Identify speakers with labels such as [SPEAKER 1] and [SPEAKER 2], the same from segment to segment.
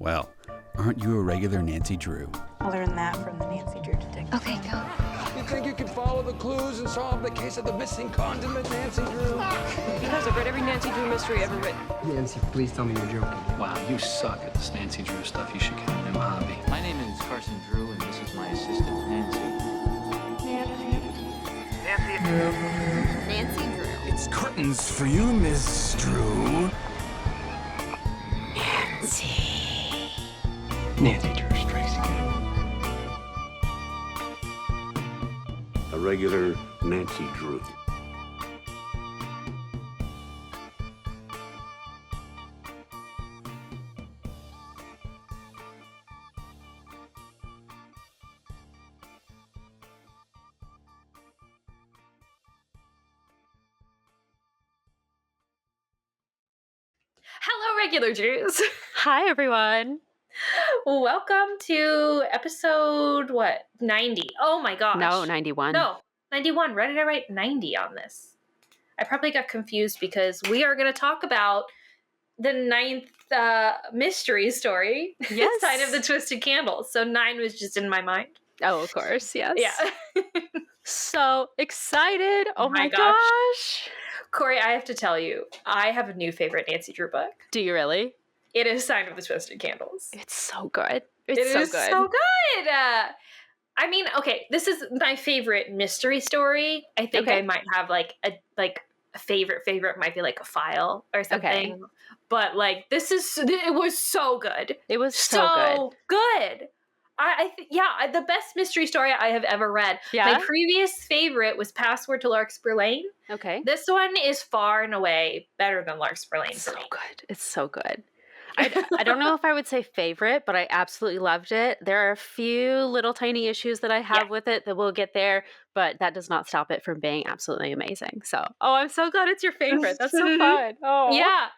[SPEAKER 1] Well, aren't you a regular Nancy Drew?
[SPEAKER 2] I learned that from the Nancy Drew detective.
[SPEAKER 3] Okay, go.
[SPEAKER 4] You think you can follow the clues and solve the case of the missing condiment, Nancy Drew?
[SPEAKER 5] Because I've read every Nancy Drew mystery ever written.
[SPEAKER 6] Nancy, please tell me you're joking.
[SPEAKER 7] Wow, you suck at this Nancy Drew stuff. You should get a new hobby.
[SPEAKER 8] My name is Carson Drew, and this is my assistant, Nancy.
[SPEAKER 3] Nancy Drew.
[SPEAKER 9] It's curtains for you, Miss Drew.
[SPEAKER 6] Nancy Drew strikes again.
[SPEAKER 10] A regular Nancy Drew.
[SPEAKER 11] Hello, regular Drews.
[SPEAKER 12] Hi, everyone.
[SPEAKER 11] Welcome to episode, 90? Oh my gosh.
[SPEAKER 12] No, 91.
[SPEAKER 11] No, 91. Why did I write 90 on this? I probably got confused because we are going to talk about the 9th mystery story.
[SPEAKER 12] Yes.
[SPEAKER 11] Sign of the Twisted Candle. So 9 was just in my mind.
[SPEAKER 12] Oh, of course, yes.
[SPEAKER 11] Yeah.
[SPEAKER 12] So excited. Oh my gosh.
[SPEAKER 11] Kori, I have to tell you, I have a new favorite Nancy Drew book.
[SPEAKER 12] Do you really?
[SPEAKER 11] It is Sign of the Twisted Candles.
[SPEAKER 12] It's so good.
[SPEAKER 11] It is so good. I mean, okay, this is my favorite mystery story. I think I might have like a favorite might be like a file or something. Okay. But like it was so good.
[SPEAKER 12] It was so
[SPEAKER 11] good. The best mystery story I have ever read.
[SPEAKER 12] Yeah?
[SPEAKER 11] My previous favorite was Password to Larkspur Lane.
[SPEAKER 12] Okay.
[SPEAKER 11] This one is far and away better than Larkspur Lane for me.
[SPEAKER 12] Good. It's so good. I don't know if I would say favorite, but I absolutely loved it. There are a few little tiny issues that I have with it that we'll get there, but that does not stop it from being absolutely amazing. So, I'm so glad it's your favorite. That's so fun. Oh,
[SPEAKER 11] yeah.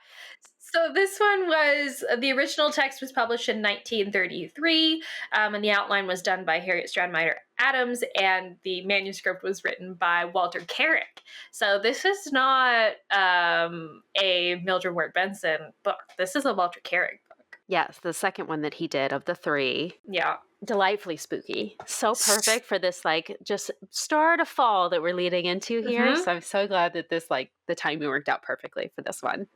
[SPEAKER 11] So this one was, the original text was published in 1933, and the outline was done by Harriet Stradmeyer Adams, and the manuscript was written by Walter Carrick. So this is not a Mildred Ward Benson book. This is a Walter Carrick book.
[SPEAKER 12] Yes, the second one that he did of the 3.
[SPEAKER 11] Yeah.
[SPEAKER 12] Delightfully spooky. So perfect for this, just start of fall that we're leading into here. Mm-hmm. So I'm so glad that this, the timing worked out perfectly for this one.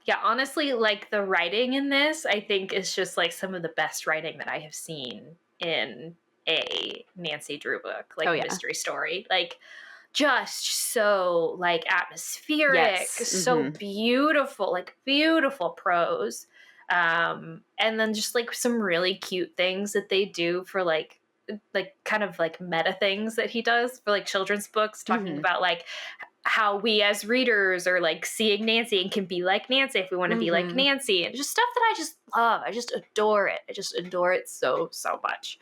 [SPEAKER 11] Yeah, honestly, the writing in this, I think, is just, some of the best writing that I have seen in a Nancy Drew book, a mystery story. Just so, atmospheric, so beautiful, beautiful prose. And then just, some really cute things that they do for, kind of, meta things that he does for, children's books, talking about, how we as readers are seeing Nancy and can be like Nancy if we want to be like Nancy, and just stuff that I just love. I just adore it. I just adore it so much.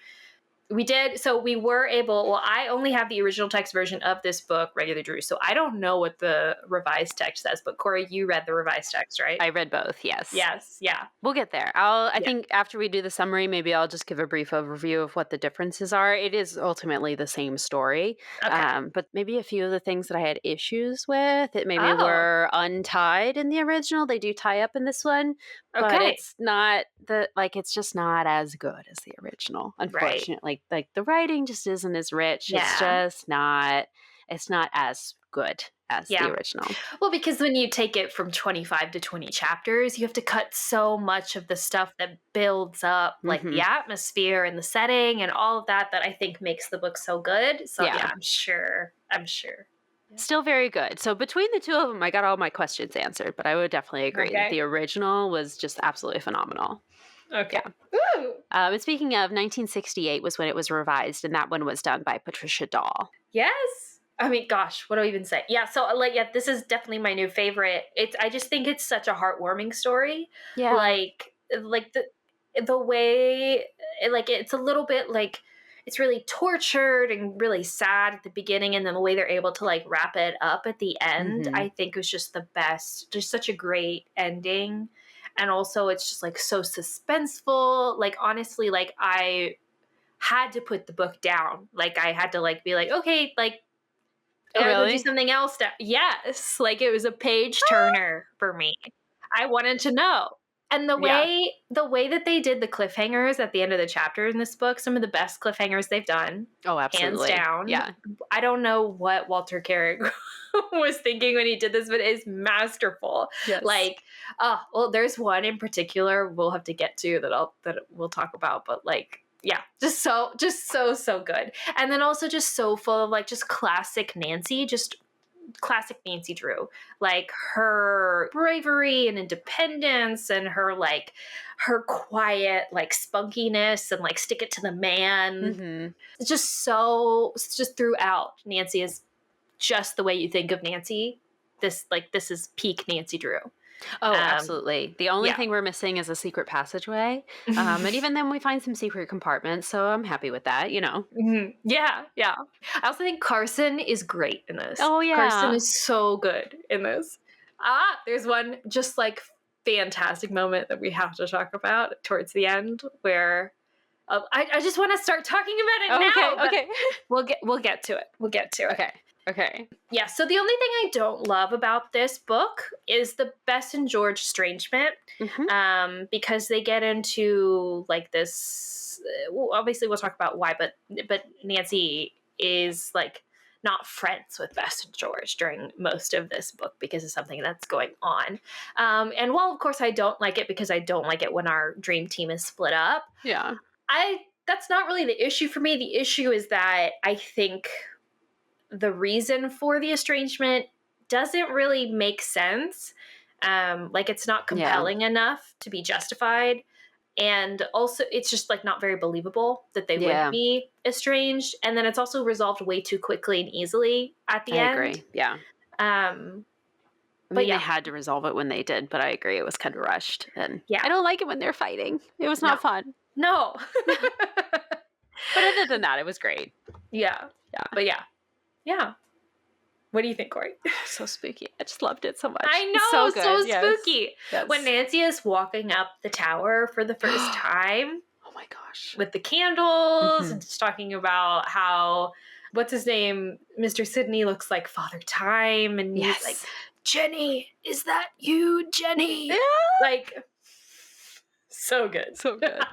[SPEAKER 11] We were able, I only have the original text version of this book, Regular Drew, so I don't know what the revised text says, but Kori, you read the revised text, right?
[SPEAKER 12] I read both, yes.
[SPEAKER 11] Yes, yeah.
[SPEAKER 12] We'll get there. I think after we do the summary, maybe I'll just give a brief overview of what the differences are. It is ultimately the same story, but maybe a few of the things that I had issues with, it maybe were untied in the original. They do tie up in this one, but it's not it's just not as good as the original, unfortunately. Right. The writing just isn't as rich. Yeah. It's just not, it's not as good as the original.
[SPEAKER 11] Well, because when you take it from 25 to 20 chapters, you have to cut so much of the stuff that builds up, the atmosphere and the setting and all of that I think makes the book so good. So I'm sure.
[SPEAKER 12] Still very good. So between the two of them, I got all my questions answered, but I would definitely agree that the original was just absolutely phenomenal.
[SPEAKER 11] Okay.
[SPEAKER 12] Yeah. And speaking of, 1968 was when it was revised, and that one was done by Patricia Dahl.
[SPEAKER 11] Yes. I mean, gosh, what do I even say? Yeah, so this is definitely my new favorite. I just think it's such a heartwarming story.
[SPEAKER 12] Yeah.
[SPEAKER 11] The way, it's a little bit it's really tortured and really sad at the beginning, and then the way they're able to wrap it up at the end, I think was just the best. Just such a great ending. And also it's just so suspenseful. Honestly, I had to put the book down. I had to be okay, I gotta go do something else. Yes. It was a page turner for me. I wanted to know. And the way that they did the cliffhangers at the end of the chapter in this book, some of the best cliffhangers they've done.
[SPEAKER 12] Oh, absolutely.
[SPEAKER 11] Hands down.
[SPEAKER 12] Yeah.
[SPEAKER 11] I don't know what Walter Carrick was thinking when he did this, but it's masterful.
[SPEAKER 12] Yes.
[SPEAKER 11] Like, there's one in particular we'll have to get to that we'll talk about, but like, yeah, just so good. And then also just so full of like just classic Nancy Drew, like her bravery and independence and her quiet like spunkiness and like stick it to the man.
[SPEAKER 12] Mm-hmm.
[SPEAKER 11] It's just throughout, Nancy is just the way you think of Nancy. This is peak Nancy Drew.
[SPEAKER 12] Oh, absolutely. The only thing we're missing is a secret passageway. And even then we find some secret compartments, so I'm happy with that, you know.
[SPEAKER 11] Mm-hmm. Yeah. I also think Carson is great in this.
[SPEAKER 12] Oh, yeah.
[SPEAKER 11] Carson is so good in this. There's one just like fantastic moment that we have to talk about towards the end where I just want to start talking about it now.
[SPEAKER 12] Okay.
[SPEAKER 11] We'll get to it.
[SPEAKER 12] Okay.
[SPEAKER 11] Yeah, so the only thing I don't love about this book is the Bess and George estrangement, because they get into like this. Obviously, we'll talk about why, but Nancy is like not friends with Bess and George during most of this book because of something that's going on. And while of course I don't like it because I don't like it when our dream team is split up.
[SPEAKER 12] Yeah,
[SPEAKER 11] that's not really the issue for me. The issue is that I think the reason for the estrangement doesn't really make sense. Like it's not compelling enough to be justified. And also it's just like not very believable that they would be estranged. And then it's also resolved way too quickly and easily at the end.
[SPEAKER 12] I agree. Yeah. They had to resolve it when they did, but I agree. It was kind of rushed. And I don't like it when they're fighting. It was not fun.
[SPEAKER 11] No.
[SPEAKER 12] But other than that, it was great.
[SPEAKER 11] Yeah. But yeah. What do you think, Kori?
[SPEAKER 12] So spooky. I just loved it so much.
[SPEAKER 11] I know, so spooky.
[SPEAKER 12] Yes.
[SPEAKER 11] When Nancy is walking up the tower for the first time.
[SPEAKER 12] Oh my gosh.
[SPEAKER 11] With the candles and just talking about how, what's his name? Mr. Sidney looks like Father Time. And he's like, Jenny, is that you, Jenny?
[SPEAKER 12] Yeah.
[SPEAKER 11] Like, so good.
[SPEAKER 12] So good.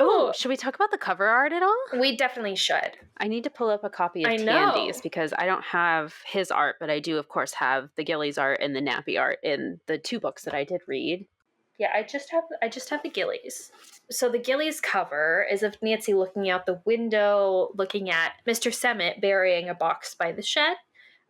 [SPEAKER 12] Oh, should we talk about the cover art at all?
[SPEAKER 11] We definitely should.
[SPEAKER 12] I need to pull up a copy of Tandy's because I don't have his art, but I do, of course, have the Gillies art and the Nappy art in the 2 books that I did read.
[SPEAKER 11] Yeah, I just have the Gillies. So the Gillies cover is of Nancy looking out the window, looking at Mr. Semmet burying a box by the shed.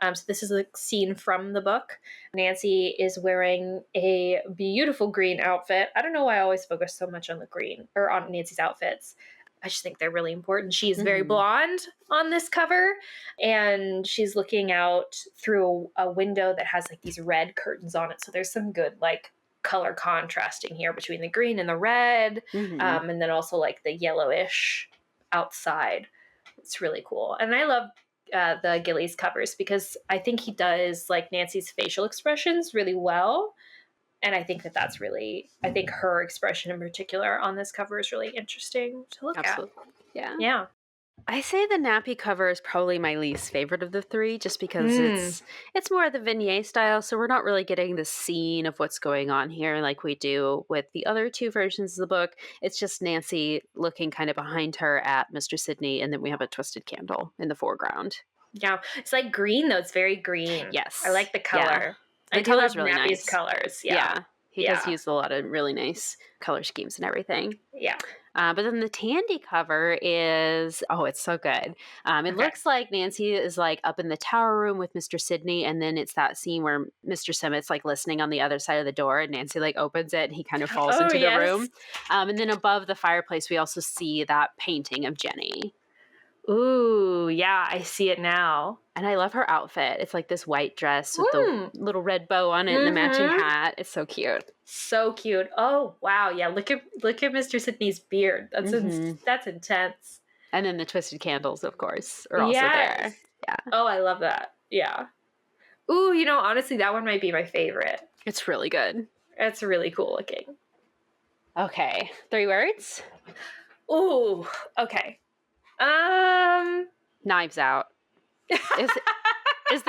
[SPEAKER 11] So this is a scene from the book. Nancy is wearing a beautiful green outfit. I don't know why I always focus so much on the green or on Nancy's outfits. I just think they're really important. She's very blonde on this cover, and she's looking out through a window that has like these red curtains on it. So there's some good like color contrasting here between the green and the red, and then also like the yellowish outside. It's really cool. And I love the Gillies covers because I think he does like Nancy's facial expressions really well. And I think that's really, I think her expression in particular on this cover is really interesting to look at.
[SPEAKER 12] Yeah.
[SPEAKER 11] Yeah.
[SPEAKER 12] I say the Nappy cover is probably my least favorite of the 3 just because it's more of the vignette style, so we're not really getting the scene of what's going on here like we do with the other 2 versions of the book. It's just Nancy looking kind of behind her at Mr. Sidney, and then we have a twisted candle in the foreground.
[SPEAKER 11] Yeah. It's like green though. It's very green.
[SPEAKER 12] Yes.
[SPEAKER 11] I like the color.
[SPEAKER 12] Yeah.
[SPEAKER 11] The
[SPEAKER 12] color's really nice.
[SPEAKER 11] Colors.
[SPEAKER 12] He does use a lot of really nice color schemes and everything.
[SPEAKER 11] Yeah.
[SPEAKER 12] But then the Tandy cover is, it's so good. It looks like Nancy is like up in the tower room with Mr. Sidney, and then it's that scene where Mr. Semmet's like listening on the other side of the door, and Nancy like opens it and he kind of falls into the room. And then above the fireplace, we also see that painting of Jenny.
[SPEAKER 11] Ooh, yeah, I see it now.
[SPEAKER 12] And I love her outfit. It's like this white dress with the little red bow on it and the matching hat. It's so cute.
[SPEAKER 11] So cute. Oh, wow. Yeah, look at Mr. Sidney's beard. That's that's intense.
[SPEAKER 12] And then the twisted candles, of course, are also there. Yeah.
[SPEAKER 11] Oh, I love that. Yeah. Ooh, honestly, that one might be my favorite.
[SPEAKER 12] It's really good.
[SPEAKER 11] It's really cool looking.
[SPEAKER 12] Okay. 3 words?
[SPEAKER 11] Ooh, okay.
[SPEAKER 12] Knives Out. Is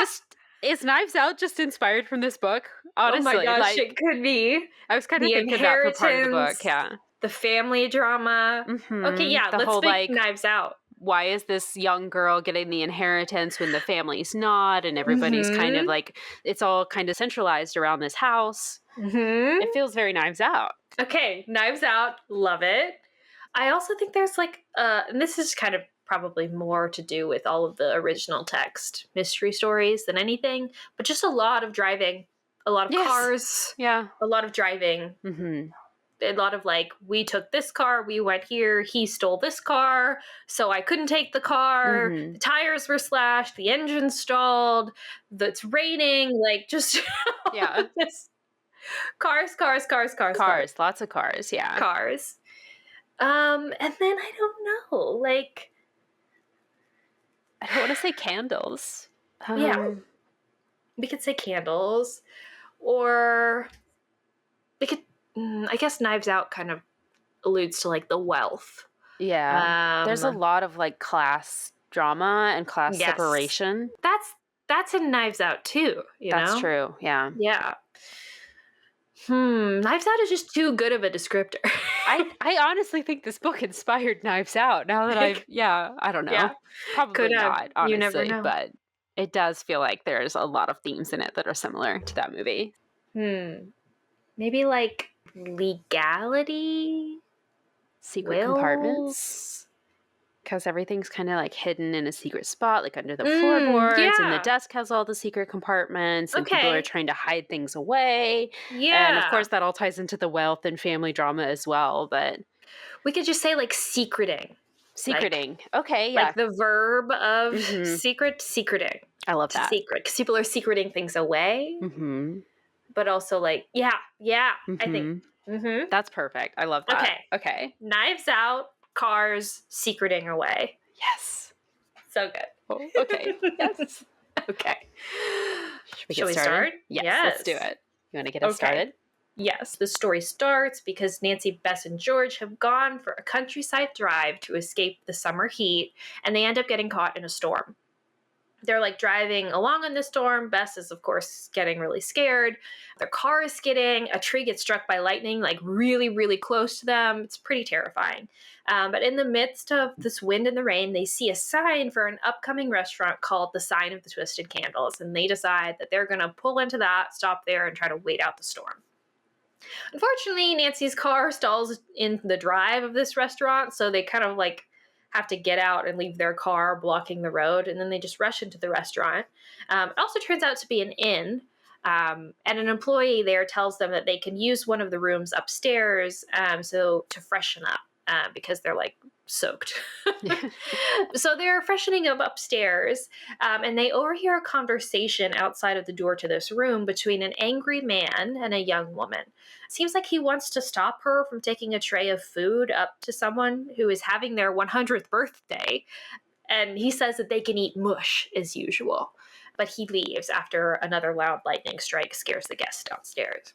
[SPEAKER 12] Is Knives Out just inspired from this book? Honestly,
[SPEAKER 11] oh my gosh,
[SPEAKER 12] like,
[SPEAKER 11] it could be.
[SPEAKER 12] I was kind of
[SPEAKER 11] The
[SPEAKER 12] thinking that for part of the book,
[SPEAKER 11] inheritance,
[SPEAKER 12] yeah.
[SPEAKER 11] the family drama. Okay, yeah,
[SPEAKER 12] The
[SPEAKER 11] let's
[SPEAKER 12] whole,
[SPEAKER 11] make
[SPEAKER 12] like,
[SPEAKER 11] Knives Out.
[SPEAKER 12] why is this young girl getting the inheritance when the family's not, and everybody's kind of like, it's all kind of centralized around this house. It feels very Knives Out.
[SPEAKER 11] Okay, Knives Out, love it. I also think there's like, and this is kind of probably more to do with all of the original text mystery stories than anything, but just a lot of driving, a lot of cars,
[SPEAKER 12] yeah,
[SPEAKER 11] a lot of driving, a lot of like, we took this car, we went here, he stole this car, so I couldn't take the car, the tires were slashed, the engine stalled, it's raining, like just
[SPEAKER 12] yeah,
[SPEAKER 11] just cars,
[SPEAKER 12] lots of cars, yeah,
[SPEAKER 11] cars. And then I don't know, like,
[SPEAKER 12] I don't want to say candles.
[SPEAKER 11] Yeah, we could say candles, or we could. I guess Knives Out kind of alludes to like the wealth.
[SPEAKER 12] Yeah, there's a lot of like class drama and class
[SPEAKER 11] Yes.
[SPEAKER 12] separation.
[SPEAKER 11] That's in Knives Out too.
[SPEAKER 12] That's true. Yeah.
[SPEAKER 11] Yeah. Knives Out is just too good of a descriptor.
[SPEAKER 12] I honestly think this book inspired Knives Out. Now that I don't know.
[SPEAKER 11] Yeah.
[SPEAKER 12] Probably
[SPEAKER 11] Could have.
[SPEAKER 12] not, honestly,
[SPEAKER 11] You never know.
[SPEAKER 12] but it does feel like there's a lot of themes in it that are similar to that movie.
[SPEAKER 11] Maybe like legality,
[SPEAKER 12] secret compartments. Because everything's kind of like hidden in a secret spot, like under the floorboards, and the desk has all the secret compartments, and people are trying to hide things away.
[SPEAKER 11] Yeah.
[SPEAKER 12] And of course, that all ties into the wealth and family drama as well. But
[SPEAKER 11] we could just say like secreting.
[SPEAKER 12] Secreting. Like, okay, yeah.
[SPEAKER 11] Like the verb of secreting.
[SPEAKER 12] I love that.
[SPEAKER 11] Secret. Because people are secreting things away. But also like, I think.
[SPEAKER 12] That's perfect. I love that. Okay.
[SPEAKER 11] Knives Out. Cars secreting away.
[SPEAKER 12] Yes.
[SPEAKER 11] So good.
[SPEAKER 12] Oh, okay. Yes.
[SPEAKER 11] Okay.
[SPEAKER 12] Should we start? Yes. Let's do it. You want to get us started?
[SPEAKER 11] Yes. The story starts because Nancy, Bess, and George have gone for a countryside drive to escape the summer heat, and they end up getting caught in a storm. They're like driving along in the storm. Bess is, of course, getting really scared. Their car is skidding. A tree gets struck by lightning, like really, really close to them. It's pretty terrifying. But in the midst of this wind and the rain, they see a sign for an upcoming restaurant called the Sign of the Twisted Candles. And they decide that they're going to pull into that, stop there, and try to wait out the storm. Unfortunately, Nancy's car stalls in the drive of this restaurant. So they kind of like have to get out and leave their car blocking the road, and then they just rush into the restaurant. It also turns out to be an inn, and an employee there tells them that they can use one of the rooms upstairs so to freshen up because they're like soaked. So they're freshening up upstairs, and they overhear a conversation outside of the door to this room between an angry man and a young woman. It seems like he wants to stop her from taking a tray of food up to someone who is having their 100th birthday, and he says that they can eat mush as usual, but he leaves after another loud lightning strike scares the guests downstairs.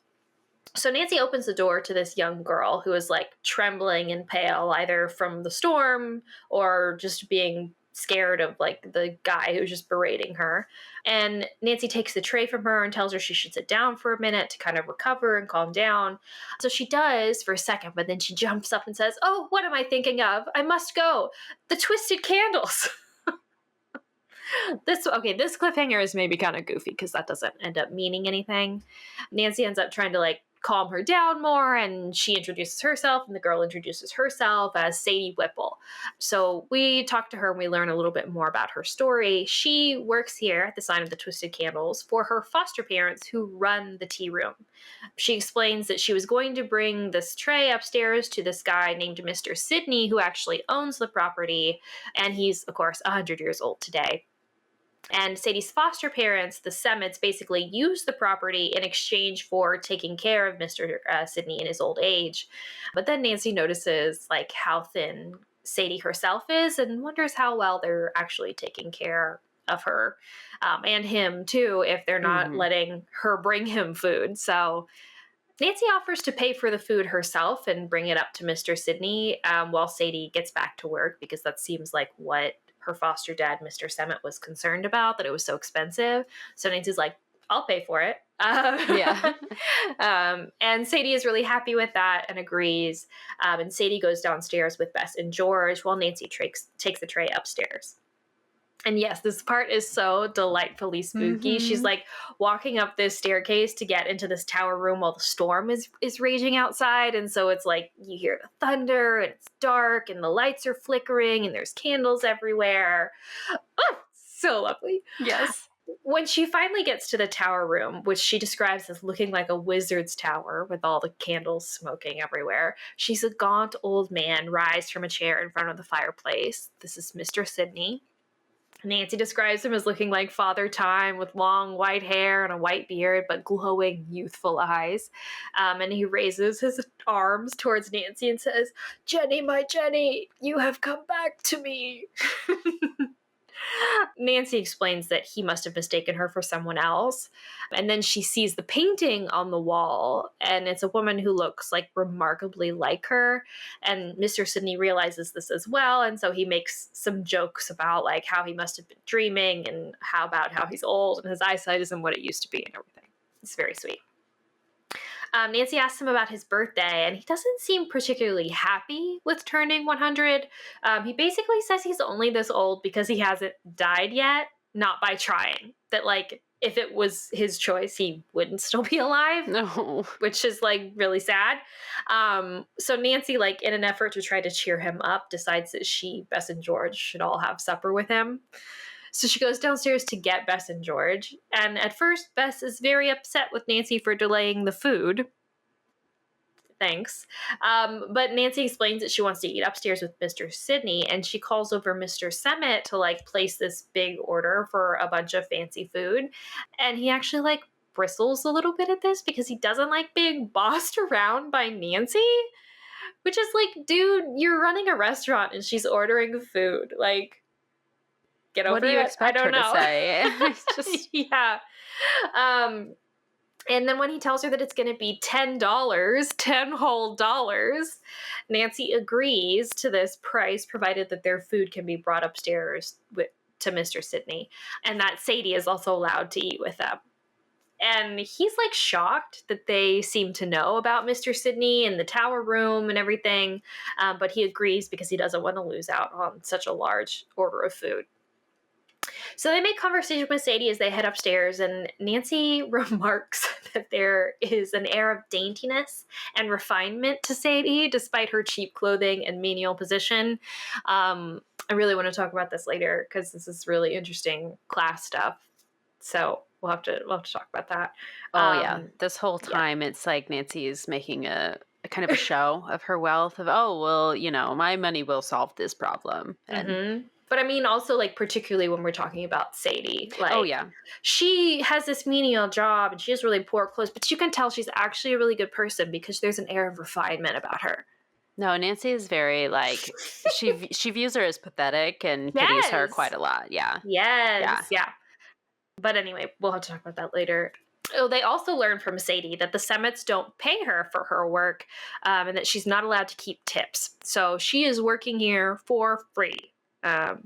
[SPEAKER 11] So Nancy opens the door to this young girl who is like trembling and pale, either from the storm or just being scared of like the guy who's just berating her. And Nancy takes the tray from her and tells her she should sit down for a minute to kind of recover and calm down. So she does for a second, but then she jumps up and says, "Oh, what am I thinking of? I must go. The Twisted Candles." This cliffhanger is maybe kind of goofy because that doesn't end up meaning anything. Nancy ends up trying to like calm her down more, and she introduces herself, and the girl introduces herself as Sadie Whipple. So we talk to her and we learn a little bit more about her story. She works here at the Sign of the Twisted Candles for her foster parents who run the tea room. She explains that she was going to bring this tray upstairs to this guy named Mr. Sidney, who actually owns the property, and he's, of course, 100 years old today. And Sadie's foster parents, the Semets, basically use the property in exchange for taking care of Mr. Sidney in his old age. But then Nancy notices like how thin Sadie herself is and wonders how well they're actually taking care of her and him too if they're not letting her bring him food. So Nancy offers to pay for the food herself and bring it up to Mr. Sidney while Sadie gets back to work, because that seems like what her foster dad, Mr. Semet, was concerned about, that it was so expensive. So Nancy's like, I'll pay for it.
[SPEAKER 12] Yeah.
[SPEAKER 11] And Sadie is really happy with that and agrees. And Sadie goes downstairs with Bess and George while Nancy takes the tray upstairs. And yes, this part is so delightfully spooky. She's like walking up this staircase to get into this tower room while the storm is raging outside. And so it's like you hear the thunder and it's dark and the lights are flickering and there's candles everywhere. Oh, so lovely.
[SPEAKER 12] Yes.
[SPEAKER 11] When she finally gets to the tower room, which she describes as looking like a wizard's tower with all the candles smoking everywhere, she's a gaunt old man rise from a chair in front of the fireplace. This is Mr. Sidney. Nancy describes him as looking like Father Time with long white hair and a white beard, but glowing youthful eyes. And he raises his arms towards Nancy and says, "Jenny, my Jenny, you have come back to me." Nancy explains that he must have mistaken her for someone else. And then she sees the painting on the wall, and it's a woman who looks like remarkably like her. And Mr. Sidney realizes this as well, and so he makes some jokes about like how he must have been dreaming and how he's old and his eyesight isn't what it used to be and everything. It's very sweet. Nancy asks him about his birthday, and he doesn't seem particularly happy with turning 100. He basically says he's only this old because he hasn't died yet, not by trying. That, like, if it was his choice, he wouldn't still be alive.
[SPEAKER 12] No.
[SPEAKER 11] Which is, like, really sad. So Nancy, like, in an effort to try to cheer him up, decides that Bess and George should all have supper with him. So she goes downstairs to get Bess and George. And at first, Bess is very upset with Nancy for delaying the food. Thanks. But Nancy explains that she wants to eat upstairs with Mr. Sidney, and she calls over Mr. Semet to, like, place this big order for a bunch of fancy food. And he actually, like, bristles a little bit at this because he doesn't like being bossed around by Nancy. Which is like, dude, you're running a restaurant and she's ordering food. Like, get over it.
[SPEAKER 12] What do you expect
[SPEAKER 11] I don't
[SPEAKER 12] her
[SPEAKER 11] know.
[SPEAKER 12] to say? It's just
[SPEAKER 11] yeah. And then when he tells her that it's going to be $10, 10 whole dollars, Nancy agrees to this price provided that their food can be brought upstairs to Mr. Sidney, and that Sadie is also allowed to eat with them. And he's like shocked that they seem to know about Mr. Sidney and the tower room and everything, but he agrees because he doesn't want to lose out on such a large order of food. So they make conversation with Sadie as they head upstairs, and Nancy remarks that there is an air of daintiness and refinement to Sadie, despite her cheap clothing and menial position. I really want to talk about this later because this is really interesting class stuff. So we'll have to talk about that.
[SPEAKER 12] yeah, this whole time it's like Nancy is making a kind of a show of her wealth. Of my money will solve this problem. And
[SPEAKER 11] But I mean, also, like, particularly when we're talking about Sadie. Like,
[SPEAKER 12] oh, yeah.
[SPEAKER 11] She has this menial job and she has really poor clothes, but you can tell she's actually a really good person because there's an air of refinement about her.
[SPEAKER 12] No, Nancy is very, like, she views her as pathetic and pities her quite a lot. Yeah.
[SPEAKER 11] Yes. Yeah. But anyway, we'll have to talk about that later. Oh, they also learn from Sadie that the Semets don't pay her for her work, and that she's not allowed to keep tips. So she is working here for free. Yeah.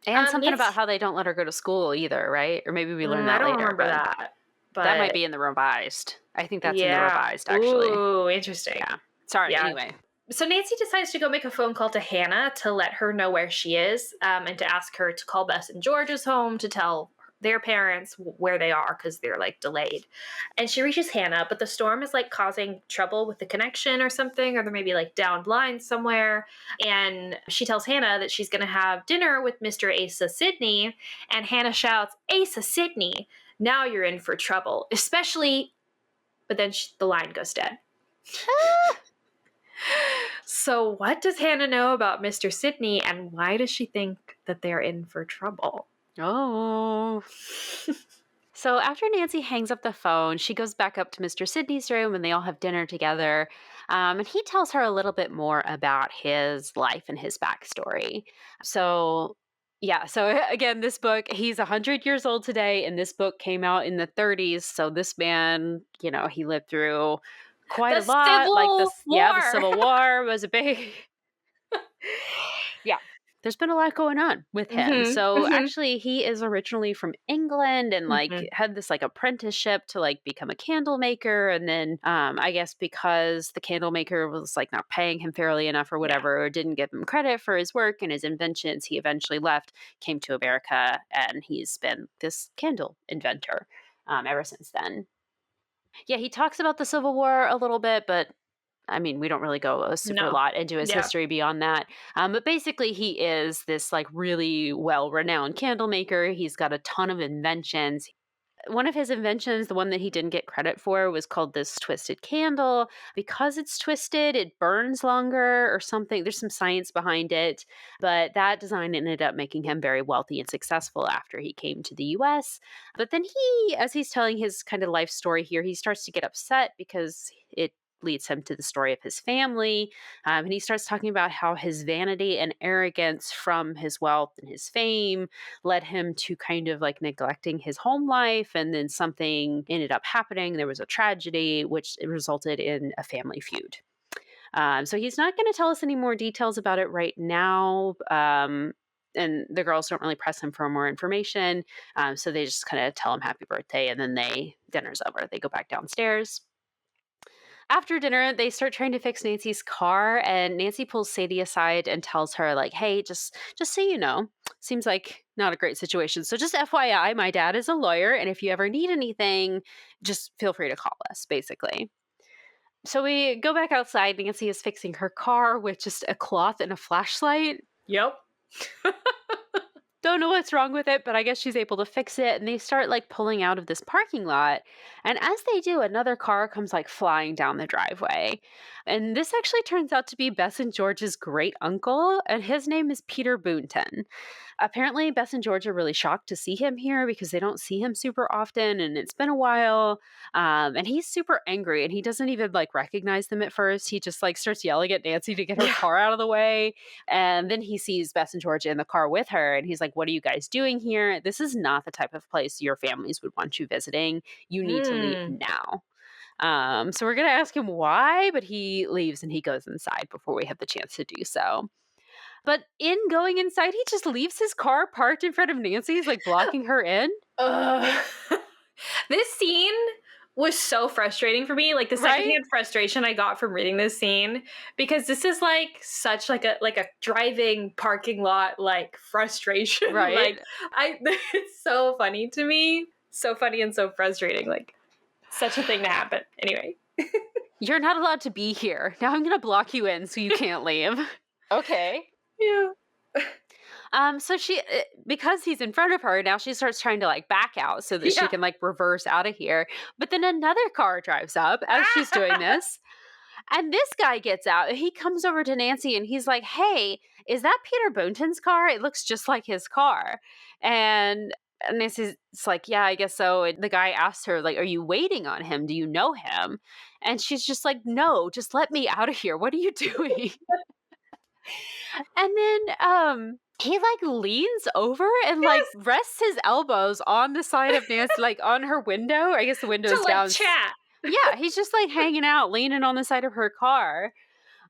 [SPEAKER 12] And something about how they don't let her go to school either, right? Or maybe we learn that later.
[SPEAKER 11] I don't remember that. But
[SPEAKER 12] that might be in the revised. I think that's in the revised, actually.
[SPEAKER 11] Ooh, interesting.
[SPEAKER 12] Yeah. Sorry, anyway.
[SPEAKER 11] So Nancy decides to go make a phone call to Hannah to let her know where she is, and to ask her to call Bess and George's home to tell their parents where they are because they're, like, delayed. And she reaches Hannah, but the storm is, like, causing trouble with the connection or something, or there may be, like, downed lines somewhere. And she tells Hannah that she's going to have dinner with Mr. Asa Sidney, and Hannah shouts, "Asa Sidney, now you're in for trouble, especially..." But then the line goes dead. So what does Hannah know about Mr. Sidney, and why does she think that they're in for trouble?
[SPEAKER 12] Oh. So after Nancy hangs up the phone, she goes back up to Mr. Sidney's room and they all have dinner together. And he tells her a little bit more about his life and his backstory. So again, this book, he's 100 years old today, and this book came out in the 30s. So this man, he lived through quite a lot.
[SPEAKER 11] The Civil War
[SPEAKER 12] the Civil War was a big... there's been a lot going on with him. So actually he is originally from England and like had this like apprenticeship to like become a candle maker. And then I guess because the candle maker was like not paying him fairly enough or whatever, or didn't give him credit for his work and his inventions, he eventually left, came to America, and he's been this candle inventor ever since then. Yeah, he talks about the Civil War a little bit, but I mean, we don't really go a super lot into his history beyond that. But basically, he is this like really well-renowned candle maker. He's got a ton of inventions. One of his inventions, the one that he didn't get credit for, was called this twisted candle. Because it's twisted, it burns longer or something. There's some science behind it. But that design ended up making him very wealthy and successful after he came to the US. But then he, as he's telling his kind of life story here, he starts to get upset because it leads him to the story of his family. And he starts talking about how his vanity and arrogance from his wealth and his fame led him to kind of like neglecting his home life. And then something ended up happening. There was a tragedy, which resulted in a family feud. So he's not going to tell us any more details about it right now. And the girls don't really press him for more information. So they just kind of tell him happy birthday, and then dinner's over. They go back downstairs. After dinner, they start trying to fix Nancy's car, and Nancy pulls Sadie aside and tells her, like, hey, just so you know, seems like not a great situation. So just FYI, my dad is a lawyer, and if you ever need anything, just feel free to call us, basically. So we go back outside. Nancy is fixing her car with just a cloth and a flashlight.
[SPEAKER 11] Yep.
[SPEAKER 12] Don't know what's wrong with it, but I guess she's able to fix it. And they start like pulling out of this parking lot. And as they do, another car comes like flying down the driveway. And this actually turns out to be Bess and George's great uncle. And his name is Peter Boonton. Apparently, Bess and George are really shocked to see him here because they don't see him super often. And it's been a while. And he's super angry, and he doesn't even like recognize them at first. He just like starts yelling at Nancy to get her car out of the way. And then he sees Bess and George in the car with her, and he's like, what are you guys doing here? This is not the type of place your families would want you visiting. You need to leave now. So we're going to ask him why, but he leaves and he goes inside before we have the chance to do so. But in going inside, he just leaves his car parked in front of Nancy's, like blocking her in.
[SPEAKER 11] This scene was so frustrating for me, like the secondhand frustration I got from reading this scene, because this is like such like a driving parking lot like frustration,
[SPEAKER 12] right?
[SPEAKER 11] It's so funny to me, so funny and so frustrating, like such a thing to happen. Anyway,
[SPEAKER 12] you're not allowed to be here now. I'm gonna block you in so you can't leave.
[SPEAKER 11] Okay. Yeah.
[SPEAKER 12] So she, because he's in front of her, now she starts trying to like back out so that she can like reverse out of here. But then another car drives up as she's doing this. And this guy gets out. He comes over to Nancy and he's like, hey, is that Peter Boonton's car? It looks just like his car. And Nancy's like, yeah, I guess so. And the guy asks her, like, are you waiting on him? Do you know him? And she's just like, no, just let me out of here. What are you doing? And then he like leans over and like rests his elbows on the side of Nancy, like on her window. I guess the window's down.
[SPEAKER 11] Like chat.
[SPEAKER 12] Yeah, he's just like hanging out, leaning on the side of her car.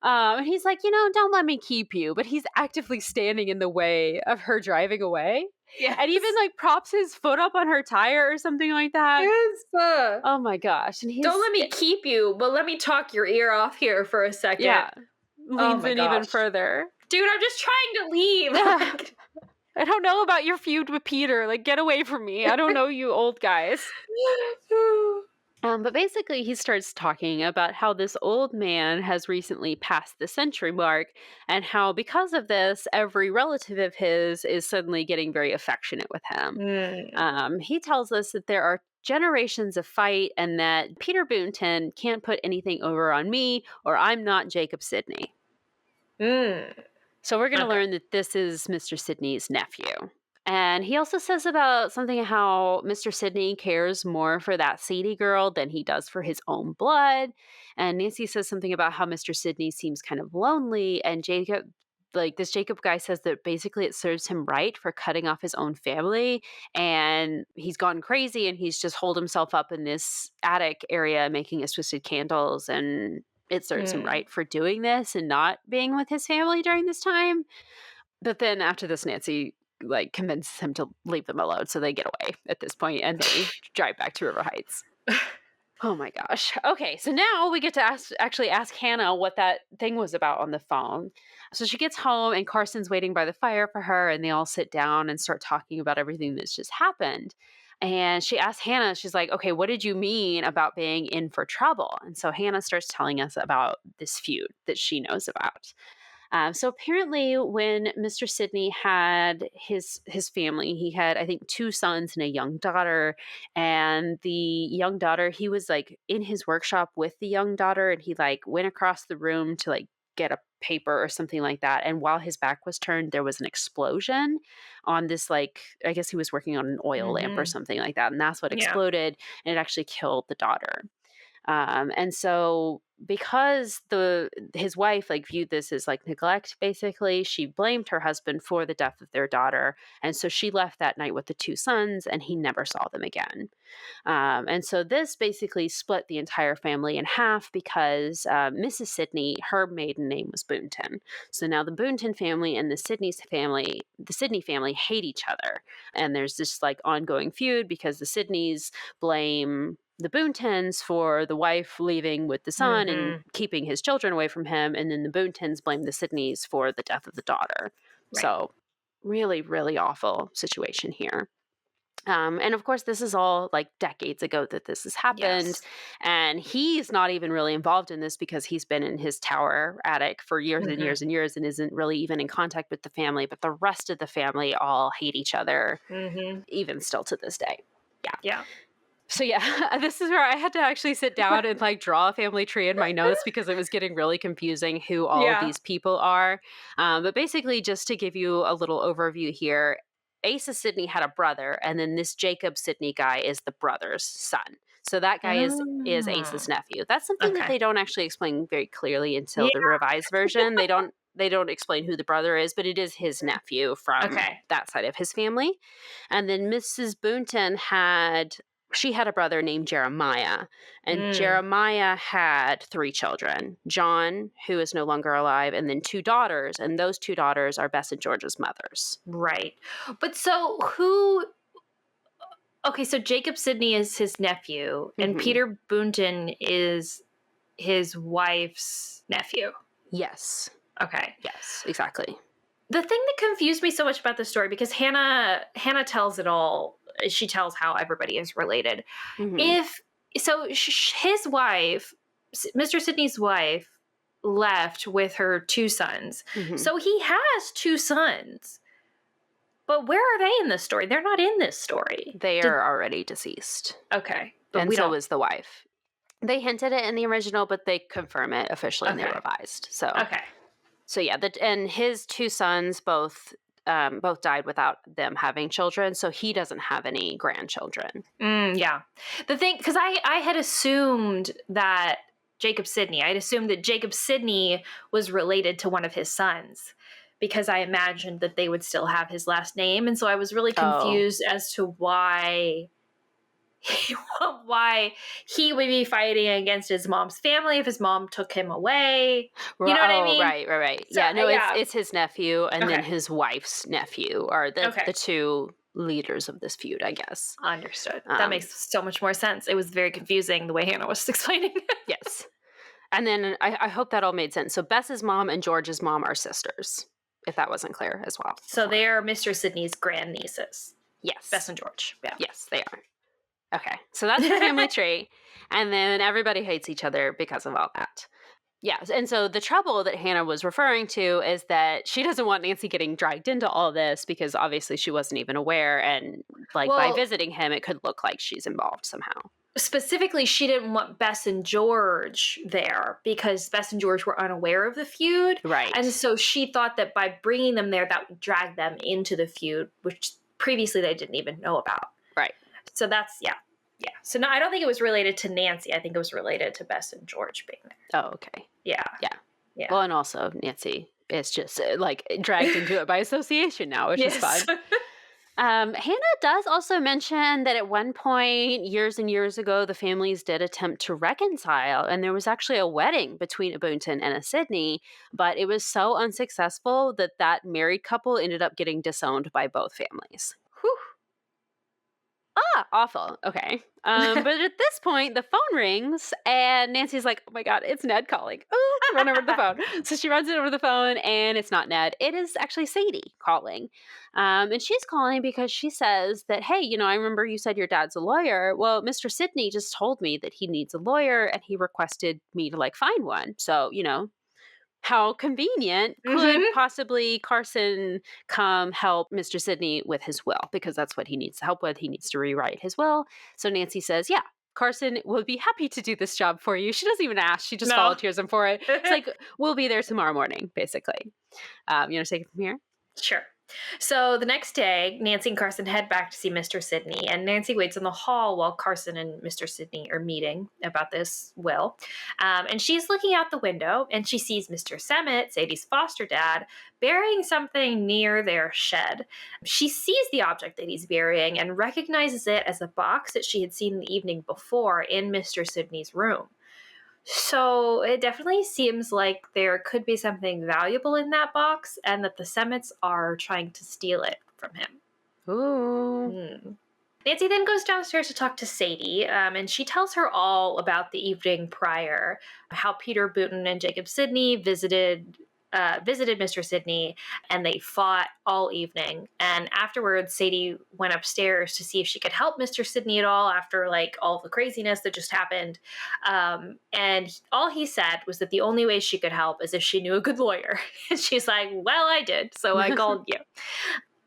[SPEAKER 12] And he's like, don't let me keep you. But he's actively standing in the way of her driving away. Yeah. And even like props his foot up on her tire or something like that.
[SPEAKER 11] Yes.
[SPEAKER 12] Oh my gosh. And
[SPEAKER 11] don't let me keep you, but let me talk your ear off here for a second.
[SPEAKER 12] Yeah. Leans in even further.
[SPEAKER 11] Dude, I'm just trying to leave.
[SPEAKER 12] I don't know about your feud with Peter. Like, get away from me. I don't know you old guys. But basically, he starts talking about how this old man has recently passed the century mark, and how because of this, every relative of his is suddenly getting very affectionate with him. He tells us that there are generations of fight, and that Peter Boonton can't put anything over on me, or I'm not Jacob Sidney. So we're going to learn that this is Mr. Sidney's nephew. And he also says about something how Mr. Sidney cares more for that Sadie girl than he does for his own blood. And Nancy says something about how Mr. Sidney seems kind of lonely. And Jacob, like this Jacob guy says that basically it serves him right for cutting off his own family. And he's gone crazy and he's just holed himself up in this attic area making his twisted candles. And it serves him right for doing this and not being with his family during this time. But then after this, Nancy like convinces him to leave them alone, so they get away at this point and they drive back to River Heights. Oh my gosh. Okay, so now we get to actually ask Hannah what that thing was about on the phone. So she gets home and Carson's waiting by the fire for her, and they all sit down and start talking about everything that's just happened. And she asks Hannah, she's like, okay, what did you mean about being in for trouble? And so Hannah starts telling us about this feud that she knows about. So apparently when Mr. Sidney had his family, he had, I think, 2 sons and a young daughter. And the young daughter, he was like in his workshop with the young daughter, and he like went across the room to like get a paper or something like that. And while his back was turned, there was an explosion on this, like, I guess he was working on an oil lamp or something like that. And that's what exploded. And it actually killed the daughter. And so because his wife like viewed this as like neglect, basically, she blamed her husband for the death of their daughter. And so she left that night with the 2 sons, and he never saw them again. And so this basically split the entire family in half because Mrs. Sidney, her maiden name was Boonton. So now the Boonton family and the Sidney family hate each other. And there's this like ongoing feud because the Sidneys blame the Boontons for the wife leaving with the son and keeping his children away from him. And then the Boontons blame the Sidneys for the death of the daughter. Right. So really, really awful situation here. And of course, this is all like decades ago that this has happened. Yes. And he's not even really involved in this because he's been in his tower attic for years and years and years and isn't really even in contact with the family. But the rest of the family all hate each other, even still to this day. Yeah. So yeah, this is where I had to actually sit down and like draw a family tree in my notes because it was getting really confusing who all of these people are. But basically, just to give you a little overview here, Asa Sidney had a brother, and then this Jacob Sidney guy is the brother's son. So that guy is Asa's nephew. That's something that they don't actually explain very clearly until the revised version. They don't explain who the brother is, but it is his nephew from that side of his family. And then Mrs. Boonton had a brother named Jeremiah, and Jeremiah had 3 children, John, who is no longer alive, and then 2 daughters, and those 2 daughters are Bess and George's mothers.
[SPEAKER 11] Right. But so so Jacob Sidney is his nephew, and Peter Boonton is his wife's nephew.
[SPEAKER 12] Yes.
[SPEAKER 11] Okay.
[SPEAKER 12] Yes, exactly.
[SPEAKER 11] The thing that confused me so much about the story, because Hannah tells it all, she tells how everybody is related. His wife, Mr. Sidney's wife, left with her 2 sons. So he has 2 sons. But where are they in this story? They're not in this story.
[SPEAKER 12] They are already deceased.
[SPEAKER 11] Okay.
[SPEAKER 12] But so is the wife. They hinted it in the original, but they confirm it officially in the revised. So So yeah, and his 2 sons both died without them having children, so he doesn't have any grandchildren.
[SPEAKER 11] Yeah. The thing, because I had assumed that Jacob Sidney was related to one of his sons, because I imagined that they would still have his last name, and so I was really confused as to why he would be fighting against his mom's family if his mom took him away. You know what I mean?
[SPEAKER 12] Right. So, it's his nephew and then his wife's nephew are the 2 leaders of this feud, I guess.
[SPEAKER 11] Understood. That makes so much more sense. It was very confusing the way Hannah was explaining.
[SPEAKER 12] Yes. And then I hope that all made sense. So Bess's mom and George's mom are sisters, if that wasn't clear as well.
[SPEAKER 11] So they are Mr. Sidney's grandnieces.
[SPEAKER 12] Yes.
[SPEAKER 11] Bess and George. Yeah.
[SPEAKER 12] Yes, they are. Okay, so that's the family tree, and then everybody hates each other because of all that. Yeah, and so the trouble that Hannah was referring to is that she doesn't want Nancy getting dragged into all this because obviously she wasn't even aware, and by visiting him, it could look like she's involved somehow.
[SPEAKER 11] Specifically, she didn't want Bess and George there because Bess and George were unaware of the feud.
[SPEAKER 12] Right.
[SPEAKER 11] And so she thought that by bringing them there, that would drag them into the feud, which previously they didn't even know about.
[SPEAKER 12] Right.
[SPEAKER 11] So that's, yeah. So no, I don't think it was related to Nancy. I think it was related to Bess and George being there.
[SPEAKER 12] Oh, okay.
[SPEAKER 11] Yeah.
[SPEAKER 12] Well, and also Nancy is just dragged into it by association now, which is fun. Hannah does also mention that at one point, years and years ago, the families did attempt to reconcile, and there was actually a wedding between a Boonton and a Sydney, but it was so unsuccessful that that married couple ended up getting disowned by both families.
[SPEAKER 11] Whew.
[SPEAKER 12] Awful. Okay. But at this point, the phone rings, and Nancy's like, oh my God, it's Ned calling. Oh, run over to the phone. So she runs over to the phone, and it's not Ned. It is actually Sadie calling. And she's calling because she says that, hey, I remember you said your dad's a lawyer. Well, Mr. Sidney just told me that he needs a lawyer, and he requested me to find one. So, how convenient. Could possibly Carson come help Mr. Sidney with his will? Because that's what he needs help with. He needs to rewrite his will. So Nancy says, yeah, Carson will be happy to do this job for you. She doesn't even ask. She just volunteers him for it. It's like, we'll be there tomorrow morning, basically. You want to take it from here?
[SPEAKER 11] Sure. So the next day, Nancy and Carson head back to see Mr. Sidney, and Nancy waits in the hall while Carson and Mr. Sidney are meeting about this will. And she's looking out the window, and she sees Mr. Semmet, Sadie's foster dad, burying something near their shed. She sees the object that he's burying and recognizes it as a box that she had seen the evening before in Mr. Sidney's room. So it definitely seems like there could be something valuable in that box and that the Semmets are trying to steal it from him.
[SPEAKER 12] Ooh.
[SPEAKER 11] Nancy then goes downstairs to talk to Sadie, and she tells her all about the evening prior, how Peter Boonton and Jacob Sidney visited Mr. Sidney, and they fought all evening. And afterwards, Sadie went upstairs to see if she could help Mr. Sidney at all after all the craziness that just happened. And all he said was that the only way she could help is if she knew a good lawyer. And she's like, well, I did, so I called you.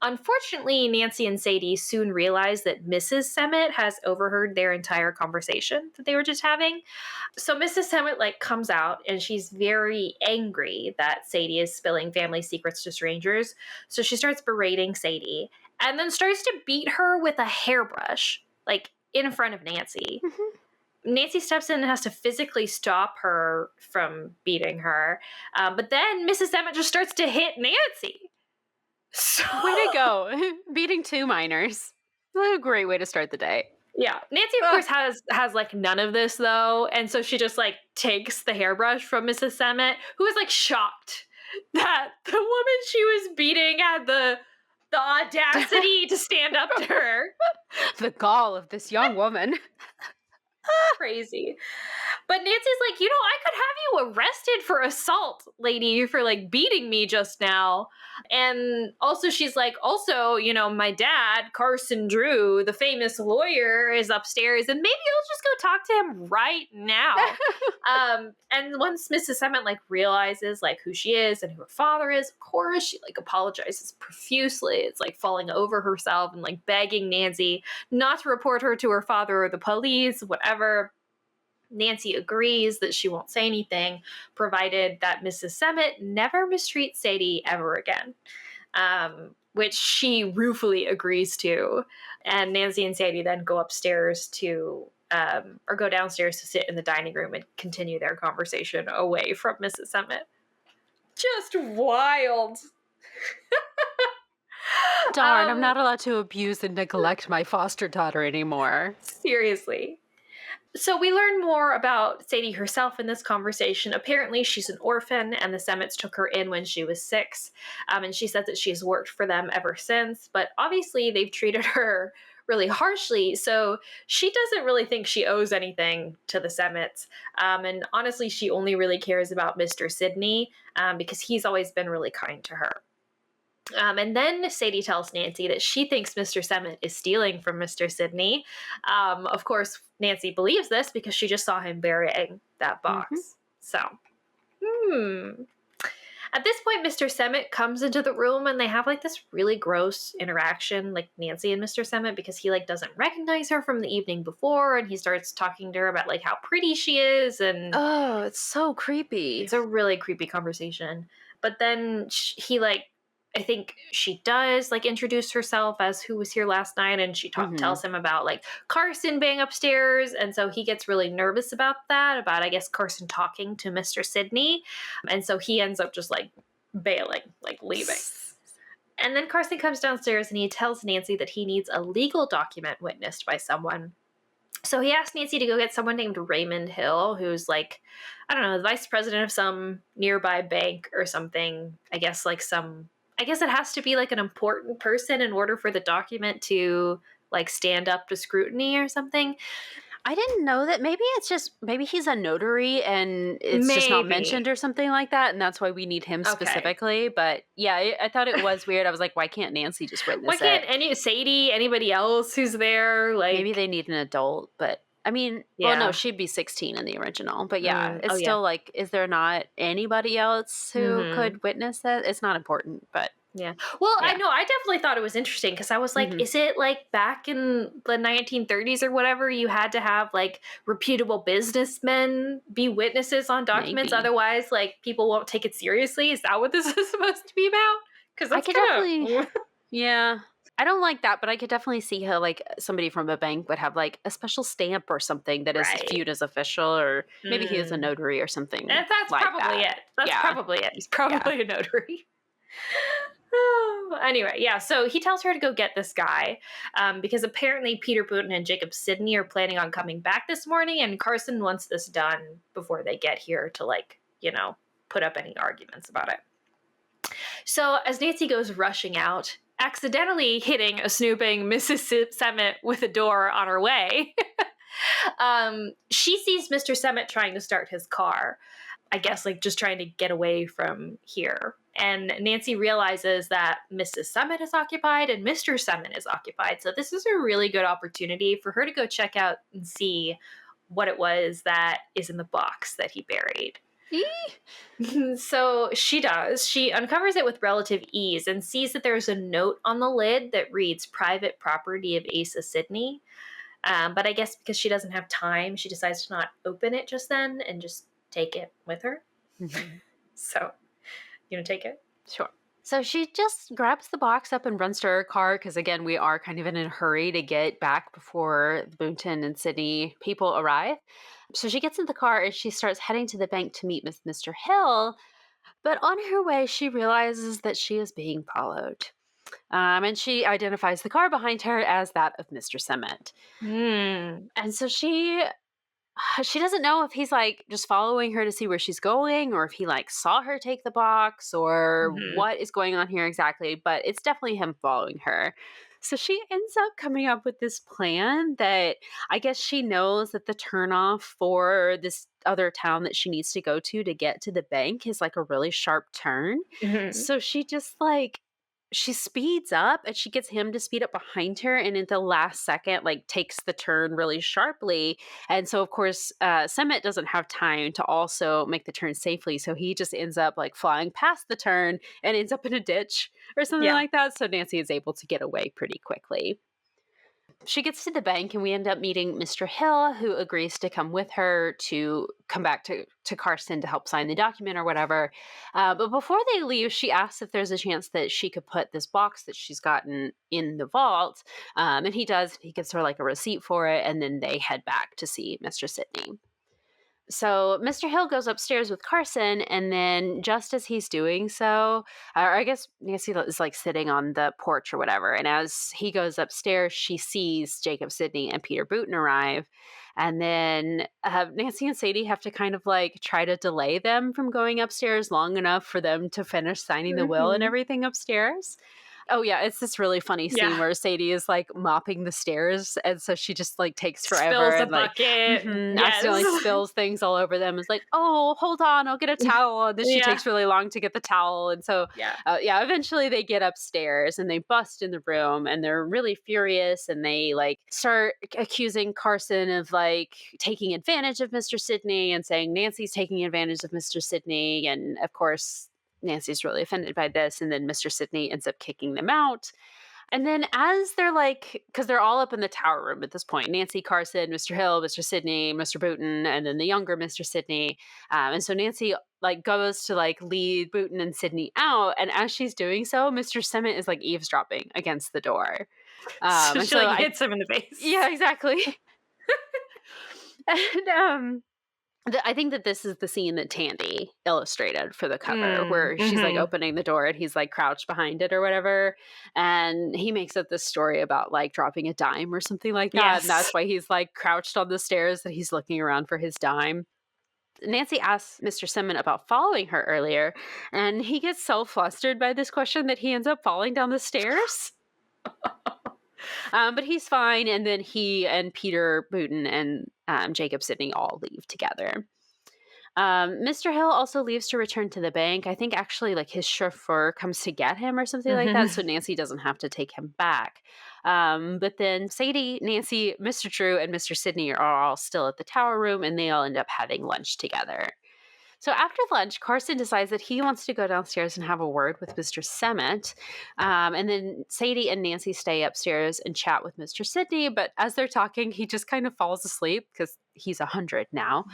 [SPEAKER 11] Unfortunately, Nancy and Sadie soon realize that Mrs. Semmet has overheard their entire conversation that they were just having. So Mrs. Semmet comes out, and she's very angry that Sadie is spilling family secrets to strangers. So she starts berating Sadie and then starts to beat her with a hairbrush, in front of Nancy. Nancy steps in and has to physically stop her from beating her. But then Mrs. Semmet just starts to hit Nancy. So,
[SPEAKER 12] way to go. Beating two minors. What a great way to start the day.
[SPEAKER 11] Yeah. Nancy, of course, has none of this, though. And so she just, takes the hairbrush from Mrs. Semmet, who is, shocked that the woman she was beating had the audacity to stand up to her.
[SPEAKER 12] The gall of this young woman.
[SPEAKER 11] Crazy. But Nancy's like, I could have you arrested for assault, lady, for beating me just now. And also she's like, my dad, Carson Drew, the famous lawyer, is upstairs, and maybe you'll just go talk to him right now. And once Mrs. Semmet realizes who she is and who her father is, of course she apologizes profusely. It's falling over herself and begging Nancy not to report her to her father or the police, whatever. Nancy agrees that she won't say anything, provided that Mrs. Semmet never mistreats Sadie ever again, which she ruefully agrees to. And Nancy and Sadie then go upstairs or go downstairs to sit in the dining room and continue their conversation away from Mrs. Semmet. Just wild.
[SPEAKER 12] Darn, I'm not allowed to abuse and neglect my foster daughter anymore.
[SPEAKER 11] Seriously. So we learn more about Sadie herself in this conversation. Apparently, she's an orphan, and the Semmets took her in when she was 6. And she says that she's worked for them ever since. But obviously, they've treated her really harshly, so she doesn't really think she owes anything to the Semmets. And honestly, she only really cares about Mr. Sidney because he's always been really kind to her. And then Sadie tells Nancy that she thinks Mr. Semmet is stealing from Mr. Sidney. Of course, Nancy believes this because she just saw him burying that box. So, At this point, Mr. Semmet comes into the room, and they have this really gross interaction, Nancy and Mr. Semmet, because he doesn't recognize her from the evening before, and he starts talking to her about how pretty she is, and
[SPEAKER 12] oh, it's so creepy.
[SPEAKER 11] It's a really creepy conversation. But then he I think she does introduce herself as who was here last night, and she tells him about Carson being upstairs, and so he gets really nervous about that, about I guess Carson talking to Mr. Sidney, and so he ends up just bailing, leaving. And then Carson comes downstairs and he tells Nancy that he needs a legal document witnessed by someone. So he asked Nancy to go get someone named Raymond Hill, who's like, I don't know, the vice president of some nearby bank or something. I guess it has to be like an important person in order for the document to like stand up to scrutiny or something.
[SPEAKER 12] I didn't know that. Maybe he's a notary and it's just not mentioned or something like that. And that's why we need him specifically. But yeah, I thought it was weird. I was like, why can't Nancy just witness it?
[SPEAKER 11] Why can't Sadie, anybody else who's there? Like,
[SPEAKER 12] maybe they need an adult, but I mean, well, no, she'd be 16 in the original. But yeah, it's still like, is there not anybody else who could witness that? It's not important, but.
[SPEAKER 11] Yeah. Well, I know. I definitely thought it was interesting because I was like, is it like back in the 1930s or whatever, you had to have like reputable businessmen be witnesses on documents?
[SPEAKER 12] Maybe.
[SPEAKER 11] Otherwise, like people won't take it seriously. Is that what this is supposed to be about? Because
[SPEAKER 12] I could definitely, yeah. I don't like that, but I could definitely see how like somebody from a bank would have like a special stamp or something that is viewed as official, or maybe he is a notary or something.
[SPEAKER 11] And that's
[SPEAKER 12] like
[SPEAKER 11] probably
[SPEAKER 12] that.
[SPEAKER 11] it. That's probably it. He's probably a notary. Anyway, yeah, so he tells her to go get this guy because apparently Peter Booten and Jacob Sidney are planning on coming back this morning, and Carson wants this done before they get here to, like, put up any arguments about it. So as Nancy goes rushing out, accidentally hitting a snooping Mrs. Semmett with a door on her way, she sees Mr. Semmett trying to start his car. I guess, like, just trying to get away from here. And Nancy realizes that Mrs. Semmett is occupied and Mr. Semmett is occupied. So this is a really good opportunity for her to go check out and see what it was that is in the box that he buried. So she does. She uncovers it with relative ease and sees that there's a note on the lid that reads private property of Asa Sidney. But I guess because she doesn't have time, she decides to not open it just then and just take it with her. So, you gonna take it?
[SPEAKER 12] Sure. So she just grabs the box up and runs to her car because, again, we are kind of in a hurry to get back before the Boonton and Sidney people arrive. So she gets in the car and she starts heading to the bank to meet with Mr. Hill. But on her way, she realizes that she is being followed. And she identifies the car behind her as that of Mr. Semmett. And so she doesn't know if he's like just following her to see where she's going, or if he like saw her take the box, or what is going on here exactly, but it's definitely him following her. So she ends up coming up with this plan that I guess she knows that the turnoff for this other town that she needs to go to get to the bank is like a really sharp turn. So she just like, she speeds up and she gets him to speed up behind her, and at the last second, like, takes the turn really sharply. And so, of course, Semmett doesn't have time to also make the turn safely. So he just ends up like flying past the turn and ends up in a ditch or something like that. So Nancy is able to get away pretty quickly. She gets to the bank and we end up meeting Mr. Hill, who agrees to come with her to come back to Carson to help sign the document or whatever. But before they leave, she asks if there's a chance that she could put this box that she's gotten in the vault. And he does. He gives her like a receipt for it. And then they head back to see Mr. Sidney. So Mr. Hill goes upstairs with Carson, and then just as he's doing so, or I guess Nancy is like sitting on the porch or whatever, and as he goes upstairs, she sees Jacob Sidney and Peter Booten arrive, and then Nancy and Sadie have to kind of like try to delay them from going upstairs long enough for them to finish signing the will and everything upstairs. Oh, yeah, it's this really funny scene where Sadie is, like, mopping the stairs, and so she just, like, takes forever.
[SPEAKER 11] Spills
[SPEAKER 12] and,
[SPEAKER 11] a bucket.
[SPEAKER 12] Accidentally spills things all over them. It's like, oh, hold on, I'll get a towel. And then she takes really long to get the towel. And so, eventually they get upstairs, and they bust in the room, and they're really furious, and they, like, start accusing Carson of, like, taking advantage of Mr. Sidney and saying Nancy's taking advantage of Mr. Sidney. And, of course, Nancy's really offended by this, and then Mr. Sidney ends up kicking them out. And then as they're like, because they're all up in the tower room at this point, Nancy, Carson, Mr. Hill, Mr. Sidney, Mr. Booten, and then the younger Mr. Sidney. And so Nancy like goes to like lead Booten and Sidney out, and as she's doing so, Mr. Semmett is like eavesdropping against the door.
[SPEAKER 11] So she like hits him in the face.
[SPEAKER 12] Yeah, exactly. And I think that this is the scene that Tandy illustrated for the cover, where she's like opening the door and he's like crouched behind it or whatever. And he makes up this story about like dropping a dime or something like that. Yes. And that's why he's like crouched on the stairs, that he's looking around for his dime. Nancy asks Mr. Simmons about following her earlier, and he gets so flustered by this question that he ends up falling down the stairs. But he's fine, and then he and Peter Booten and Jacob Sidney all leave together. Mr. Hill also leaves to return to the bank. I think actually like his chauffeur comes to get him or something like that, so Nancy doesn't have to take him back. But then Sadie, Nancy, Mr. Drew, and Mr. Sidney are all still at the tower room, and they all end up having lunch together. So after lunch, Carson decides that he wants to go downstairs and have a word with Mr. Semmett. And then Sadie and Nancy stay upstairs and chat with Mr. Sidney. But as they're talking, he just kind of falls asleep because he's 100 now.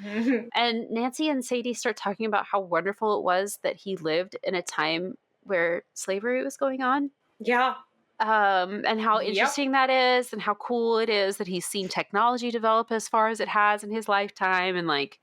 [SPEAKER 12] And Nancy and Sadie start talking about how wonderful it was that he lived in a time where slavery was going on.
[SPEAKER 11] Yeah.
[SPEAKER 12] And how interesting that is, and how cool it is that he's seen technology develop as far as it has in his lifetime. And like...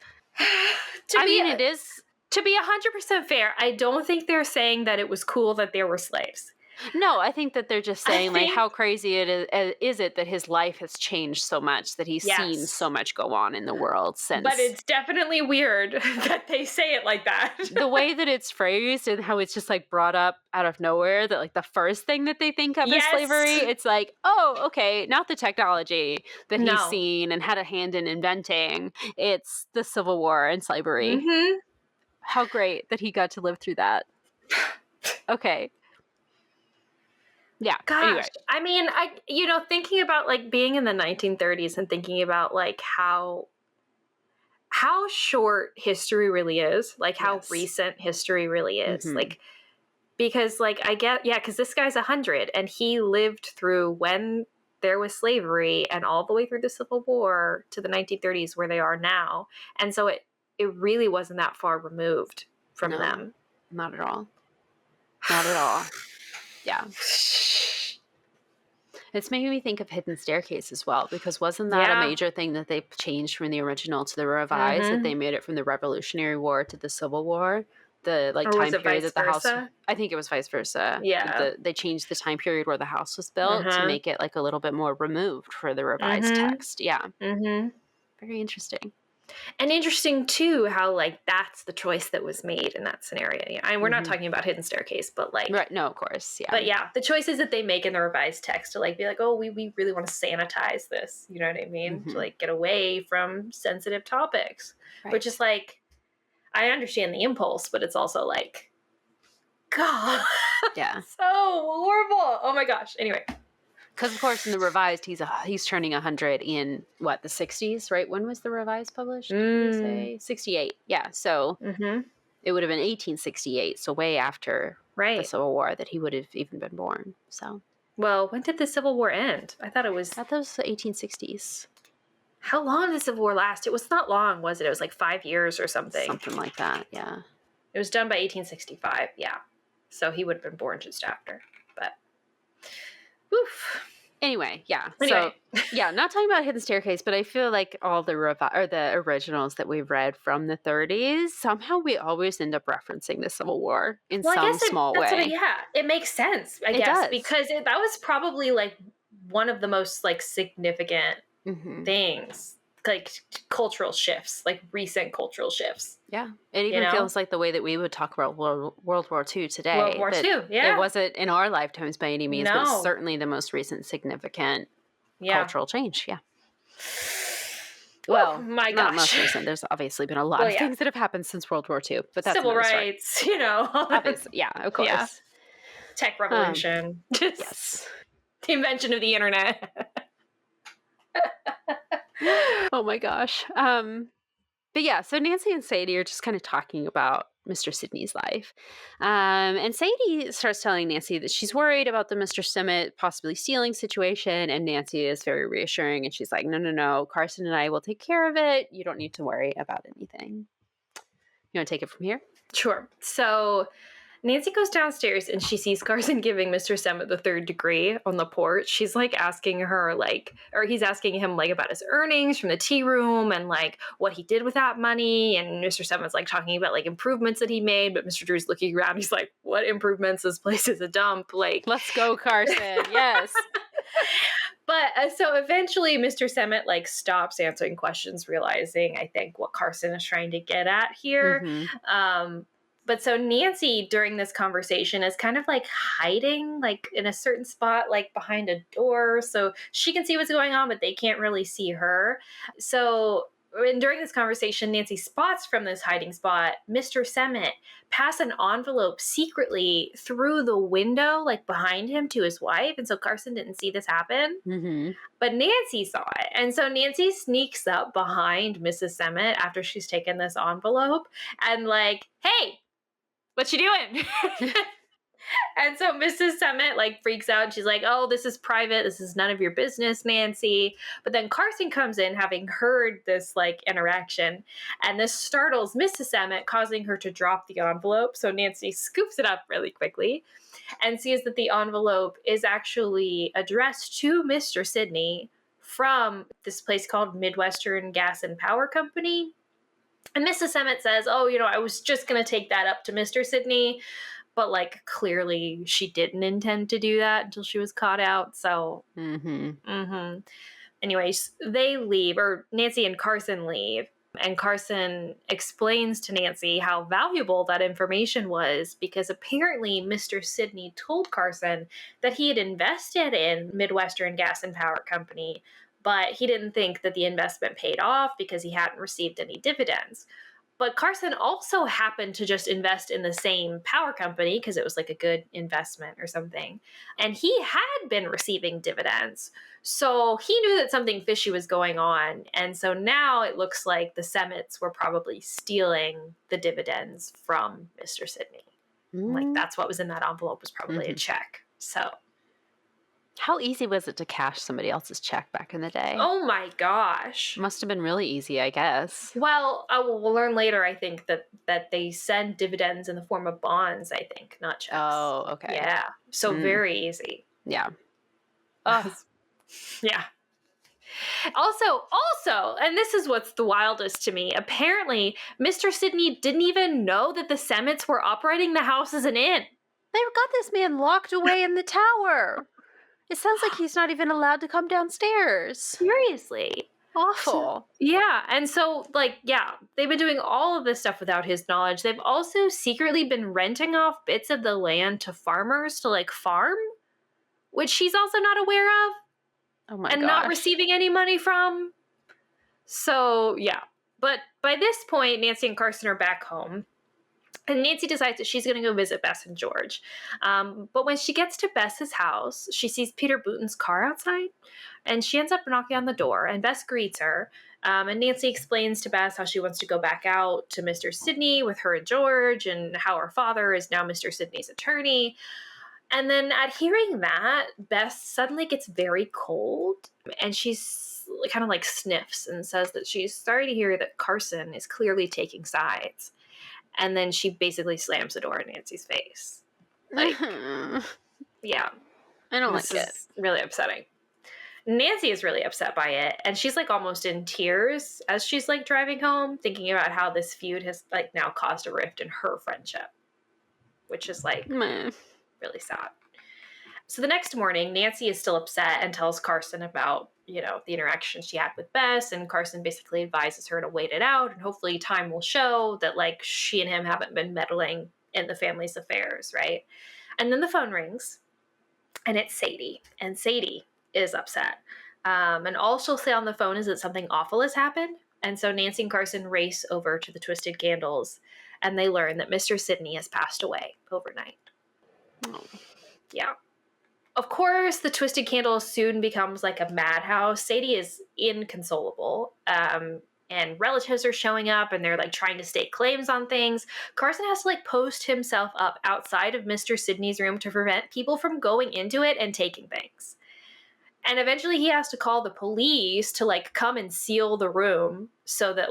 [SPEAKER 12] it is.
[SPEAKER 11] To be 100% fair, I don't think they're saying that it was cool that there were slaves.
[SPEAKER 12] No, I think that they're just saying like how crazy it is it that his life has changed so much, that he's seen so much go on in the world since.
[SPEAKER 11] But it's definitely weird that they say it like that.
[SPEAKER 12] The way that it's phrased and how it's just like brought up out of nowhere, that like the first thing that they think of is slavery. It's like, oh, okay, not the technology that he's seen and had a hand in inventing. It's the Civil War and slavery. How great that he got to live through that. Okay. Yeah.
[SPEAKER 11] Gosh,
[SPEAKER 12] anyway.
[SPEAKER 11] I mean, thinking about like being in the 1930s and thinking about like how short history really is, like how recent history really is, like, because like because this guy's 100 and he lived through when there was slavery and all the way through the Civil War to the 1930s where they are now. And so it really wasn't that far removed from them.
[SPEAKER 12] Not at all. Not at all. Yeah. It's making me think of Hidden Staircase as well, because wasn't that a major thing that they changed from the original to the revised, that they made it from the Revolutionary War to the Civil War? The like time period that the house, I think it was vice versa. Yeah. They changed the time period where the house was built to make it like a little bit more removed for the revised text. Yeah. Very interesting.
[SPEAKER 11] And interesting, too, how, like, that's the choice that was made in that scenario. And we're not talking about Hidden Staircase, but, like...
[SPEAKER 12] Right, no, of course, yeah.
[SPEAKER 11] But, yeah, the choices that they make in the revised text to, like, be like, oh, we really want to sanitize this, you know what I mean? To, like, get away from sensitive topics. Right. Which is, like, I understand the impulse, but it's also, like, God. Yeah. So horrible. Oh, my gosh. Anyway...
[SPEAKER 12] Because, of course, in the revised, he's turning 100 in, what, the 60s, right? When was the revised published? Did we say? 68. Yeah, so it would have been 1868, so way after the Civil War that he would have even been born. So,
[SPEAKER 11] well, when did the Civil War end? I thought that was the
[SPEAKER 12] 1860s.
[SPEAKER 11] How long did the Civil War last? It was not long, was it? It was like 5 years or something.
[SPEAKER 12] Something like that, yeah.
[SPEAKER 11] It was done by 1865, yeah. So he would have been born just after, but... Oof.
[SPEAKER 12] Anyway, yeah. So, yeah, not talking about Hidden Staircase, but I feel like all the originals that we've read from the 30s, somehow we always end up referencing the Civil War in some small way.
[SPEAKER 11] It makes sense, I guess, because that was probably like one of the most like significant things, like cultural shifts, like recent cultural shifts.
[SPEAKER 12] Yeah. It even feels like the way that we would talk about World War II today.
[SPEAKER 11] World War II, yeah.
[SPEAKER 12] It wasn't in our lifetimes by any means, but it's certainly the most recent significant cultural change. Yeah. Well,
[SPEAKER 11] my gosh.
[SPEAKER 12] Not most recent. There's obviously been a lot of things that have happened since World War II, but that's
[SPEAKER 11] civil rights,
[SPEAKER 12] Obviously, yeah, of course. Yeah.
[SPEAKER 11] Tech revolution.
[SPEAKER 12] Yes.
[SPEAKER 11] The invention of the internet.
[SPEAKER 12] Oh my gosh. But yeah, so Nancy and Sadie are just kind of talking about Mr. Sidney's life. And Sadie starts telling Nancy that she's worried about the Mr. Semmett possibly stealing situation. And Nancy is very reassuring. And she's like, no, Carson and I will take care of it. You don't need to worry about anything. You want to take it from here?
[SPEAKER 11] Sure. So Nancy goes downstairs and she sees Carson giving Mr. Semmett the third degree on the porch. She's like asking her or he's asking him like about his earnings from the tea room and like what he did with that money. And Mr. Semmett's like talking about like improvements that he made, but Mr. Drew's looking around. He's like, what improvements? This place is a dump. Like,
[SPEAKER 12] let's go, Carson. Yes.
[SPEAKER 11] But so eventually Mr. Semmett like stops answering questions, realizing I think what Carson is trying to get at here.
[SPEAKER 12] Mm-hmm.
[SPEAKER 11] But so Nancy during this conversation is kind of like hiding like in a certain spot, like behind a door. So she can see what's going on, but they can't really see her. So during this conversation, Nancy spots from this hiding spot Mr. Semmett pass an envelope secretly through the window, like behind him to his wife. And so Carson didn't see this happen, but Nancy saw it. And so Nancy sneaks up behind Mrs. Semmett after she's taken this envelope and like, hey, what you doing? And so Mrs. Semmett like freaks out and she's like, oh, this is private. This is none of your business, Nancy. But then Carson comes in having heard this like interaction, and this startles Mrs. Semmett, causing her to drop the envelope. So Nancy scoops it up really quickly and sees that the envelope is actually addressed to Mr. Sidney from this place called Midwestern Gas and Power Company. And Mrs. Semmett says, oh, I was just going to take that up to Mr. Sidney. But, like, clearly she didn't intend to do that until she was caught out. So, Anyways, they leave, or Nancy and Carson leave. And Carson explains to Nancy how valuable that information was because apparently Mr. Sidney told Carson that he had invested in Midwestern Gas and Power Company, but he didn't think that the investment paid off because he hadn't received any dividends. But Carson also happened to just invest in the same power company because it was like a good investment or something. And he had been receiving dividends. So he knew that something fishy was going on. And so now it looks like the Semmetts were probably stealing the dividends from Mr. Sidney. Like that's what was in that envelope was probably a check. So
[SPEAKER 12] how easy was it to cash somebody else's check back in the day?
[SPEAKER 11] Oh my gosh.
[SPEAKER 12] Must have been really easy, I guess.
[SPEAKER 11] Well, we'll learn later, I think, that they send dividends in the form of bonds, I think, not checks.
[SPEAKER 12] Oh, okay.
[SPEAKER 11] Yeah. So very easy.
[SPEAKER 12] Yeah.
[SPEAKER 11] Yeah. Also, and this is what's the wildest to me, apparently Mr. Sidney didn't even know that the Semmetts were operating the house as an inn.
[SPEAKER 12] They got this man locked away in the tower. It sounds like he's not even allowed to come downstairs.
[SPEAKER 11] Seriously.
[SPEAKER 12] Awful.
[SPEAKER 11] Yeah. And so, they've been doing all of this stuff without his knowledge. They've also secretly been renting off bits of the land to farmers to, farm, which he's also not aware of.
[SPEAKER 12] Oh my
[SPEAKER 11] and
[SPEAKER 12] gosh.
[SPEAKER 11] not receiving any money from. So, yeah. But by this point, Nancy and Carson are back home. And Nancy decides that she's going to go visit Bess and George. But when she gets to Bess's house, she sees Peter Booten's car outside. And she ends up knocking on the door. And Bess greets her. And Nancy explains to Bess how she wants to go back out to Mr. Sidney with her and George. And how her father is now Mr. Sidney's attorney. And then at hearing that, Bess suddenly gets very cold. And she's kind of sniffs and says that she's sorry to hear that Carson is clearly taking sides. And then she basically slams the door in Nancy's face. Yeah.
[SPEAKER 12] I don't
[SPEAKER 11] this
[SPEAKER 12] like it.
[SPEAKER 11] Is really upsetting. Nancy is really upset by it. And she's almost in tears as she's driving home, thinking about how this feud has now caused a rift in her friendship. Which is really sad. So the next morning, Nancy is still upset and tells Carson about, the interaction she had with Bess, and Carson basically advises her to wait it out, and hopefully time will show that, she and him haven't been meddling in the family's affairs, right? And then the phone rings, and it's Sadie, and Sadie is upset. And all she'll say on the phone is that something awful has happened, and so Nancy and Carson race over to the Twisted Candles, and they learn that Mr. Sidney has passed away overnight.
[SPEAKER 12] Oh.
[SPEAKER 11] Yeah. Of course, the Twisted Candle soon becomes a madhouse. Sadie is inconsolable. And relatives are showing up and they're trying to stake claims on things. Carson has to post himself up outside of Mr. Sidney's room to prevent people from going into it and taking things. And eventually he has to call the police to come and seal the room so that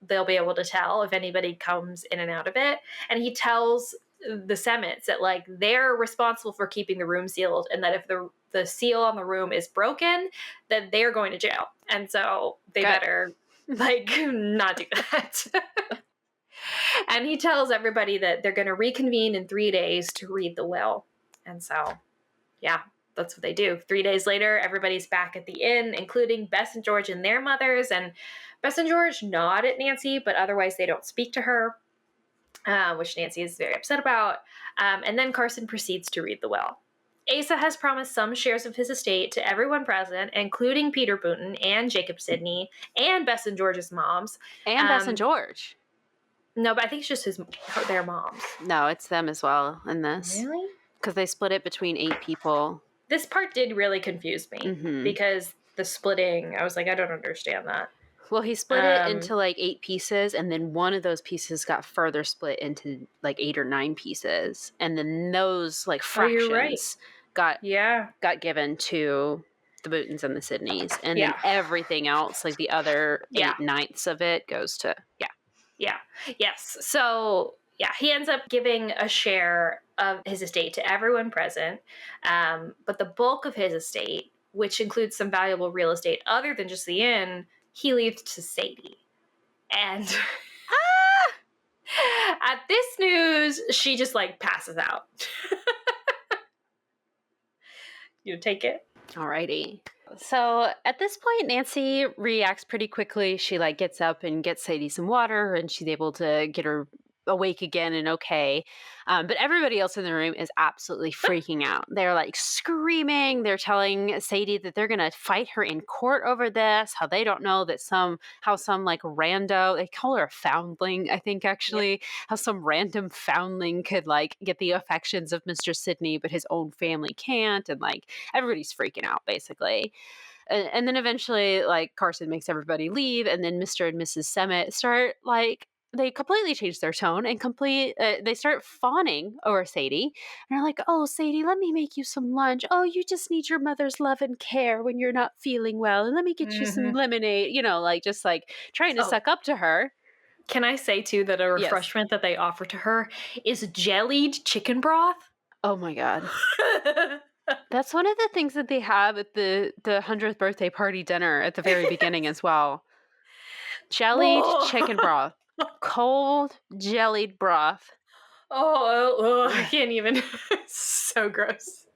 [SPEAKER 11] they'll be able to tell if anybody comes in and out of it. And he tells the Semets that like they're responsible for keeping the room sealed, and that if the seal on the room is broken, then they're going to jail, and so they better like not do that. And he tells everybody that they're going to reconvene in 3 days to read the will, and so yeah, that's what they do. 3 days later, everybody's back at the inn, including Bess and George and their mothers. And Bess and George nod at Nancy, but otherwise they don't speak to her, which Nancy is very upset about. And then Carson proceeds to read the will. Asa has promised some shares of his estate to everyone present, including Peter Boonton and Jacob Sidney and Bess and George's moms.
[SPEAKER 12] And Bess and George.
[SPEAKER 11] No, but I think it's just their moms.
[SPEAKER 12] No, it's them as well in this.
[SPEAKER 11] Really?
[SPEAKER 12] Because they split it between 8 people.
[SPEAKER 11] This part did really confuse me because the splitting, I was like, I don't understand that.
[SPEAKER 12] Well, he split it into like 8 pieces, and then one of those pieces got further split into like 8 or 9 pieces, and then those like fractions got given to the Bootons and the Sidneys, and then everything else, like the other 8/9 of it, goes to yes. So he ends up giving a share of his estate to everyone present, but the bulk of his estate, which includes some valuable real estate other than just the inn, he leaves to Sadie. And at this news, she just like passes out. You take it? Alrighty. So at this point, Nancy reacts pretty quickly. She like gets up and gets Sadie some water, and she's able to get her awake again and okay. But everybody else in the room is absolutely freaking out. They're like screaming. They're telling Sadie that they're going to fight her in court over this, how they don't know that some like rando, they call her a foundling, I think actually, how some random foundling could like get the affections of Mr. Sidney, but his own family can't. And like everybody's freaking out basically. And then eventually like Carson makes everybody leave, and then Mr. and Mrs. Semet start like, they completely change their tone and they start fawning over Sadie. And they're like, oh, Sadie, let me make you some lunch. Oh, you just need your mother's love and care when you're not feeling well. And let me get you some lemonade, like just like trying to suck up to her.
[SPEAKER 11] Can I say too that a refreshment that they offer to her is jellied chicken broth?
[SPEAKER 12] Oh my God. That's one of the things that they have at the 100th birthday party dinner at the very beginning as well. Jellied chicken broth. Cold jellied broth.
[SPEAKER 11] I can't even. So gross.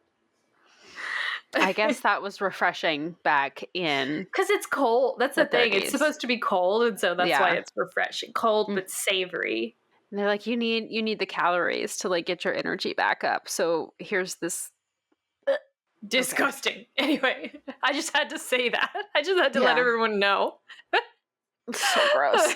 [SPEAKER 12] I guess that was refreshing back in,
[SPEAKER 11] because it's cold. That's the thing.
[SPEAKER 12] 30s.
[SPEAKER 11] It's supposed to be cold, and so that's why it's refreshing. Cold but savory.
[SPEAKER 12] And they're like, you need the calories to like get your energy back up. So here's this.
[SPEAKER 11] Disgusting. Okay. Anyway, I just had to say that. I just had to let everyone know.
[SPEAKER 12] So gross.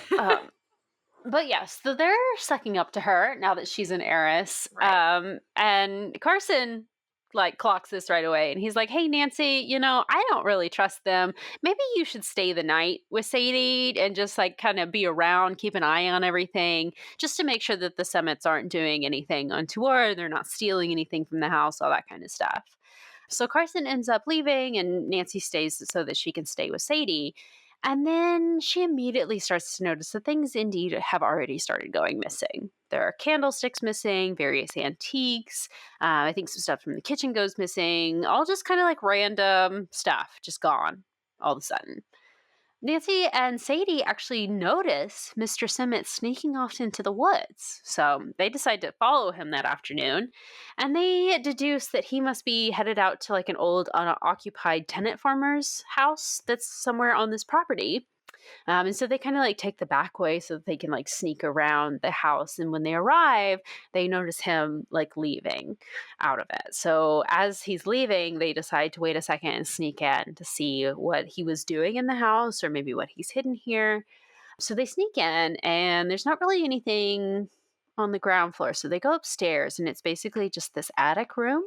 [SPEAKER 12] But yes, so they're sucking up to her now that she's an heiress. Right. And Carson like clocks this right away, and he's like, hey, Nancy, I don't really trust them. Maybe you should stay the night with Sadie and just like kind of be around, keep an eye on everything, just to make sure that the Semets aren't doing anything untoward, they're not stealing anything from the house, all that kind of stuff. So Carson ends up leaving, and Nancy stays so that she can stay with Sadie. And then she immediately starts to notice that things indeed have already started going missing. There are candlesticks missing, various antiques. I think some stuff from the kitchen goes missing. All just kind of like random stuff, just gone all of a sudden. Nancy and Sadie actually notice Mr. Semet sneaking off into the woods. So they decide to follow him that afternoon. And they deduce that he must be headed out to like an old unoccupied tenant farmer's house that's somewhere on this property. And so they kind of like take the back way so that they can like sneak around the house. And when they arrive, they notice him like leaving out of it. So as he's leaving, they decide to wait a second and sneak in to see what he was doing in the house, or maybe what he's hidden here. So they sneak in, and there's not really anything on the ground floor. So they go upstairs, and it's basically just this attic room.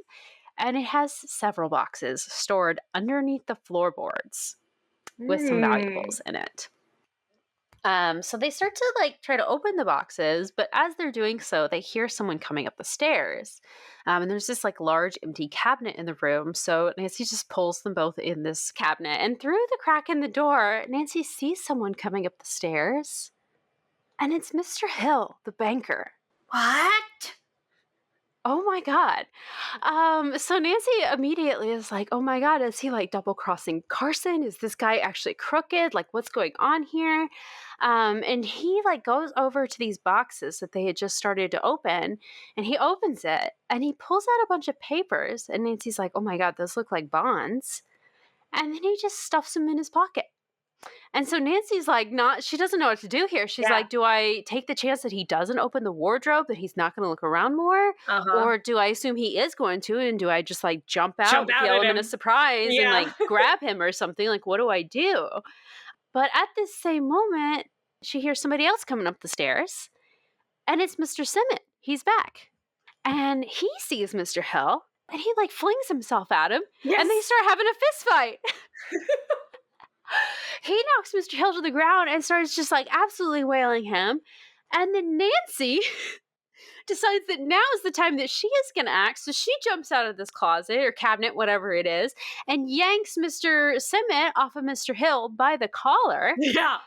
[SPEAKER 12] And it has several boxes stored underneath the floorboards with some valuables in it. So they start to like try to open the boxes, but as they're doing so, they hear someone coming up the stairs. And there's this like large empty cabinet in the room. So Nancy just pulls them both in this cabinet, and through the crack in the door, Nancy sees someone coming up the stairs, and it's Mr. Hill, the banker.
[SPEAKER 11] What?
[SPEAKER 12] Oh my God. So Nancy immediately is like, oh my God, is he like double crossing Carson? Is this guy actually crooked? Like, what's going on here? And he like goes over to these boxes that they had just started to open, and he opens it and he pulls out a bunch of papers. And Nancy's like, oh my God, those look like bonds. And then he just stuffs them in his pocket. And so Nancy's like, she doesn't know what to do here. She's like, do I take the chance that he doesn't open the wardrobe, that he's not going to look around more? Or do I assume he is going to? And do I just like jump out with the element of surprise and like grab him or something? Like, what do I do? But at this same moment, she hears somebody else coming up the stairs, and it's Mr. Simmett. He's back. And he sees Mr. Hill, and he like flings himself at him, and they start having a fist fight. He knocks Mr. Hill to the ground and starts just like absolutely wailing him. And then Nancy decides that now is the time that she is going to act. So she jumps out of this closet or cabinet, whatever it is, and yanks Mr. Simmett off of Mr. Hill by the collar.
[SPEAKER 11] Yeah.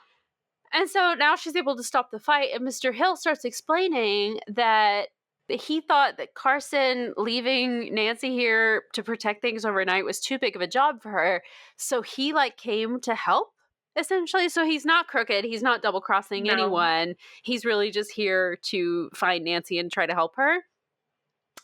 [SPEAKER 12] And so now she's able to stop the fight. And Mr. Hill starts explaining that he thought that Carson leaving Nancy here to protect things overnight was too big of a job for her. So he like came to help, essentially. So he's not crooked. He's not double crossing anyone. He's really just here to find Nancy and try to help her.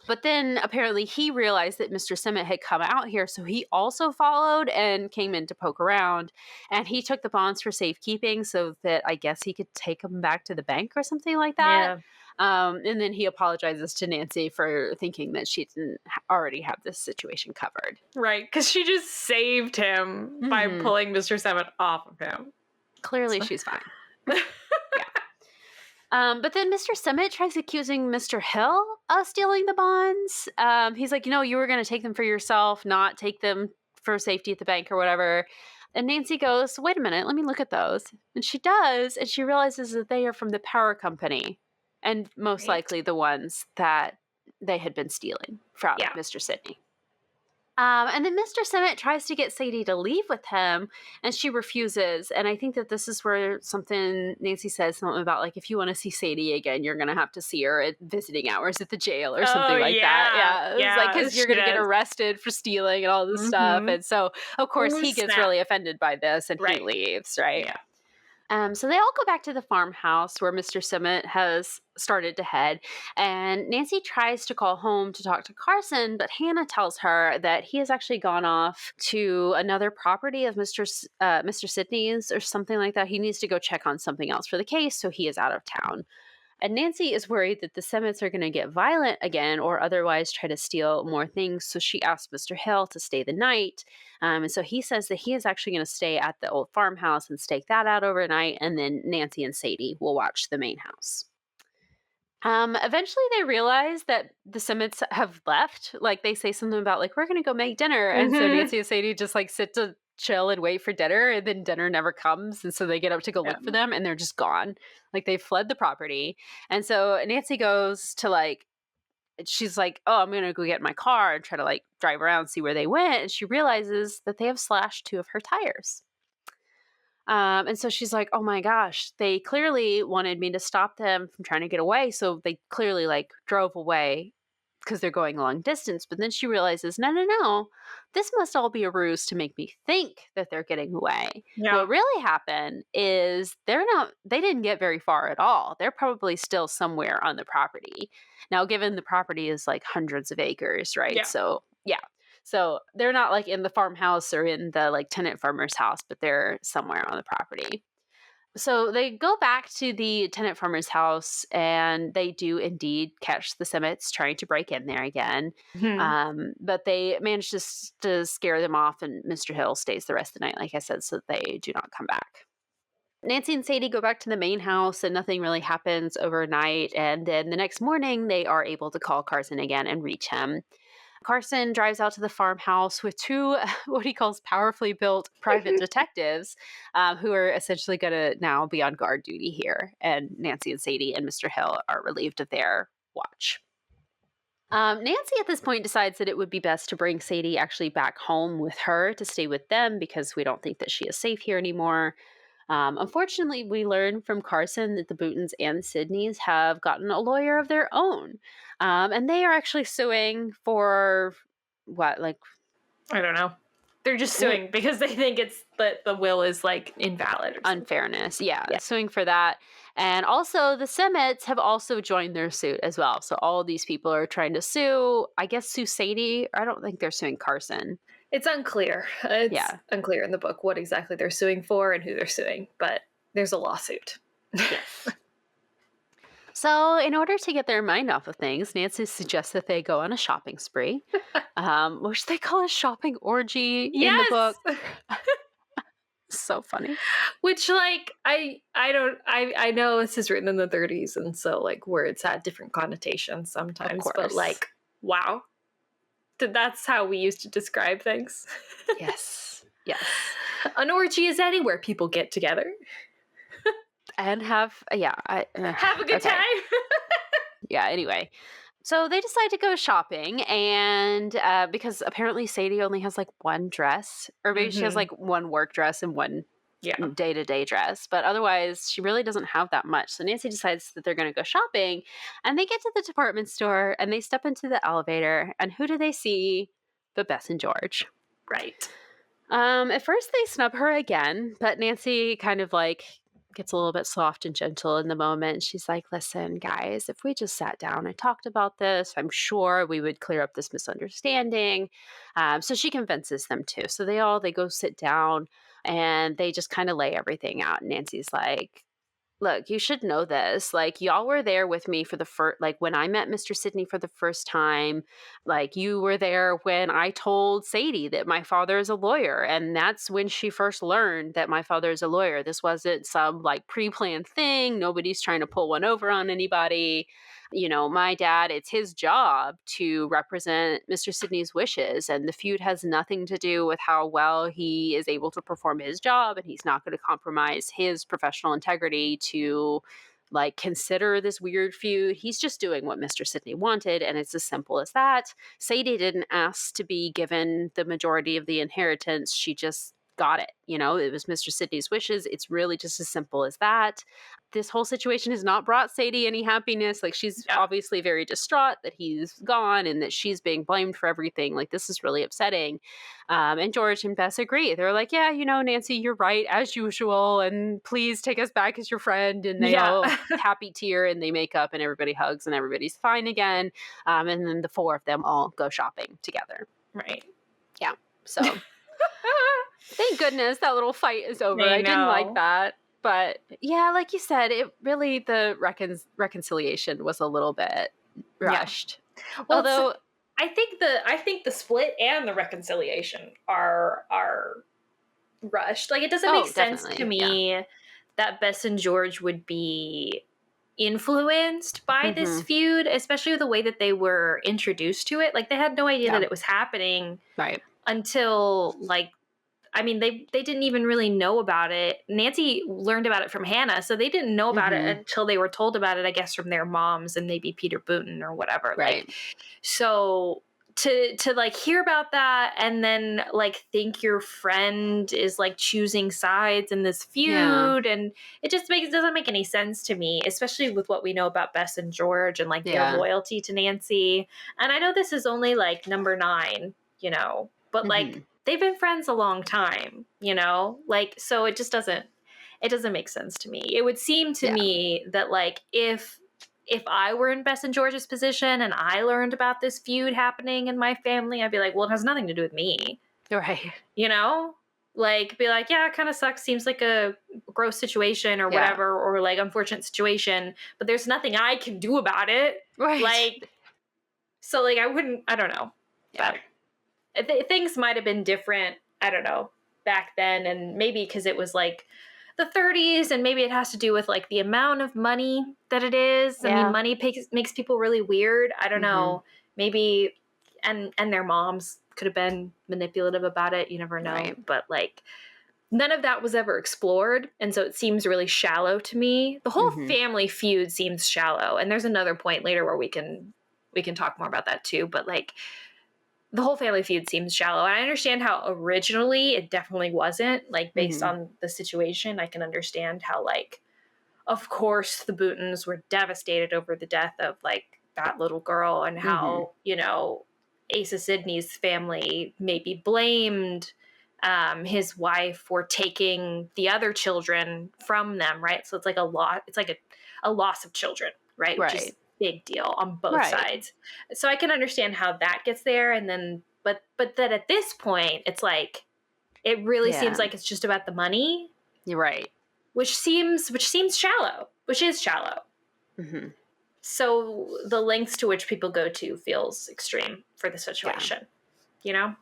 [SPEAKER 12] But then apparently he realized that Mr. Simmett had come out here. So he also followed and came in to poke around. And he took the bonds for safekeeping so that I guess he could take them back to the bank or something like that. And then he apologizes to Nancy for thinking that she didn't already have this situation covered.
[SPEAKER 11] Right, because she just saved him by pulling Mr. Simmett off of him.
[SPEAKER 12] Clearly she's fine. But then Mr. Simmett tries accusing Mr. Hill of stealing the bonds. He's like, you were going to take them for yourself, not take them for safety at the bank or whatever. And Nancy goes, wait a minute, let me look at those. And she does, and she realizes that they are from the power company. And most likely the ones that they had been stealing from Mr. Sidney. And then Mr. Simmett tries to get Sadie to leave with him, and she refuses. And I think that this is where Nancy says something about, like, if you want to see Sadie again, you're going to have to see her at visiting hours at the jail or something like that. Yeah. It's like, because you're going to get arrested for stealing and all this stuff. And so, of course, he gets really offended by this, and he leaves, right? Yeah. So they all go back to the farmhouse where Mr. Simmett has started to head, and Nancy tries to call home to talk to Carson, but Hannah tells her that he has actually gone off to another property of Mr. Sidney's or something like that. He needs to go check on something else for the case, so he is out of town. And Nancy is worried that the Simmetts are going to get violent again or otherwise try to steal more things. So she asks Mr. Hill to stay the night. And so he says that he is actually going to stay at the old farmhouse and stake that out overnight. And then Nancy and Sadie will watch the main house. Eventually they realize that the Simmetts have left. Like, they say something about, like, we're going to go make dinner. And so Nancy and Sadie just like sit to chill and wait for dinner, and then dinner never comes, and so they get up to go look for them, and they're just gone. Like, they fled the property. And so Nancy goes to, like, she's like, oh, I'm gonna go get in my car and try to like drive around, see where they went, and she realizes that they have slashed 2 of her tires. And so she's like, oh my gosh, they clearly wanted me to stop them from trying to get away, so they clearly like drove away because they're going a long distance. But then she realizes, no, this must all be a ruse to make me think that they're getting away. Yeah. What really happened is they didn't get very far at all. They're probably still somewhere on the property. Now, given the property is like hundreds of acres, right? Yeah. So they're not like in the farmhouse or in the like tenant farmer's house, but they're somewhere on the property. So they go back to the tenant farmer's house, and they do indeed catch the Simmetts trying to break in there again. But they manage to scare them off, and Mr. Hill stays the rest of the night, like I said, so they do not come back. Nancy and Sadie go back to the main house, and nothing really happens overnight. And then the next morning, they are able to call Carson again and reach him. Carson drives out to the farmhouse with 2 what he calls powerfully built private detectives who are essentially going to now be on guard duty here. And Nancy and Sadie and Mr. Hill are relieved of their watch. Nancy at this point decides that it would be best to bring Sadie actually back home with her to stay with them because we don't think that she is safe here anymore. Unfortunately, we learn from Carson that the Bootons and the Sydneys have gotten a lawyer of their own. And they are actually suing for what, like,
[SPEAKER 11] I don't know. They're just suing because they think it's that the will is like invalid or something.
[SPEAKER 12] Unfairness. Yeah, suing for that. And also the Simmets have also joined their suit as well. So all of these people are trying to sue, I guess, sue Sadie. I don't think they're suing Carson.
[SPEAKER 11] It's unclear. It's unclear in the book what exactly they're suing for and who they're suing, but there's a lawsuit.
[SPEAKER 12] Yes. So in order to get their mind off of things, Nancy suggests that they go on a shopping spree, which they call a shopping orgy in the book. So funny.
[SPEAKER 11] Which, like, I know this is written in the 30s, and so, like, words had different connotations sometimes, but, like, wow. That's how we used to describe things.
[SPEAKER 12] Yes. Yes.
[SPEAKER 11] An orgy is anywhere people get together.
[SPEAKER 12] And have,
[SPEAKER 11] have a good time.
[SPEAKER 12] Yeah, anyway. So they decide to go shopping, and because apparently Sadie only has like one dress, or maybe she has like one work dress and one day-to-day dress, but otherwise she really doesn't have that much. So Nancy decides that they're going to go shopping, and they get to the department store, and they step into the elevator, and who do they see but Bess and George?
[SPEAKER 11] Right.
[SPEAKER 12] At first they snub her again, but Nancy kind of like gets a little bit soft and gentle in the moment. She's like, listen, guys, if we just sat down and talked about this, I'm sure we would clear up this misunderstanding. So she convinces them to. So they go sit down and they just kind of lay everything out. And Nancy's like, look, you should know this. Like, y'all were there with me for the first, like, when I met Mr. Sidney for the first time. Like, you were there when I told Sadie that my father is a lawyer. And that's when she first learned that my father is a lawyer. This wasn't some, like, pre-planned thing. Nobody's trying to pull one over on anybody. You know, my dad, it's his job to represent Mr. Sidney's wishes, and the feud has nothing to do with how well he is able to perform his job, and he's not going to compromise his professional integrity to, like, consider this weird feud. He's just doing what Mr. Sidney wanted, and it's as simple as that. Sadie didn't ask to be given the majority of the inheritance. She just got it. You know, it was Mr. Sidney's wishes. It's really just as simple as that. This whole situation has not brought Sadie any happiness. Like, she's obviously very distraught that he's gone and that she's being blamed for everything. Like, this is really upsetting. And George and Bess agree. They're like, yeah, you know, Nancy, you're right, as usual. And please take us back as your friend. And they all happy tear and they make up and everybody hugs and everybody's fine again. And then the four of them all go shopping together.
[SPEAKER 11] Right.
[SPEAKER 12] Yeah. So thank goodness that little fight is over. I didn't like that. But yeah, like you said, it really, the reconciliation was a little bit rushed.
[SPEAKER 11] Yeah. Well, although I think the split and the reconciliation are rushed. Like, it doesn't make sense to me that Bess and George would be influenced by this feud, especially with the way that they were introduced to it. Like, they had no idea that it was happening until, like, I mean, they didn't even really know about it. Nancy learned about it from Hannah, so they didn't know about it until they were told about it, I guess, from their moms and maybe Peter Boonton or whatever.
[SPEAKER 12] Right.
[SPEAKER 11] Like, so to like hear about that and then like think your friend is like choosing sides in this feud, and it just doesn't make any sense to me, especially with what we know about Bess and George and like their loyalty to Nancy. And I know this is only like number 9, you know, but like they've been friends a long time, you know, like, so it just doesn't make sense to me. It would seem to me that like if I were in Bess and George's position and I learned about this feud happening in my family, I'd be like, well, it has nothing to do with me.
[SPEAKER 12] Right.
[SPEAKER 11] You know, like, be like, yeah, it kind of sucks. Seems like a gross situation or whatever, or like unfortunate situation, but there's nothing I can do about it.
[SPEAKER 12] Right.
[SPEAKER 11] Like, so like, I don't know.
[SPEAKER 12] Yeah.
[SPEAKER 11] But things might have been different, I don't know, back then, and maybe because it was like the 30s, and maybe it has to do with like the amount of money that it is. I mean, money makes people really weird. I don't know. Maybe, and their moms could have been manipulative about it. You never know. Right. But like, none of that was ever explored, and so it seems really shallow to me. The whole family feud seems shallow, and there's another point later where we can talk more about that too. But like, the whole Family Feud seems shallow. And I understand how originally it definitely wasn't, like, based on the situation. I can understand how, like, of course the Bootons were devastated over the death of, like, that little girl, and how, you know, Asa Sidney's family maybe blamed his wife for taking the other children from them, right? So it's like a loss of children, right? Which is a big deal on both sides. So I can understand how that gets there, and then but that at this point it's like it really seems like it's just about the money.
[SPEAKER 12] You're right.
[SPEAKER 11] Which seems shallow, which is shallow. So the lengths to which people go to feels extreme for the situation, you know?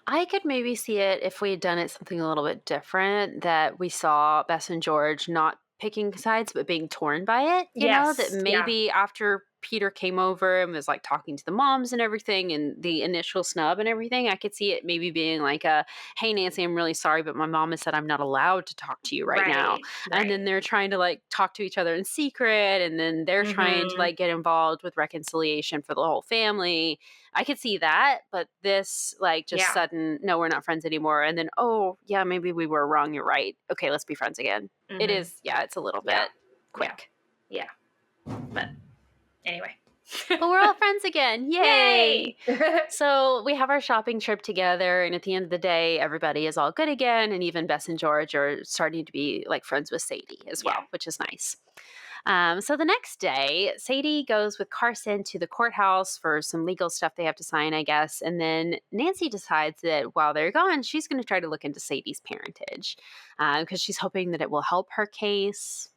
[SPEAKER 12] I could maybe see it if we had done it something a little bit different, that we saw Bess and George not picking sides, but being torn by it, you know, that maybe after Peter came over and was like talking to the moms and everything and the initial snub and everything, I could see it maybe being like hey, Nancy, I'm really sorry, but my mom has said I'm not allowed to talk to you right now. And then they're trying to like talk to each other in secret, and then they're trying to like get involved with reconciliation for the whole family. I could see that, but this like just sudden, no, we're not friends anymore. And then, oh yeah, maybe we were wrong. You're right. Okay, let's be friends again. It is, it's a little bit quick.
[SPEAKER 11] Yeah. But anyway.
[SPEAKER 12] But we're all friends again. Yay! So we have our shopping trip together, and at the end of the day, everybody is all good again, and even Bess and George are starting to be like friends with Sadie as well, which is nice. So the next day, Sadie goes with Carson to the courthouse for some legal stuff they have to sign, I guess. And then Nancy decides that while they're gone, she's going to try to look into Sadie's parentage because she's hoping that it will help her case.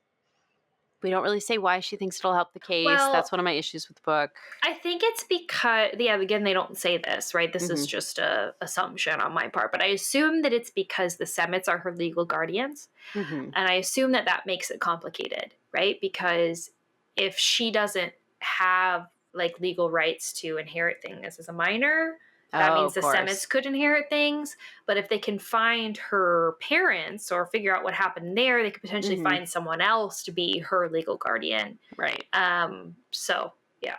[SPEAKER 12] We don't really say why she thinks it'll help the case.
[SPEAKER 11] Well,
[SPEAKER 12] that's one of my issues with the book.
[SPEAKER 11] I think it's because, again, they don't say this, right? This is just a assumption on my part. But I assume that it's because the Semets are her legal guardians. And I assume that makes it complicated, right? Because if she doesn't have, like, legal rights to inherit things as a minor, that means the Semets could inherit things. But if they can find her parents or figure out what happened there, they could potentially find someone else to be her legal guardian.
[SPEAKER 12] Right.
[SPEAKER 11] So, yeah.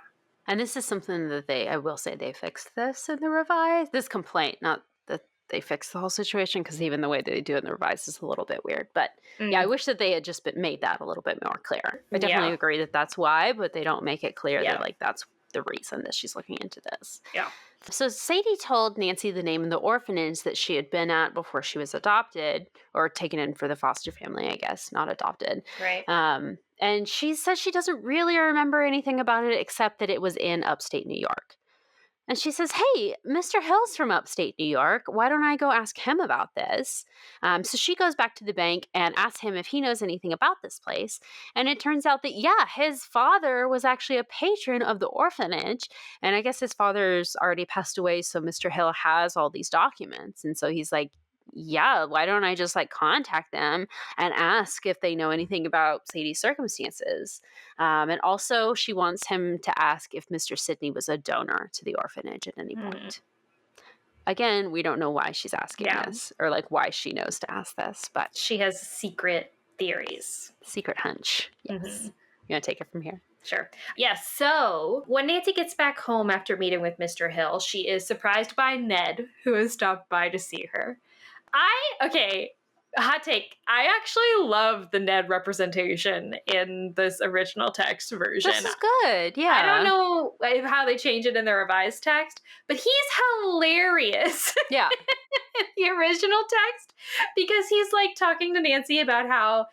[SPEAKER 12] And this is something that I will say they fixed this in the revised. This complaint, not that they fixed the whole situation, because even the way that they do it in the revised is a little bit weird. But yeah, I wish that they had just made that a little bit more clear. I definitely agree that that's why, but they don't make it clear that, like, that's the reason that she's looking into this.
[SPEAKER 11] Yeah.
[SPEAKER 12] So Sadie told Nancy the name of the orphanage that she had been at before she was adopted, or taken in for the foster family, I guess, not adopted.
[SPEAKER 11] Right.
[SPEAKER 12] And she says she doesn't really remember anything about it except that it was in upstate New York. And she says, hey, Mr. Hill's from upstate New York. Why don't I go ask him about this? So she goes back to the bank and asks him if he knows anything about this place. And it turns out that, his father was actually a patron of the orphanage. And I guess his father's already passed away, so Mr. Hill has all these documents. And so he's like, why don't I just like contact them and ask if they know anything about Sadie's circumstances? And also she wants him to ask if Mr. Sidney was a donor to the orphanage at any point. Again, we don't know why she's asking this, or like why she knows to ask this, but
[SPEAKER 11] she has secret theories.
[SPEAKER 12] Secret hunch. Yes. You want to take it from here?
[SPEAKER 11] Sure. Yes. So when Nancy gets back home after meeting with Mr. Hill, she is surprised by Ned, who has stopped by to see her. Hot take. I actually love the Ned representation in this original text version.
[SPEAKER 12] This is good. Yeah.
[SPEAKER 11] I don't know how they change it in the revised text, but he's hilarious.
[SPEAKER 12] Yeah.
[SPEAKER 11] In the original text, because he's like talking to Nancy about how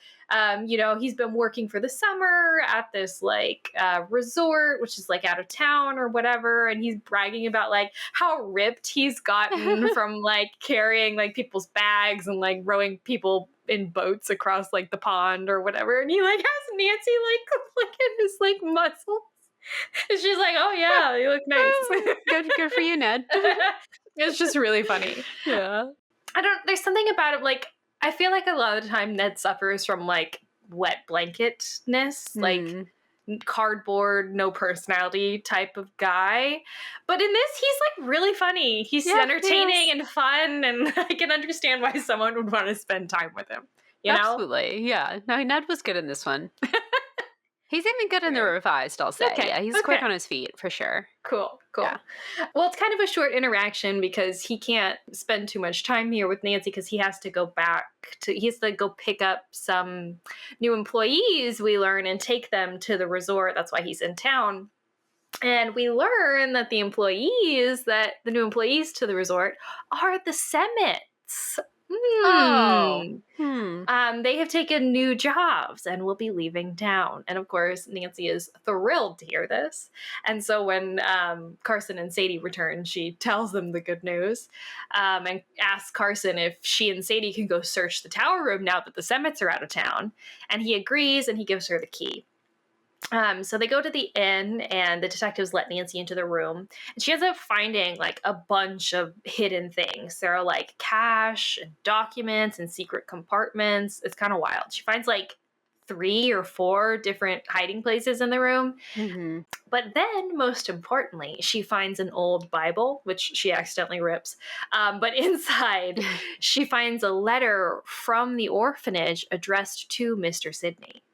[SPEAKER 11] he's been working for the summer at this like resort, which is like out of town or whatever. And he's bragging about like how ripped he's gotten from like carrying like people's bags and like rowing people in boats across like the pond or whatever. And he like has Nancy like look at his like muscles. And she's like, oh yeah, you look nice.
[SPEAKER 12] Good for you, Ned.
[SPEAKER 11] It's just really funny.
[SPEAKER 12] Yeah.
[SPEAKER 11] There's something about it, like, I feel like a lot of the time Ned suffers from, like, wet blanketness, like, cardboard, no personality type of guy. But in this, he's, like, really funny. He's entertaining and fun, and I can understand why someone would want to spend time with him, you know?
[SPEAKER 12] Absolutely, yeah. No, Ned was good in this one. He's even good in the revised, I'll say.
[SPEAKER 11] Okay,
[SPEAKER 12] Yeah, he's quick on his feet, for sure.
[SPEAKER 11] Cool.
[SPEAKER 12] Yeah.
[SPEAKER 11] Well, it's kind of a short interaction because he can't spend too much time here with Nancy because he has to go pick up some new employees, we learn, and take them to the resort. That's why he's in town. And we learn that the new employees to the resort are the Semets. They have taken new jobs and will be leaving town. And of course, Nancy is thrilled to hear this. And so when Carson and Sadie return, she tells them the good news and asks Carson if she and Sadie can go search the tower room now that the Semets are out of town. And he agrees, and he gives her the key. So they go to the inn, and the detectives let Nancy into the room. And she ends up finding like a bunch of hidden things. There are like cash and documents and secret compartments. It's kind of wild. She finds like 3 or 4 different hiding places in the room.
[SPEAKER 12] Mm-hmm.
[SPEAKER 11] But then, most importantly, she finds an old Bible, which she accidentally rips. But inside, she finds a letter from the orphanage addressed to Mr. Sidney.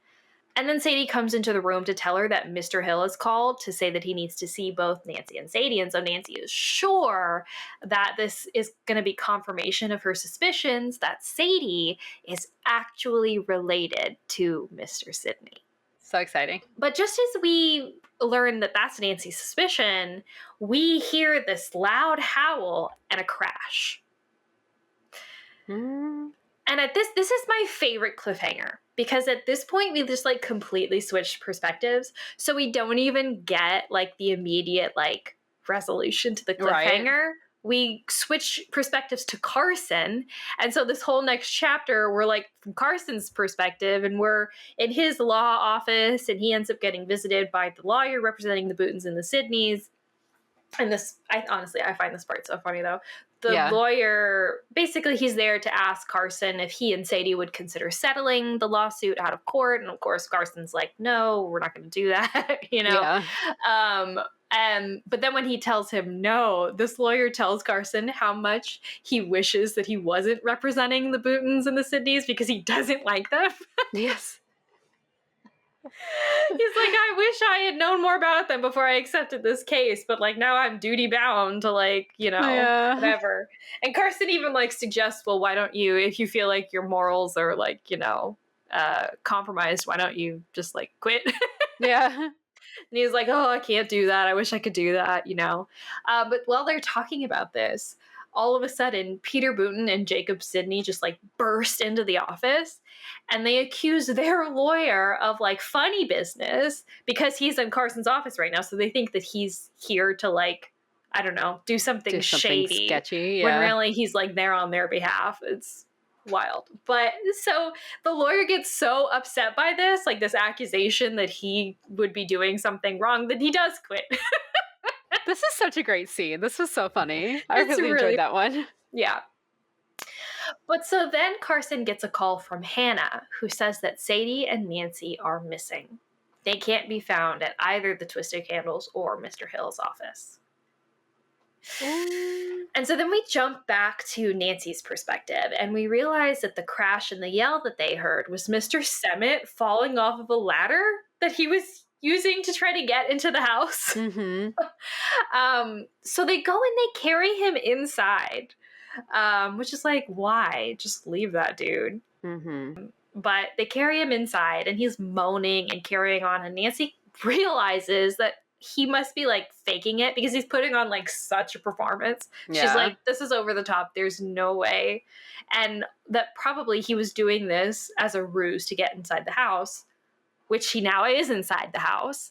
[SPEAKER 11] And then Sadie comes into the room to tell her that Mr. Hill has called to say that he needs to see both Nancy and Sadie. And so Nancy is sure that this is going to be confirmation of her suspicions that Sadie is actually related to Mr. Sidney.
[SPEAKER 12] So exciting.
[SPEAKER 11] But just as we learn that that's Nancy's suspicion, we hear this loud howl and a crash. And at this is my favorite cliffhanger, because at this point we just like completely switched perspectives. So we don't even get like the immediate like resolution to the cliffhanger. Right. We switch perspectives to Carson. And so this whole next chapter, we're like from Carson's perspective, and we're in his law office, and he ends up getting visited by the lawyer representing the Bootons and the Sidneys. And this, I find this part so funny though. The lawyer, basically he's there to ask Carson if he and Sadie would consider settling the lawsuit out of court. And of course, Carson's like, no, we're not going to do that, you know? Yeah. But then when he tells him no, this lawyer tells Carson how much he wishes that he wasn't representing the Bootons and the Sidneys because he doesn't like them.
[SPEAKER 12] Yes.
[SPEAKER 11] He's like, I wish I had known more about them before I accepted this case, but like now I'm duty bound to like, you know, whatever. And Carson even like suggests, well, why don't you, if you feel like your morals are like, you know, compromised, why don't you just like quit?
[SPEAKER 12] Yeah.
[SPEAKER 11] And he's like, oh, I can't do that. I wish I could do that, you know. But while they're talking about this, all of a sudden, Peter Booton and Jacob Sidney just like burst into the office, and they accuse their lawyer of like funny business because he's in Carson's office right now. So they think that he's here to like, I don't know, do something shady,
[SPEAKER 12] sketchy. Yeah.
[SPEAKER 11] When really he's like there on their behalf. It's wild. But so the lawyer gets so upset by this, like this accusation that he would be doing something wrong, that he does quit.
[SPEAKER 12] This is such a great scene. This was so funny. I really enjoyed that one.
[SPEAKER 11] Yeah. But so then Carson gets a call from Hannah, who says that Sadie and Nancy are missing. They can't be found at either the Twisted Candles or Mr. Hill's office. And so then we jump back to Nancy's perspective, and we realize that the crash and the yell that they heard was Mr. Semet falling off of a ladder that he was using to try to get into the house.
[SPEAKER 12] Mm-hmm.
[SPEAKER 11] So they go and they carry him inside, which is like, why? Just leave that dude.
[SPEAKER 12] Mm-hmm.
[SPEAKER 11] But they carry him inside, and he's moaning and carrying on, and Nancy realizes that he must be like faking it because he's putting on like such a performance. Yeah. She's like, this is over the top. There's no way. And that probably he was doing this as a ruse to get inside the house, which he now is inside the house.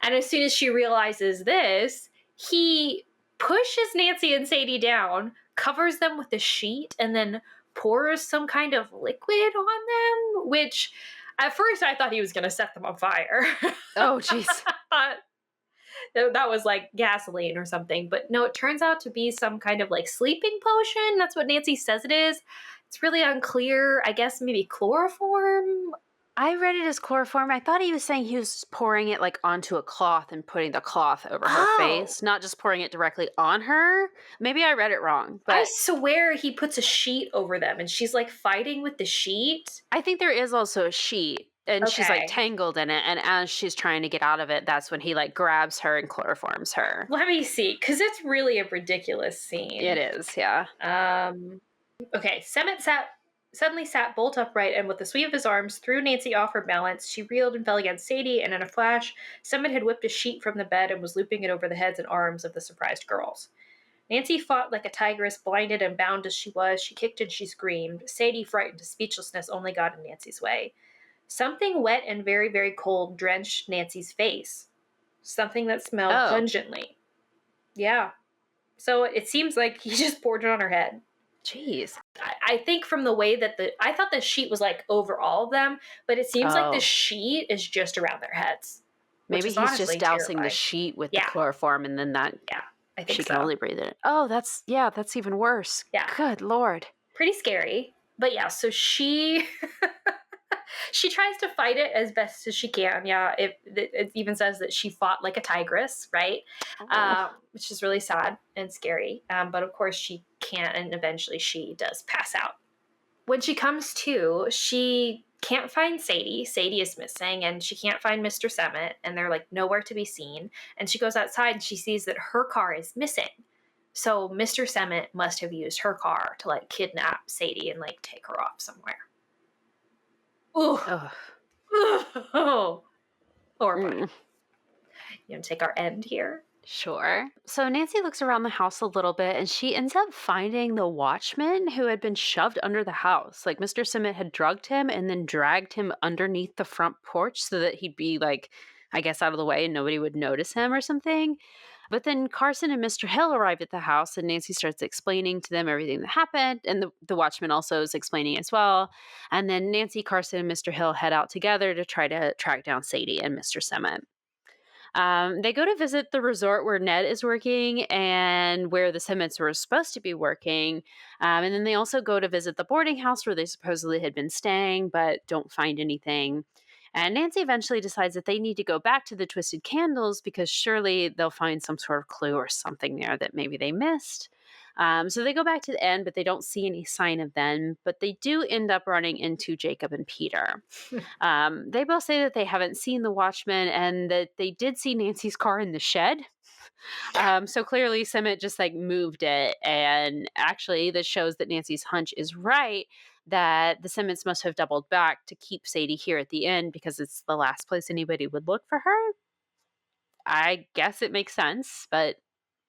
[SPEAKER 11] And as soon as she realizes this, he pushes Nancy and Sadie down, covers them with a sheet, and then pours some kind of liquid on them, which at first I thought he was going to set them on fire.
[SPEAKER 12] Oh, jeez.
[SPEAKER 11] That was like gasoline or something. But no, it turns out to be some kind of like sleeping potion. That's what Nancy says it is. It's really unclear. I guess maybe chloroform.
[SPEAKER 12] I read it as chloroform. I thought he was saying he was pouring it like onto a cloth and putting the cloth over her face, not just pouring it directly on her. Maybe I read it wrong. But
[SPEAKER 11] I swear he puts a sheet over them and she's like fighting with the sheet.
[SPEAKER 12] I think there is also a sheet And she's like
[SPEAKER 11] Okay.
[SPEAKER 12] tangled in it. And as she's trying to get out of it, that's when he like grabs her and chloroforms her.
[SPEAKER 11] Let me see, because it's really a ridiculous scene.
[SPEAKER 12] It is, yeah.
[SPEAKER 11] Okay, suddenly sat bolt upright, and with a sweep of his arms threw Nancy off her balance. She reeled and fell against Sadie, and in a flash, Summit had whipped a sheet from the bed and was looping it over the heads and arms of the surprised girls. Nancy fought like a tigress, blinded and bound as she was. She kicked and she screamed. Sadie, frightened to speechlessness, only got in Nancy's way. Something wet and very, very cold drenched Nancy's face. Something that smelled pungently. Yeah. So it seems like he just poured it on her head.
[SPEAKER 12] Jeez.
[SPEAKER 11] I think from the way that I thought the sheet was like over all of them, but it seems like the sheet is just around their heads.
[SPEAKER 12] Maybe he's just dousing the sheet with the chloroform, and then that
[SPEAKER 11] I think
[SPEAKER 12] she can only breathe in it. Oh, that's even worse.
[SPEAKER 11] Yeah.
[SPEAKER 12] Good Lord.
[SPEAKER 11] Pretty scary. But yeah, so she she tries to fight it as best as she can. Yeah, it even says that she fought like a tigress, right? Which is really sad and scary. But of course she can't, and eventually she does pass out. When she comes to, she can't find Sadie. Sadie is missing, and she can't find Mr. Summit, and they're like nowhere to be seen. And she goes outside and she sees that her car is missing. So Mr. Summit must have used her car to like kidnap Sadie and like take her off somewhere. Ooh. Oh. Horrifying. You want to take our end here?
[SPEAKER 12] Sure. So Nancy looks around the house a little bit, and she ends up finding the watchman who had been shoved under the house. Like Mr. Summit had drugged him and then dragged him underneath the front porch so that he'd be like, I guess, out of the way and nobody would notice him or something. But then Carson and Mr. Hill arrived at the house, and Nancy starts explaining to them everything that happened. And the watchman also is explaining as well. And then Nancy, Carson, and Mr. Hill head out together to try to track down Sadie and Mr. Summit. They go to visit the resort where Ned is working and where the Simmons were supposed to be working. And then they also go to visit the boarding house where they supposedly had been staying, but don't find anything. And Nancy eventually decides that they need to go back to the Twisted Candles because surely they'll find some sort of clue or something there that maybe they missed. So they go back to the end, but they don't see any sign of them. But they do end up running into Jacob and Peter. They both say that they haven't seen the watchman and that they did see Nancy's car in the shed. So clearly Summit just like moved it. And actually this shows that Nancy's hunch is right, that the Simmons must have doubled back to keep Sadie here at the end because it's the last place anybody would look for her. I guess it makes sense, but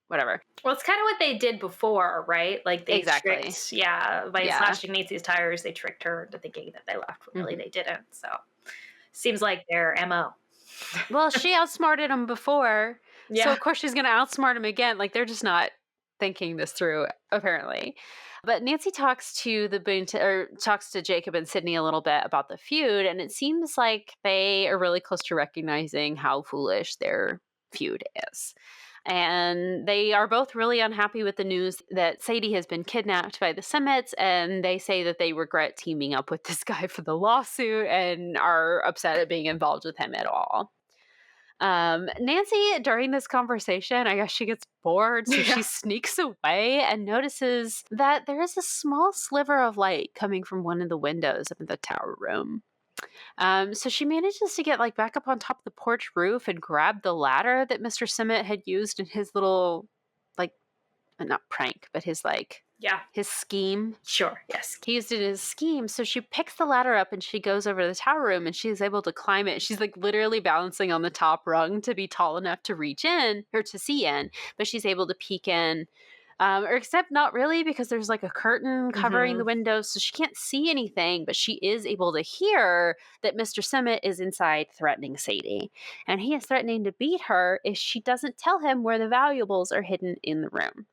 [SPEAKER 12] whatever.
[SPEAKER 11] Well, it's kind of what they did before, right? Like they tricked, by slashing Nancy's tires, they tricked her into thinking that they left when really they didn't. So seems like their MO.
[SPEAKER 12] Well, she outsmarted them before. Yeah. So of course she's going to outsmart them again. Like they're just not thinking this through, apparently. But Nancy talks to talks to Jacob and Sydney a little bit about the feud, and it seems like they are really close to recognizing how foolish their feud is. And they are both really unhappy with the news that Sadie has been kidnapped by the Simmets, and they say that they regret teaming up with this guy for the lawsuit and are upset at being involved with him at all. Nancy, during this conversation, I guess she gets bored, so she sneaks away and notices that there is a small sliver of light coming from one of the windows of the tower room. So she manages to get like back up on top of the porch roof and grab the ladder that Mr. Summit had used in his little, like, not prank, but his his scheme.
[SPEAKER 11] Sure, yes.
[SPEAKER 12] He used it in his scheme. So she picks the ladder up and she goes over to the tower room and she's able to climb it. She's like literally balancing on the top rung to be tall enough to reach in or to see in, but she's able to peek in. Or except not really, because there's like a curtain covering the window, so she can't see anything, but she is able to hear that Mr. Summit is inside threatening Sadie. And he is threatening to beat her if she doesn't tell him where the valuables are hidden in the room.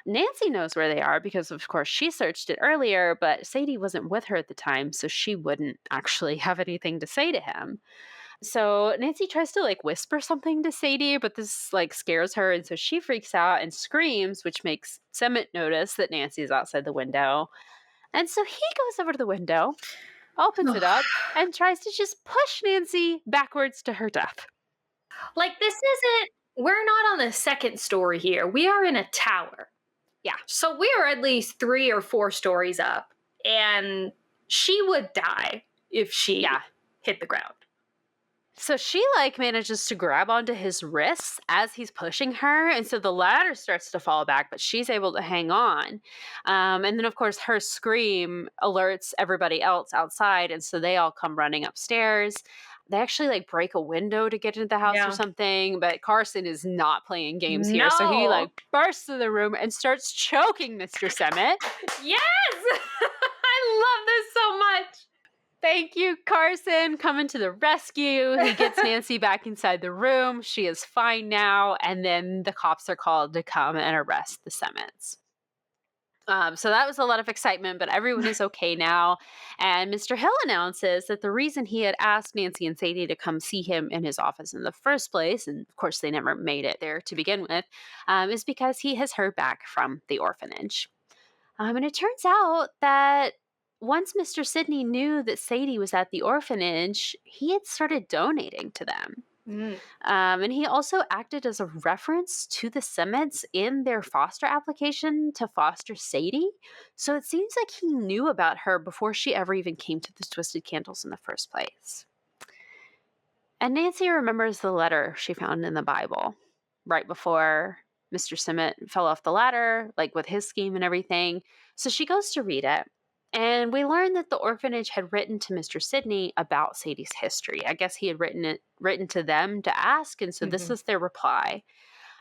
[SPEAKER 12] Nancy knows where they are because, of course, she searched it earlier, but Sadie wasn't with her at the time, so she wouldn't actually have anything to say to him. So Nancy tries to like whisper something to Sadie, but this like scares her. And so she freaks out and screams, which makes Summit notice that Nancy is outside the window. And so he goes over to the window, opens it up, and tries to just push Nancy backwards to her death.
[SPEAKER 11] Like we're not on the second story here. We are in a tower.
[SPEAKER 12] Yeah.
[SPEAKER 11] So we are at least 3 or 4 stories up, and she would die if she hit the ground.
[SPEAKER 12] So she like manages to grab onto his wrists as he's pushing her. And so the ladder starts to fall back, but she's able to hang on. And then, of course, her scream alerts everybody else outside. And so they all come running upstairs. They actually like break a window to get into the house or something. But Carson is not playing games here. So he like bursts in the room and starts choking Mr. Semmett.
[SPEAKER 11] Yes! I love this so much.
[SPEAKER 12] Thank you, Carson, coming to the rescue. He gets Nancy back inside the room. She is fine now. And then the cops are called to come and arrest the Semmetts. So that was a lot of excitement, but everyone is okay now. And Mr. Hill announces that the reason he had asked Nancy and Sadie to come see him in his office in the first place, and of course they never made it there to begin with, is because he has heard back from the orphanage. And it turns out that once Mr. Sidney knew that Sadie was at the orphanage, he had started donating to them. And he also acted as a reference to the Semmetts in their foster application to foster Sadie. So it seems like he knew about her before she ever even came to the Twisted Candles in the first place. And Nancy remembers the letter she found in the Bible right before Mr. Semmett fell off the ladder, like with his scheme and everything. So she goes to read it. And we learn that the orphanage had written to Mr. Sidney about Sadie's history. I guess he had written to them to ask, and so this is their reply.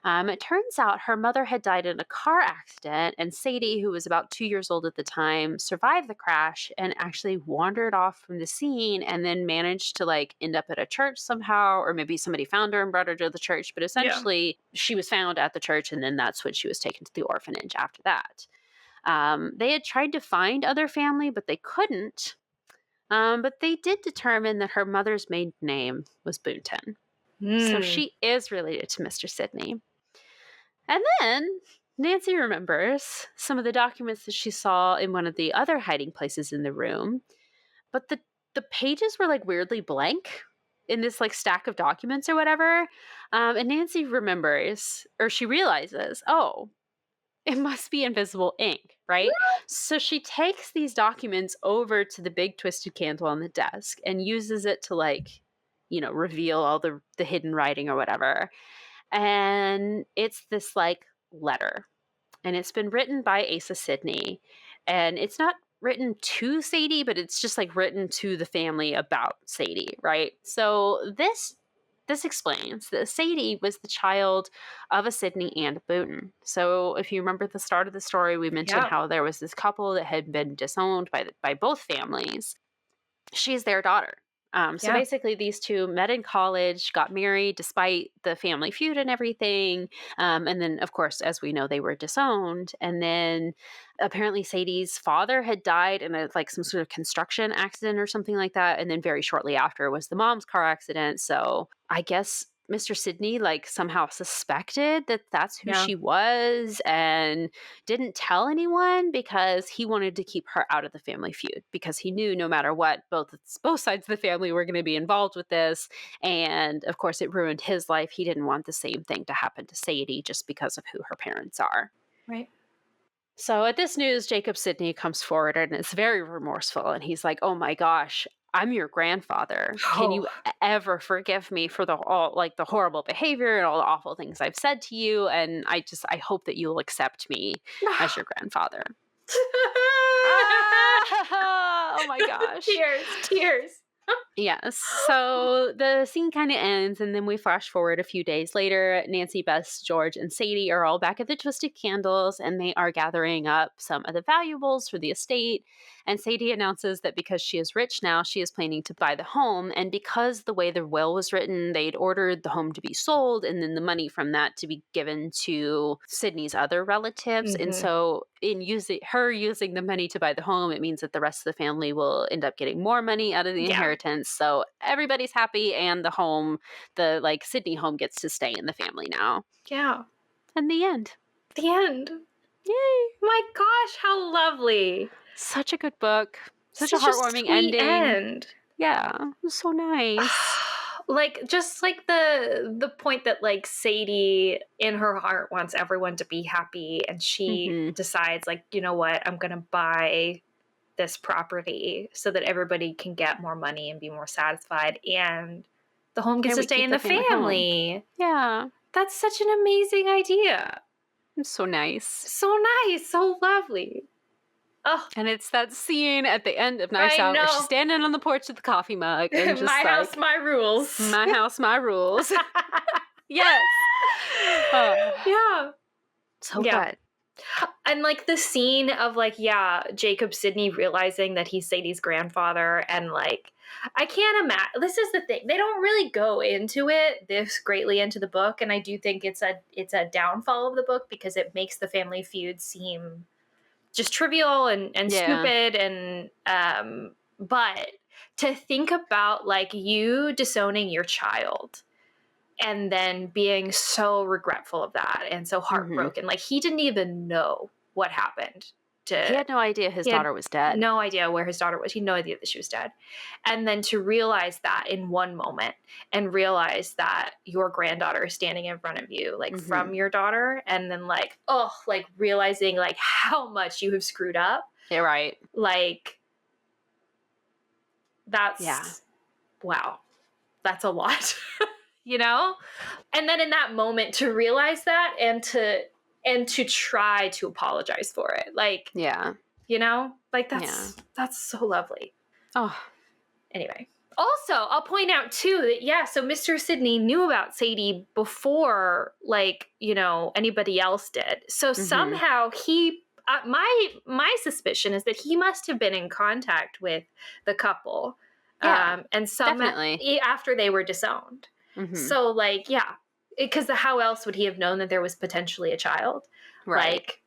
[SPEAKER 12] It turns out her mother had died in a car accident, and Sadie, who was about 2 years old at the time, survived the crash and actually wandered off from the scene and then managed to like end up at a church somehow, or maybe somebody found her and brought her to the church. But essentially, she was found at the church, and then that's when she was taken to the orphanage after that. They had tried to find other family, but they couldn't. But they did determine that her mother's maiden name was Boonton. So she is related to Mr. Sidney. And then Nancy remembers some of the documents that she saw in one of the other hiding places in the room. But the pages were like weirdly blank in this like stack of documents or whatever. And Nancy remembers, or she realizes, oh, it must be invisible ink, right? So she takes these documents over to the big twisted candle on the desk and uses it to like, you know, reveal all the hidden writing or whatever. And it's this like letter. And it's been written by Asa Sidney. And it's not written to Sadie, but it's just like written to the family about Sadie, right? So this explains that Sadie was the child of a Sidney and a Boonton. So if you remember the start of the story, we mentioned how there was this couple that had been disowned by both families. She's their daughter. So basically these two met in college, got married despite the family feud and everything. And then, of course, as we know, they were disowned. And then apparently Sadie's father had died in like some sort of construction accident or something like that. And then very shortly after was the mom's car accident. So I guess Mr. Sidney like somehow suspected that that's who she was and didn't tell anyone because he wanted to keep her out of the family feud because he knew no matter what, both sides of the family were going to be involved with this. And of course it ruined his life. He didn't want the same thing to happen to Sadie just because of who her parents are.
[SPEAKER 11] Right.
[SPEAKER 12] So at this news, Jacob Sidney comes forward and is very remorseful. And he's like, oh my gosh, I'm your grandfather. Can you ever forgive me for the horrible behavior and all the awful things I've said to you? And I hope that you'll accept me as your grandfather. Oh my gosh.
[SPEAKER 11] Tears.
[SPEAKER 12] Yes. So the scene kind of ends, and then we flash forward a few days later. Nancy, Bess, George, and Sadie are all back at the Twisted Candles, and they are gathering up some of the valuables for the estate. And Sadie announces that because she is rich now, she is planning to buy the home. And because the way the will was written, they'd ordered the home to be sold, and then the money from that to be given to Sydney's other relatives. And so in using the money to buy the home, it means that the rest of the family will end up getting more money out of the inheritance. So everybody's happy, and the home, the like Sydney home, gets to stay in the family now.
[SPEAKER 11] Yeah.
[SPEAKER 12] And the end.
[SPEAKER 11] The end.
[SPEAKER 12] Yay.
[SPEAKER 11] My gosh, how lovely.
[SPEAKER 12] Such a good book. Such a heartwarming ending.
[SPEAKER 11] End.
[SPEAKER 12] Yeah. It was so nice.
[SPEAKER 11] Like, just like the point that like Sadie in her heart wants everyone to be happy, and she decides like, you know what, I'm gonna buy this property so that everybody can get more money and be more satisfied, and the home gets to stay in the family.
[SPEAKER 12] Yeah.
[SPEAKER 11] That's such an amazing idea.
[SPEAKER 12] It's so nice.
[SPEAKER 11] So nice. So lovely. Oh.
[SPEAKER 12] And it's that scene at the end of Nice Out where she's standing on the porch with the coffee mug and just
[SPEAKER 11] my house, my rules.
[SPEAKER 12] My house, my rules. Yes.
[SPEAKER 11] Yeah.
[SPEAKER 12] So good.
[SPEAKER 11] And like the scene of like, Jacob Sidney realizing that he's Sadie's grandfather, and like, I can't imagine. This is the thing. They don't really go into it this greatly into the book, and I do think it's a downfall of the book because it makes the family feud seem just trivial and stupid, and but to think about like you disowning your child and then being so regretful of that and so heartbroken. Like, he didn't even know what happened. He
[SPEAKER 12] had no idea his daughter was dead.
[SPEAKER 11] No idea where his daughter was. He had no idea that she was dead. And then to realize that in one moment, and realize that your granddaughter is standing in front of you, like from your daughter, and then like, realizing like how much you have screwed up.
[SPEAKER 12] Yeah, right.
[SPEAKER 11] Like, that's, wow, that's a lot. You know? And then in that moment to realize that and to try to apologize for it. Like, you know, like that's so lovely.
[SPEAKER 12] Oh,
[SPEAKER 11] anyway. Also, I'll point out too that, so Mr. Sidney knew about Sadie before, like, you know, anybody else did. So somehow he, my suspicion is that he must have been in contact with the couple. And definitely after they were disowned. So, like, because how else would he have known that there was potentially a child?
[SPEAKER 12] Right.
[SPEAKER 11] Like,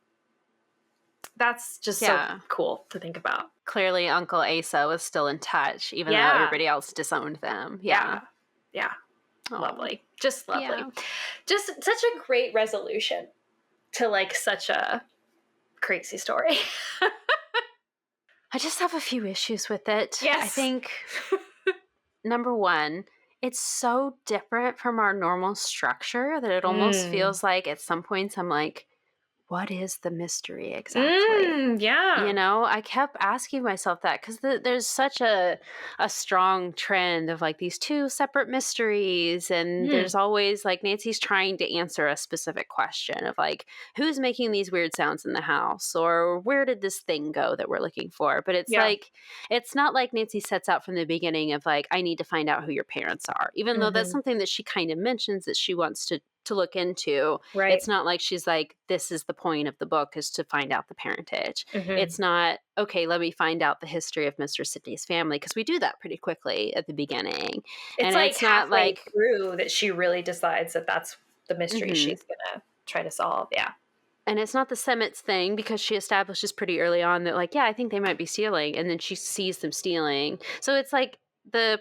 [SPEAKER 11] that's just so cool to think about.
[SPEAKER 12] Clearly, Uncle Asa was still in touch, even though everybody else disowned them. Yeah.
[SPEAKER 11] Lovely. Just lovely. Just such a great resolution to, like, such a crazy story.
[SPEAKER 12] I just have a few issues with it.
[SPEAKER 11] Yes.
[SPEAKER 12] I think, number one, it's so different from our normal structure that it almost feels like at some points I'm like, what is the mystery exactly? You know, I kept asking myself that because there's such a strong trend of like these two separate mysteries, and there's always like Nancy's trying to answer a specific question of like, who's making these weird sounds in the house, or where did this thing go that we're looking for? But it's like, it's not like Nancy sets out from the beginning of like, I need to find out who your parents are, even though that's something that she kind of mentions that she wants to look into. Right. It's not like she's like, this is the point of the book, is to find out the parentage. It's not, okay, let me find out the history of Mr. Sidney's family, because we do that pretty quickly at the beginning.
[SPEAKER 11] It's like it's not like through that she really decides that that's the mystery she's gonna try to solve.
[SPEAKER 12] And it's not the Semmets thing, because she establishes pretty early on that like, I think they might be stealing, and then she sees them stealing. So it's like the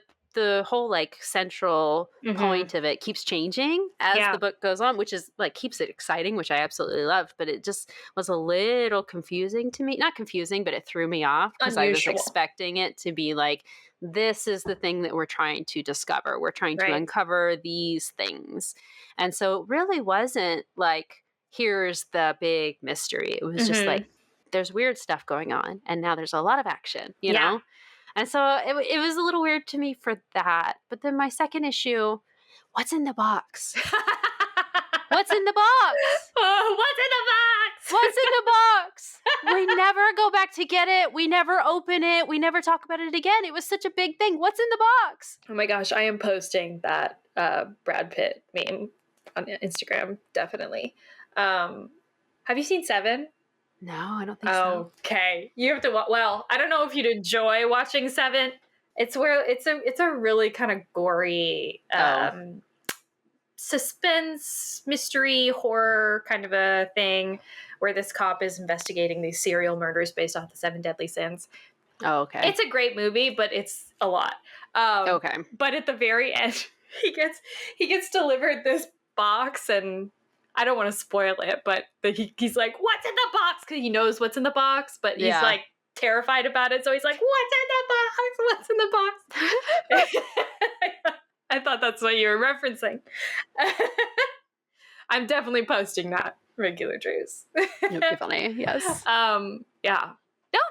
[SPEAKER 12] whole like central point of it keeps changing as the book goes on, which is like keeps it exciting, which I absolutely loved, but it just was a little confusing to me. Not confusing, but it threw me off because I was expecting it to be like, this is the thing that we're trying to discover. We're trying to uncover these things. And so it really wasn't like, here's the big mystery. It was just like, there's weird stuff going on, and now there's a lot of action, you know? And so it was a little weird to me for that. But then my second issue, what's in the box? What's in the box?
[SPEAKER 11] Oh, what's in the box?
[SPEAKER 12] What's in the box? We never go back to get it. We never open it. We never talk about it again. It was such a big thing. What's in the box?
[SPEAKER 11] Oh my gosh, I am posting that Brad Pitt meme on Instagram, definitely. Have you seen Seven?
[SPEAKER 12] No, I don't think so.
[SPEAKER 11] Okay, you have to. Well, I don't know if you'd enjoy watching Seven. It's where it's a really kind of gory suspense, mystery, horror kind of a thing, where this cop is investigating these serial murders based off the 7 Deadly Sins.
[SPEAKER 12] Oh, okay.
[SPEAKER 11] It's a great movie, but it's a lot.
[SPEAKER 12] Okay.
[SPEAKER 11] But at the very end, he gets delivered this box, and I don't want to spoil it, but he's like, what's in the box? Because he knows what's in the box, but he's like terrified about it. So he's like, what's in the box? What's in the box? I thought that's what you were referencing. I'm definitely posting that, Regular Drews.
[SPEAKER 12] It'd be funny, yes.
[SPEAKER 11] No,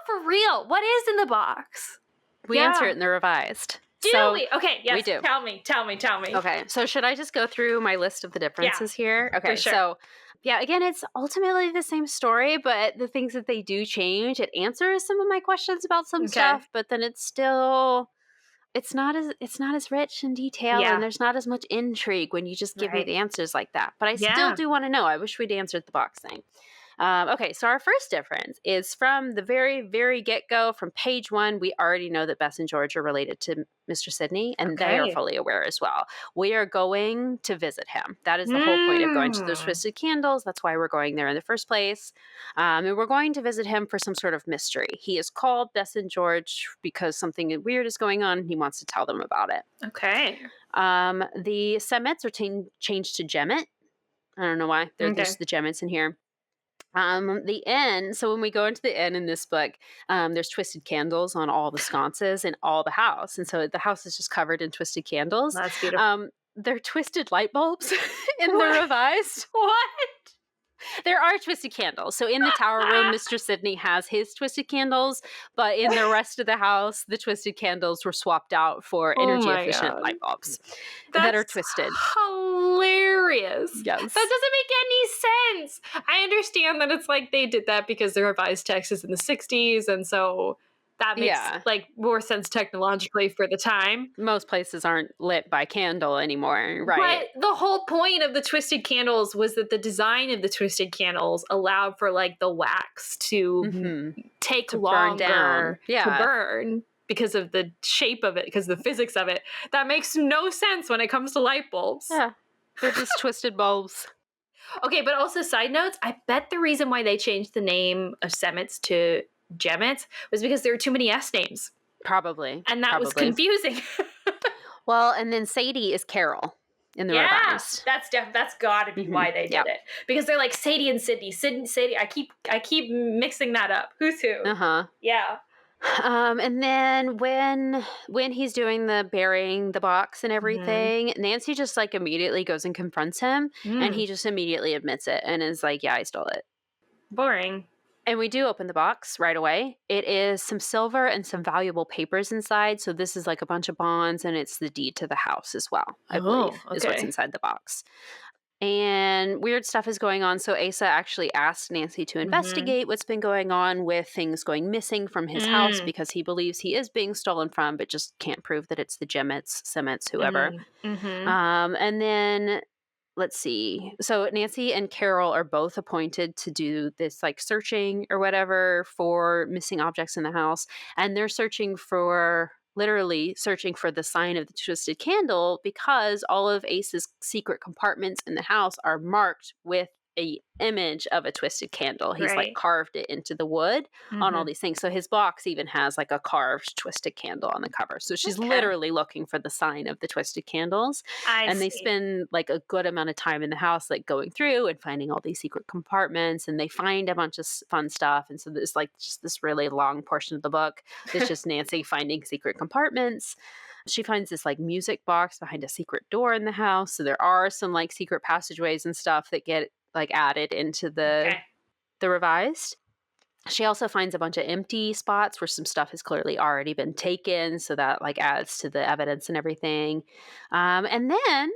[SPEAKER 11] for real. What is in the box?
[SPEAKER 12] We answer it in the revised.
[SPEAKER 11] Do we? Okay, yes.
[SPEAKER 12] We do.
[SPEAKER 11] Tell me.
[SPEAKER 12] Okay, so should I just go through my list of the differences here? Okay,
[SPEAKER 11] for sure.
[SPEAKER 12] So yeah, again, it's ultimately the same story, but the things that they do change, it answers some of my questions about some stuff, but then it's still... It's not as rich in detail, and there's not as much intrigue when you just give me the answers like that. But I still do want to know. I wish we'd answered the box thing. Okay, so our first difference is from the very, very get-go, from page 1, we already know that Bess and George are related to Mr. Sidney, and they are fully aware as well. We are going to visit him. That is the whole point of going to those Twisted Candles. That's why we're going there in the first place. And we're going to visit him for some sort of mystery. He is called Bess and George because something weird is going on, and he wants to tell them about it.
[SPEAKER 11] Okay.
[SPEAKER 12] The Semets are changed to Gemmet. I don't know why. There's the Gemmets in here. The inn, so when we go into the inn in this book, there's twisted candles on all the sconces in all the house, and so the house is just covered in twisted candles.
[SPEAKER 11] That's beautiful.
[SPEAKER 12] They're twisted light bulbs in the revised.
[SPEAKER 11] What?
[SPEAKER 12] There are twisted candles. So in the tower room, Mr. Sidney has his twisted candles, but in the rest of the house, the twisted candles were swapped out for energy-efficient light bulbs that are twisted.
[SPEAKER 11] Hilarious.
[SPEAKER 12] Yes.
[SPEAKER 11] That doesn't make any sense. I understand that it's like they did that because the revised text is in the 60s, and so that makes like more sense technologically for the time.
[SPEAKER 12] Most places aren't lit by candle anymore, right?
[SPEAKER 11] But the whole point of the twisted candles was that the design of the twisted candles allowed for like the wax to take longer to burn because of the shape of it, because of the physics of it. That makes no sense when it comes to light bulbs.
[SPEAKER 12] Yeah, they're just twisted bulbs.
[SPEAKER 11] Okay, but also side notes, I bet the reason why they changed the name of Semets to Gemmets was because there were too many S names.
[SPEAKER 12] Probably.
[SPEAKER 11] And that was confusing.
[SPEAKER 12] Well, and then Sadie is Carol in the revised.
[SPEAKER 11] That's gotta be why they did it. Because they're like Sadie and Sydney. Sadie. I keep mixing that up. Who's who? Yeah.
[SPEAKER 12] And then when he's doing the burying the box and everything, Nancy just like immediately goes and confronts him, and he just immediately admits it and is like, yeah, I stole it.
[SPEAKER 11] Boring.
[SPEAKER 12] And we do open the box right away. It is some silver and some valuable papers inside. So this is like a bunch of bonds, and it's the deed to the house as well, I believe, is what's inside the box. And weird stuff is going on. So Asa actually asked Nancy to investigate what's been going on with things going missing from his house, because he believes he is being stolen from, but just can't prove that it's the Gemmets, Semets, whoever. And then... let's see. So Nancy and Carol are both appointed to do this like searching or whatever for missing objects in the house. And they're literally searching for the sign of the twisted candle, because all of Ace's secret compartments in the house are marked with a image of a twisted candle. He's like carved it into the wood on all these things. So his box even has like a carved twisted candle on the cover. So she's literally looking for the sign of the twisted candles. They spend like a good amount of time in the house, like going through and finding all these secret compartments, and they find a bunch of fun stuff. And so there's like just this really long portion of the book that's just Nancy finding secret compartments. She finds this like music box behind a secret door in the house. So there are some like secret passageways and stuff that get like added into the revised. She also finds a bunch of empty spots where some stuff has clearly already been taken, so that like adds to the evidence and everything. And then,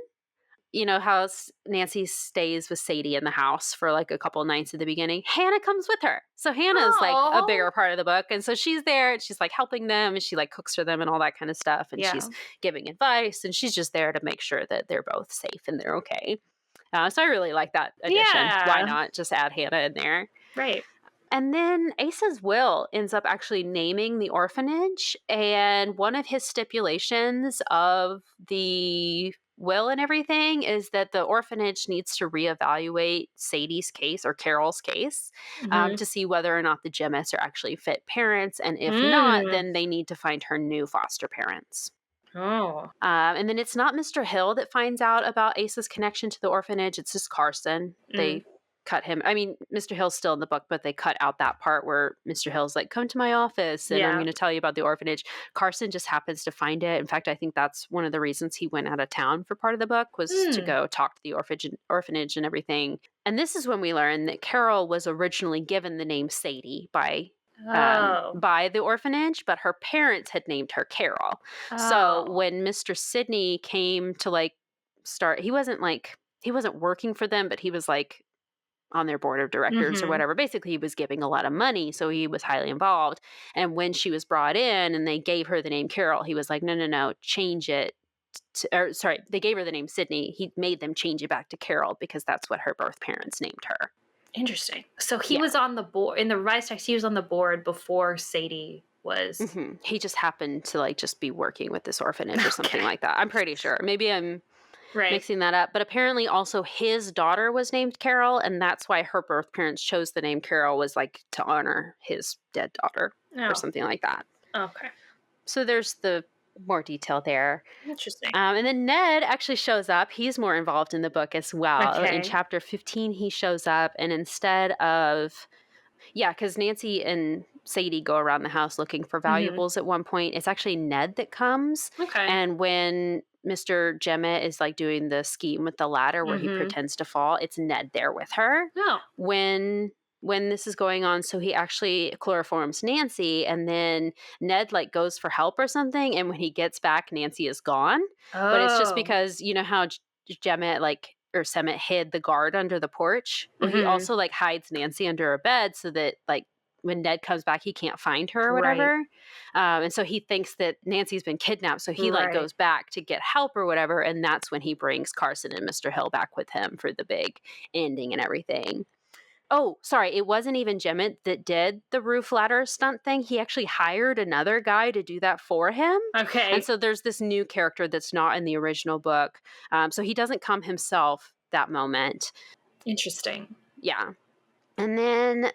[SPEAKER 12] you know how Nancy stays with Sadie in the house for like a couple nights at the beginning. Hannah comes with her. So Hannah's like a bigger part of the book. And so she's there, and she's like helping them, and she like cooks for them and all that kind of stuff. And she's giving advice, and she's just there to make sure that they're both safe and they're okay. So I really like that addition. Why not just add Hannah in there?
[SPEAKER 11] Right.
[SPEAKER 12] And then Asa's will ends up actually naming the orphanage. And one of his stipulations of the will and everything is that the orphanage needs to reevaluate Sadie's case or Carol's case to see whether or not the Gemmets are actually fit parents. And if not, then they need to find her new foster parents. And then it's not Mr. Hill that finds out about Asa's connection to the orphanage. It's just Carson. They cut him. I mean, Mr. Hill's still in the book, but they cut out that part where Mr. Hill's like, come to my office and I'm going to tell you about the orphanage. Carson just happens to find it. In fact, I think that's one of the reasons he went out of town for part of the book, was to go talk to the orphanage and everything. And this is when we learn that Carol was originally given the name Sadie by by the orphanage, but her parents had named her Carol. So when Mr. Sidney came to like start, he wasn't working for them, but he was like on their board of directors or whatever. Basically, he was giving a lot of money, so he was highly involved. And when she was brought in and they gave her the name Carol, he was like, no, change it. They gave her the name Sydney. He made them change it back to Carol because that's what her birth parents named her.
[SPEAKER 11] Interesting. So he was on the board, in the revised text, he was on the board before Sadie was.
[SPEAKER 12] He just happened to like just be working with this orphanage or something like that. I'm pretty sure. Maybe I'm mixing that up. But apparently also his daughter was named Carol, and that's why her birth parents chose the name Carol, was like to honor his dead daughter or something like that.
[SPEAKER 11] Okay.
[SPEAKER 12] So there's the more detail there.
[SPEAKER 11] Interesting.
[SPEAKER 12] And then Ned actually shows up. He's more involved in the book as well.
[SPEAKER 11] Okay.
[SPEAKER 12] In chapter 15, he shows up, and instead of... Yeah, because Nancy and Sadie go around the house looking for valuables at one point. It's actually Ned that comes.
[SPEAKER 11] Okay.
[SPEAKER 12] And when Mr. Jemmett is like doing the scheme with the ladder where he pretends to fall, it's Ned there with her.
[SPEAKER 11] Oh.
[SPEAKER 12] When this is going on, so he actually chloroforms Nancy, and then Ned like goes for help or something, and when he gets back, Nancy is gone. But it's just because you know how Semmet hid the guard under the porch. Well, he also like hides Nancy under a bed so that like when Ned comes back, he can't find her or whatever. And so he thinks that Nancy's been kidnapped. So he like goes back to get help or whatever. And that's when he brings Carson and Mr. Hill back with him for the big ending and everything. Oh, sorry. It wasn't even Jemmett that did the roof ladder stunt thing. He actually hired another guy to do that for him.
[SPEAKER 11] Okay.
[SPEAKER 12] And so there's this new character that's not in the original book. So he doesn't come himself that moment.
[SPEAKER 11] Interesting.
[SPEAKER 12] Yeah. And then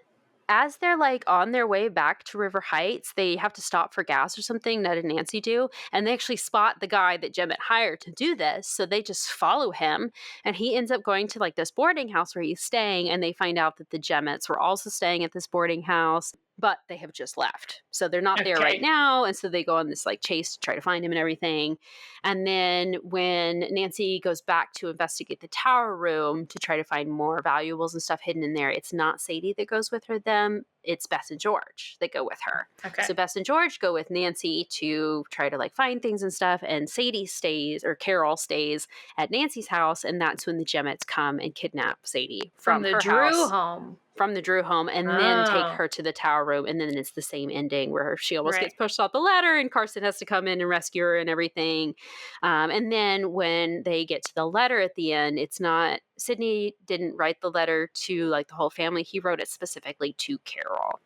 [SPEAKER 12] as they're like on their way back to River Heights, they have to stop for gas or something. Ned and Nancy do. And they actually spot the guy that Jemmett hired to do this. So they just follow him. And he ends up going to like this boarding house where he's staying. And they find out that the Jemmetts were also staying at this boarding house, but they have just left. So they're not there right now. And so they go on this like chase to try to find him and everything. And then when Nancy goes back to investigate the tower room to try to find more valuables and stuff hidden in there, it's not Sadie that goes with her then. It's Bess and George that go with her.
[SPEAKER 11] Okay.
[SPEAKER 12] So Bess and George go with Nancy to try to like find things and stuff. And Carol stays at Nancy's house. And that's when the Jemmetts come and kidnap Sadie from
[SPEAKER 11] the
[SPEAKER 12] her
[SPEAKER 11] Drew
[SPEAKER 12] house.
[SPEAKER 11] home.
[SPEAKER 12] From the Drew home, and then take her to the tower room, and then it's the same ending where she almost gets pushed off the ladder, and Carson has to come in and rescue her and everything. And then when they get to the letter at the end, it's not Sidney didn't write the letter to like the whole family. He wrote it specifically to Carol.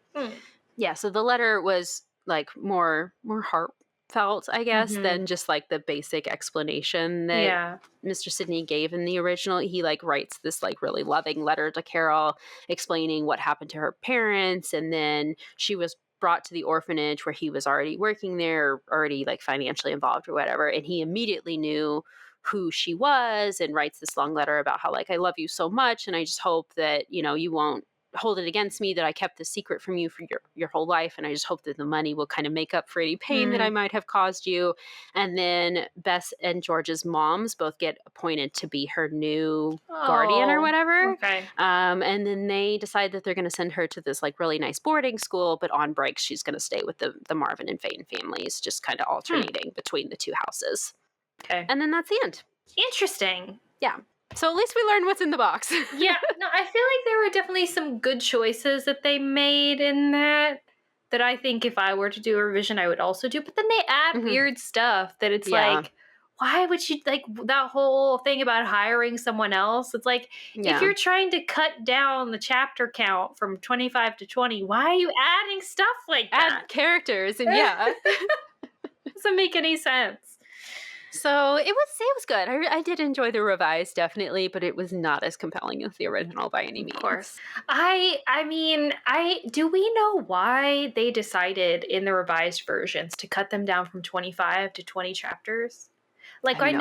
[SPEAKER 12] Yeah, so the letter was like more heartfelt, I guess, than just like the basic explanation that Mr. Sidney gave in the original. He like writes this like really loving letter to Carol explaining what happened to her parents, and then she was brought to the orphanage where he was already working there, already like financially involved or whatever, and he immediately knew who she was and writes this long letter about how like I love you so much, and I just hope that you won't hold it against me that I kept this secret from you for your whole life, and I just hope that the money will kind of make up for any pain that I might have caused you. And then Bess and George's moms both get appointed to be her new guardian or whatever.
[SPEAKER 11] Okay.
[SPEAKER 12] And then they decide that they're going to send her to this like really nice boarding school, but on breaks she's going to stay with the Marvin and Fane families, just kind of alternating between the two houses.
[SPEAKER 11] Okay.
[SPEAKER 12] And then that's the end.
[SPEAKER 11] Interesting.
[SPEAKER 12] Yeah. So at least we learned what's in the box.
[SPEAKER 11] Yeah, no, I feel like there were definitely some good choices that they made in that I think if I were to do a revision, I would also do. But then they add weird stuff that it's like, why would you, like, that whole thing about hiring someone else? It's like, if you're trying to cut down the chapter count from 25 to 20, why are you adding stuff like that?
[SPEAKER 12] Add characters, and
[SPEAKER 11] Doesn't make any sense.
[SPEAKER 12] So it was good. I did enjoy the revised, definitely, but it was not as compelling as the original by any means.
[SPEAKER 11] Of course. I mean, do we know why they decided in the revised versions to cut them down from 25 to 20 chapters? Like, I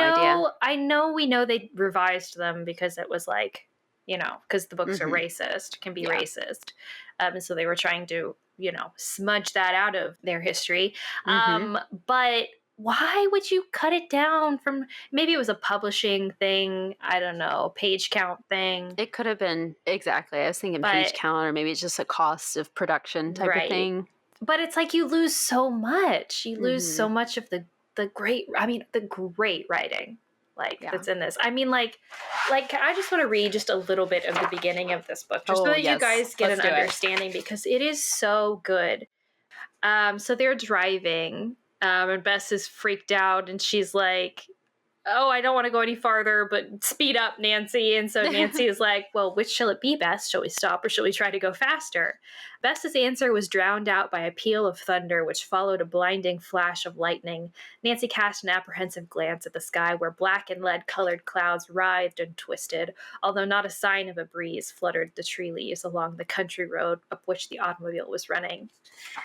[SPEAKER 11] know we know they revised them because it was like, because the books are racist, can be racist. And so they were trying to, smudge that out of their history. But why would you cut it down from, maybe it was a publishing thing, I don't know, page count thing.
[SPEAKER 12] It could have been, exactly. I was thinking page count, or maybe it's just a cost of production type of thing.
[SPEAKER 11] But it's like you lose so much. You lose so much of the great writing that's in this. I mean, like I just want to read just a little bit of the beginning of this book, just so that you guys get an understanding, because it is so good. So they're driving, and Bess is freaked out, and she's like, oh, I don't want to go any farther, but speed up, Nancy. And so Nancy is like, well, which shall it be, Bess? Shall we stop or shall we try to go faster? Bess's answer was drowned out by a peal of thunder, which followed a blinding flash of lightning. Nancy cast an apprehensive glance at the sky, where black and lead-colored clouds writhed and twisted, although not a sign of a breeze fluttered the tree leaves along the country road up which the automobile was running.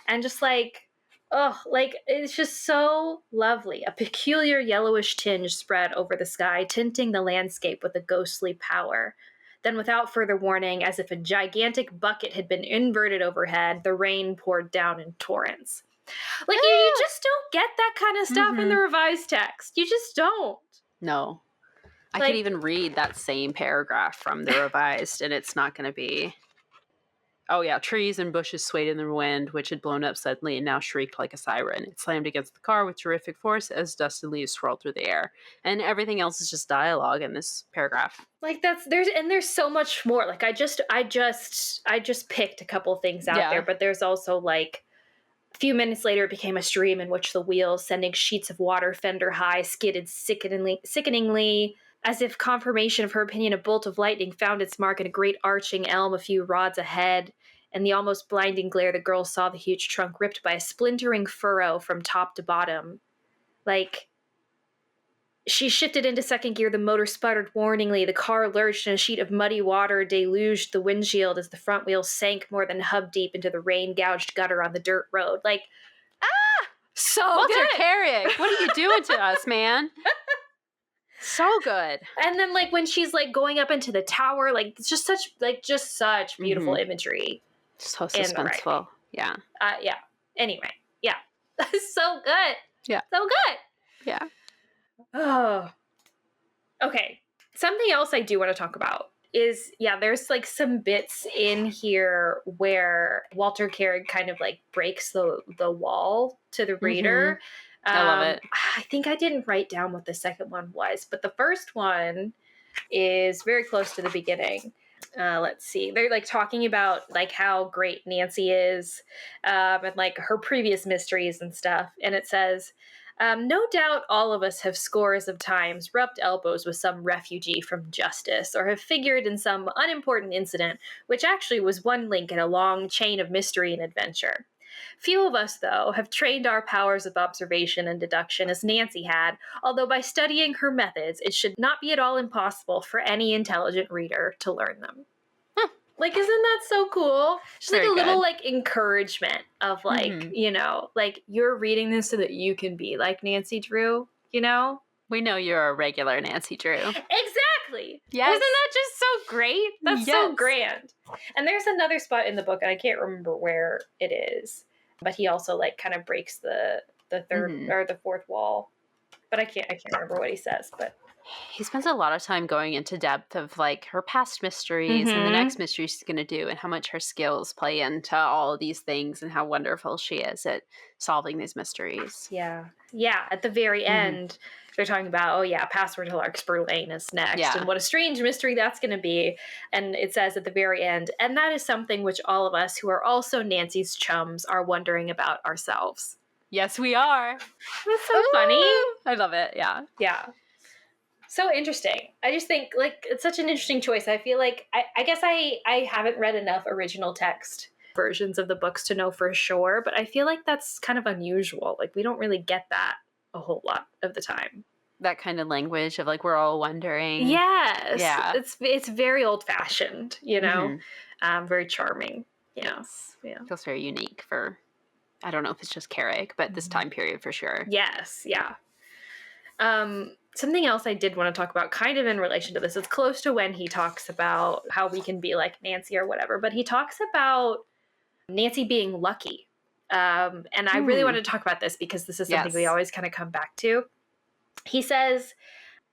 [SPEAKER 11] And just it's just so lovely. A peculiar yellowish tinge spread over the sky, tinting the landscape with a ghostly power. Then, without further warning, as if a gigantic bucket had been inverted overhead, the rain poured down in torrents. You just don't get that kind of stuff in the revised text. You just don't.
[SPEAKER 12] No. I could even read that same paragraph from the revised, and it's not going to be... Oh, yeah. Trees and bushes swayed in the wind, which had blown up suddenly and now shrieked like a siren. It slammed against the car with terrific force as dust and leaves swirled through the air. And everything else is just dialogue in this paragraph.
[SPEAKER 11] There's so much more. I just picked a couple things out there, but there's also a few minutes later, it became a stream in which the wheels, sending sheets of water fender high, skidded sickeningly. As if confirmation of her opinion, a bolt of lightning found its mark in a great arching elm a few rods ahead. In the almost blinding glare, the girl saw the huge trunk ripped by a splintering furrow from top to bottom. She shifted into second gear, the motor sputtered warningly, the car lurched, and a sheet of muddy water deluged the windshield as the front wheels sank more than hub deep into the rain-gouged gutter on the dirt road. So
[SPEAKER 12] Walter
[SPEAKER 11] good!
[SPEAKER 12] Carrick, what are you doing to us, man? So good.
[SPEAKER 11] And then when she's going up into the tower, it's just such beautiful imagery.
[SPEAKER 12] So suspenseful. Yeah.
[SPEAKER 11] Yeah. Anyway. Yeah. So good.
[SPEAKER 12] Yeah.
[SPEAKER 11] So good.
[SPEAKER 12] Yeah.
[SPEAKER 11] Oh. Okay. Something else I do want to talk about is, there's some bits in here where Walter Carrick kind of breaks the wall to the reader.
[SPEAKER 12] I love it.
[SPEAKER 11] I think I didn't write down what the second one was, but the first one is very close to the beginning. Let's see. They're talking about how great Nancy is, and her previous mysteries and stuff. And it says, no doubt all of us have scores of times rubbed elbows with some refugee from justice, or have figured in some unimportant incident, which actually was one link in a long chain of mystery and adventure. Few of us, though, have trained our powers of observation and deduction as Nancy had, although by studying her methods, it should not be at all impossible for any intelligent reader to learn them. Isn't that so cool? Just
[SPEAKER 12] Very
[SPEAKER 11] a little
[SPEAKER 12] good.
[SPEAKER 11] Encouragement of you're reading this so that you can be like Nancy Drew,
[SPEAKER 12] We know you're a regular Nancy Drew.
[SPEAKER 11] Exactly.
[SPEAKER 12] Yes.
[SPEAKER 11] Isn't that just so great? That's so
[SPEAKER 12] Yes.
[SPEAKER 11] grand. And there's another spot in the book, and I can't remember where it is, but he also kind of breaks the third or the fourth wall. But I can't remember what he says, but
[SPEAKER 12] He spends a lot of time going into depth of her past mysteries and the next mystery she's going to do, and how much her skills play into all of these things, and how wonderful she is at solving these mysteries.
[SPEAKER 11] Yeah. At the very end, they're talking about, Password to Larkspur Lane is next, and what a strange mystery that's going to be. And it says at the very end, and that is something which all of us who are also Nancy's chums are wondering about ourselves.
[SPEAKER 12] Yes, we are.
[SPEAKER 11] That's so funny.
[SPEAKER 12] I love it. Yeah.
[SPEAKER 11] Yeah. So interesting. I just think it's such an interesting choice. I feel I guess I haven't read enough original text versions of the books to know for sure, but I feel that's kind of unusual. We don't really get that a whole lot of the time.
[SPEAKER 12] That kind of language of we're all wondering.
[SPEAKER 11] Yes.
[SPEAKER 12] Yeah.
[SPEAKER 11] It's very old fashioned, very charming. Yes. Yeah.
[SPEAKER 12] Feels very unique for, I don't know if it's just Carrick, but this time period for sure.
[SPEAKER 11] Yes. Yeah. Something else I did want to talk about kind of in relation to this, it's close to when he talks about how we can be like Nancy or whatever, but he talks about Nancy being lucky And I really wanted to talk about this because this is something we always kind of come back to. He says,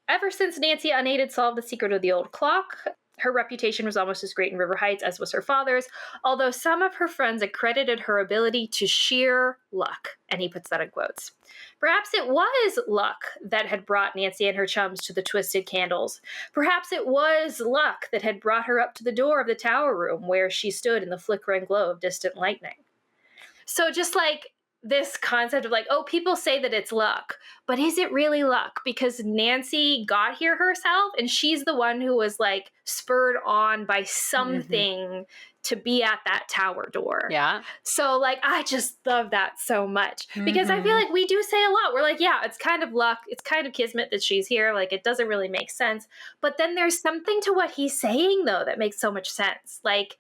[SPEAKER 11] ever since Nancy unaided solved the secret of the old clock, her reputation was almost as great in River Heights as was her father's, although some of her friends accredited her ability to sheer luck, and he puts that in quotes. Perhaps it was luck that had brought Nancy and her chums to the Twisted Candles. Perhaps it was luck that had brought her up to the door of the tower room where she stood in the flickering glow of distant lightning. So just like this concept of like, oh, people say that it's luck, but is it really luck? Because Nancy got here herself, and she's the one who was like spurred on by something to be at that tower door.
[SPEAKER 12] Yeah.
[SPEAKER 11] So like, I just love that so much because I feel like we do say a lot. We're like, yeah, it's kind of luck. It's kind of kismet that she's here. Like, it doesn't really make sense. But then there's something to what he's saying though that makes so much sense. Like,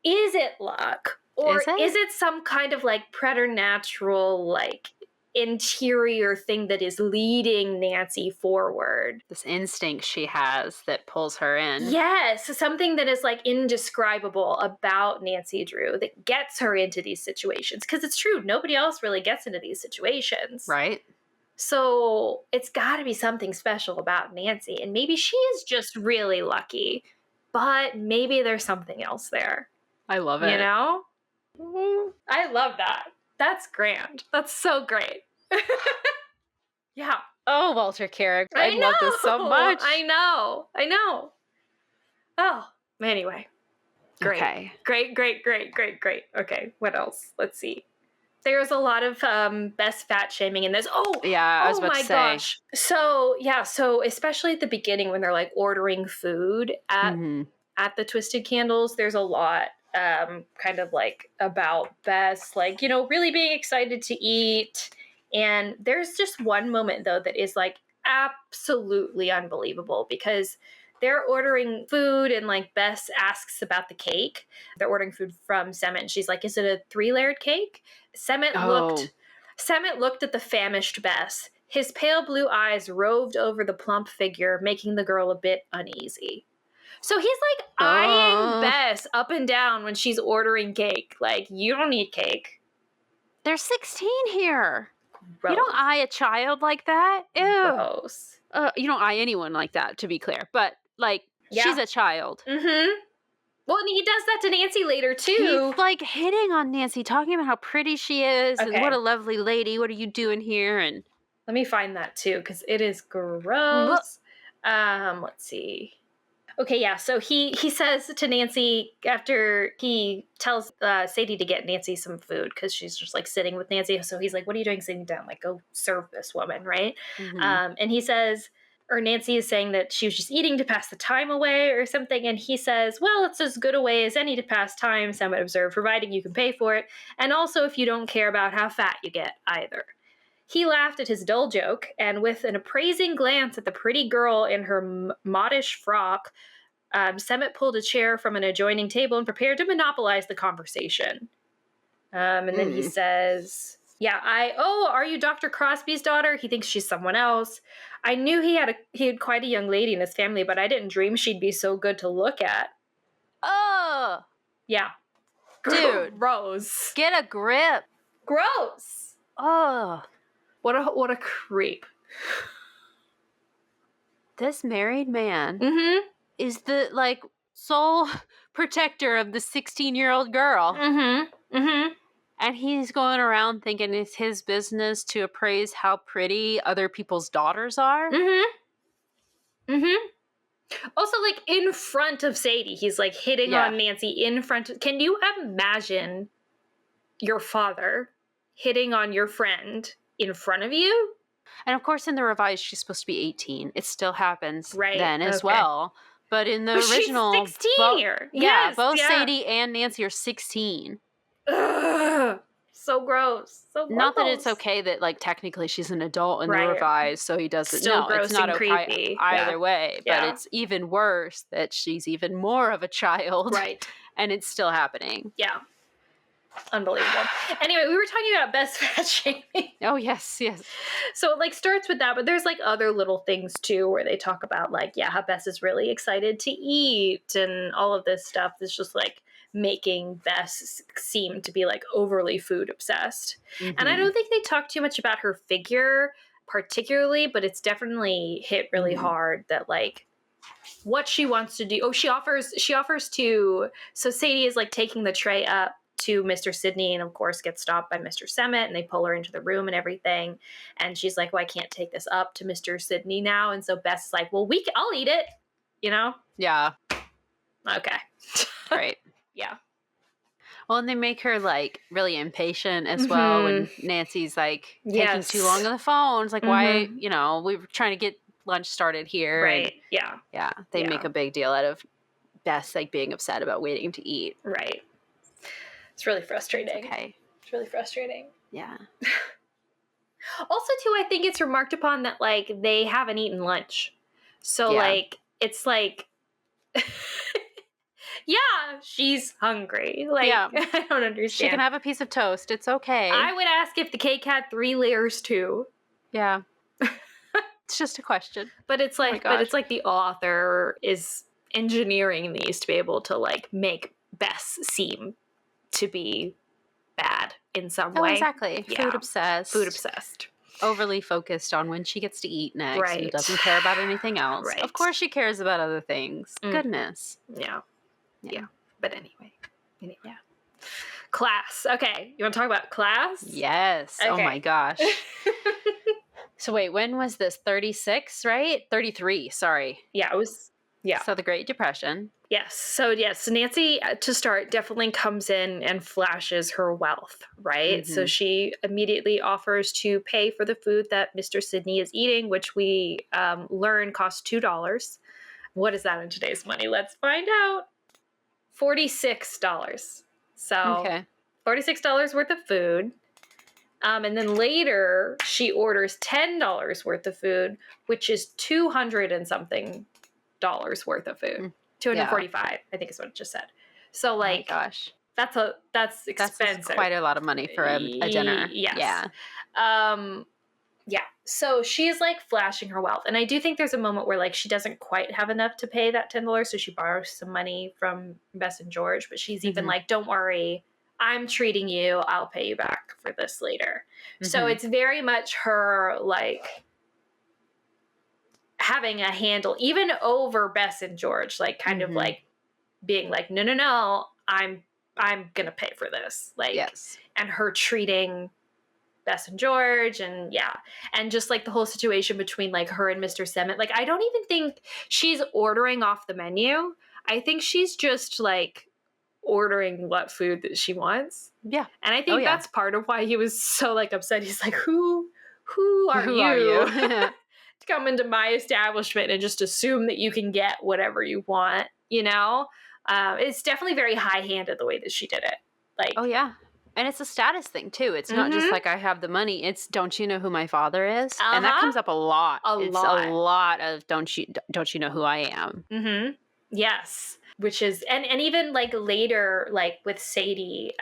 [SPEAKER 11] is it luck? Or is it some kind of like preternatural, like interior thing that is leading Nancy forward?
[SPEAKER 12] This instinct she has that pulls her in.
[SPEAKER 11] Yes, something that is like indescribable about Nancy Drew that gets her into these situations. Because it's true, nobody else really gets into these situations.
[SPEAKER 12] Right.
[SPEAKER 11] So it's got to be something special about Nancy. And maybe she is just really lucky, but maybe there's something else there.
[SPEAKER 12] I love it.
[SPEAKER 11] You know? I love that. That's grand. That's so great. Yeah.
[SPEAKER 12] Oh, Walter Carrick. I love this so much.
[SPEAKER 11] I know. Oh, anyway. Great. Okay. Great. Okay, what else? Let's see. There's a lot of best fat shaming in this. Oh, yeah, I was about to say. Gosh. So especially at the beginning when they're like ordering food at the Twisted Candles, there's a lot kind of like about Bess, like, you know, really being excited to eat. And there's just one moment though that is like absolutely unbelievable because they're ordering food and like Bess asks about the cake. They're ordering food from Semet and she's like, is it a 3-layered cake? Semet looked at the famished Bess. His pale blue eyes roved over the plump figure, making the girl a bit uneasy. So he's like eyeing Bess up and down when she's ordering cake. Like, you don't need cake.
[SPEAKER 12] They're 16 here. Gross. You don't eye a child like that. Ew.
[SPEAKER 11] Gross.
[SPEAKER 12] You don't eye anyone like that, to be clear. But, like, she's a child.
[SPEAKER 11] Mm-hmm. Well, and he does that to Nancy later, too.
[SPEAKER 12] He's, like, hitting on Nancy, talking about how pretty she is and what a lovely lady. What are you doing here? And
[SPEAKER 11] let me find that, too, because it is gross. Let's see. Okay, yeah, so he says to Nancy after he tells Sadie to get Nancy some food because she's just, like, sitting with Nancy. So he's like, what are you doing sitting down? Like, go serve this woman, right? And he says, or Nancy is saying that she was just eating to pass the time away or something. And he says, well, it's as good a way as any to pass time, Semet observed, providing you can pay for it. And also if you don't care about how fat you get either. He laughed at his dull joke, and with an appraising glance at the pretty girl in her modish frock, Semet pulled a chair from an adjoining table and prepared to monopolize the conversation. And then he says, are you Dr. Crosby's daughter? He thinks she's someone else. I knew he had quite a young lady in his family, but I didn't dream she'd be so good to look at.
[SPEAKER 12] Oh!
[SPEAKER 11] Yeah.
[SPEAKER 12] Dude.
[SPEAKER 11] Gross.
[SPEAKER 12] Get a grip.
[SPEAKER 11] Gross.
[SPEAKER 12] Oh.
[SPEAKER 11] What a creep.
[SPEAKER 12] This married man is the, like, sole protector of the 16-year-old girl. And he's going around thinking it's his business to appraise how pretty other people's daughters are.
[SPEAKER 11] Also, like, in front of Sadie, he's, like, hitting on Nancy in front of... Can you imagine your father hitting on your friend in front of you?
[SPEAKER 12] And of course, in the revised, she's supposed to be 18. It still happens then as well. But in the original,
[SPEAKER 11] she's 16 here.
[SPEAKER 12] Both Sadie and Nancy are 16.
[SPEAKER 11] Ugh, so gross. So gross.
[SPEAKER 12] Not that it's okay that, like, technically she's an adult in the revised, so he doesn't.
[SPEAKER 11] Still gross
[SPEAKER 12] it's not
[SPEAKER 11] and
[SPEAKER 12] okay
[SPEAKER 11] creepy.
[SPEAKER 12] Either way. But it's even worse that she's even more of a child.
[SPEAKER 11] Right.
[SPEAKER 12] And it's still happening.
[SPEAKER 11] Yeah. Unbelievable. Anyway, we were talking about Bess fat shaming.
[SPEAKER 12] Oh, yes.
[SPEAKER 11] So it like starts with that, but there's like other little things too where they talk about like, how Bess is really excited to eat and all of this stuff that's just like making Bess seem to be like overly food obsessed. Mm-hmm. And I don't think they talk too much about her figure particularly, but it's definitely hit really hard that like what she wants to do. Oh, she offers to, so Sadie is like taking the tray up to Mr. Sidney and of course gets stopped by Mr. Semmett and they pull her into the room and everything. And she's like, well, I can't take this up to Mr. Sidney now. And so Bess is like, well, I'll eat it, you know?
[SPEAKER 12] Yeah.
[SPEAKER 11] Okay.
[SPEAKER 12] Right.
[SPEAKER 11] Yeah.
[SPEAKER 12] Well, and they make her like really impatient as well when Nancy's like taking too long on the phone. It's like, why, we were trying to get lunch started here.
[SPEAKER 11] Right.
[SPEAKER 12] And,
[SPEAKER 11] yeah.
[SPEAKER 12] They make a big deal out of Bess like being upset about waiting to eat.
[SPEAKER 11] Right. It's really frustrating.
[SPEAKER 12] It's okay.
[SPEAKER 11] It's really frustrating.
[SPEAKER 12] Yeah.
[SPEAKER 11] Also, too, I think it's remarked upon that, like, they haven't eaten lunch. So, like, it's like, she's hungry. Like, I don't understand.
[SPEAKER 12] She can have a piece of toast. It's okay.
[SPEAKER 11] I would ask if the cake had 3 layers, too.
[SPEAKER 12] Yeah. It's just a question.
[SPEAKER 11] But it's like, the author is engineering these to be able to, like, make Bess seem to be bad in some way.
[SPEAKER 12] Exactly.
[SPEAKER 11] Yeah.
[SPEAKER 12] Food obsessed. Overly focused on when she gets to eat next.
[SPEAKER 11] Right.
[SPEAKER 12] And doesn't care about anything else.
[SPEAKER 11] Right.
[SPEAKER 12] Of course she cares about other things. Goodness.
[SPEAKER 11] Yeah. But anyway. Yeah. Class. Okay. You want to talk about class?
[SPEAKER 12] Yes. Okay. Oh my gosh. So wait, when was this? 36, right? 33, sorry.
[SPEAKER 11] Yeah, it was. Yeah.
[SPEAKER 12] So the Great Depression.
[SPEAKER 11] Yes. So Nancy, to start, definitely comes in and flashes her wealth, right? So she immediately offers to pay for the food that Mr. Sidney is eating, which we learn costs $2. What is that in today's money? Let's find out. $46. So $46 worth of food. And then later, she orders $10 worth of food, which is $200 and something worth of food. 245, I think is what it just said. So like,
[SPEAKER 12] oh my gosh,
[SPEAKER 11] that's expensive.
[SPEAKER 12] That's quite a lot of money for a dinner.
[SPEAKER 11] Yes.
[SPEAKER 12] Yeah.
[SPEAKER 11] So she's like flashing her wealth, and I do think there's a moment where like she doesn't quite have enough to pay that $10, so she borrows some money from Bess and George. But she's even like, "Don't worry, I'm treating you. I'll pay you back for this later." So it's very much her like having a handle even over Bess and George, like kind of like being like, no, I'm gonna pay for this. Like, and her treating Bess and George and and just like the whole situation between like her and Mr. Semmett. Like, I don't even think she's ordering off the menu. I think she's just like ordering what food that she wants. Yeah. And I think that's part of why he was so like upset. He's like, who are you? To come into my establishment and just assume that you can get whatever you want, you know? It's definitely very high-handed the way that she did it. Like,
[SPEAKER 12] oh yeah. And it's a status thing too. It's not just like I have the money. It's don't you know who my father is? And that comes up a lot. A lot of don't you know who I am?
[SPEAKER 11] Yes. Which is and even like later, like with Sadie,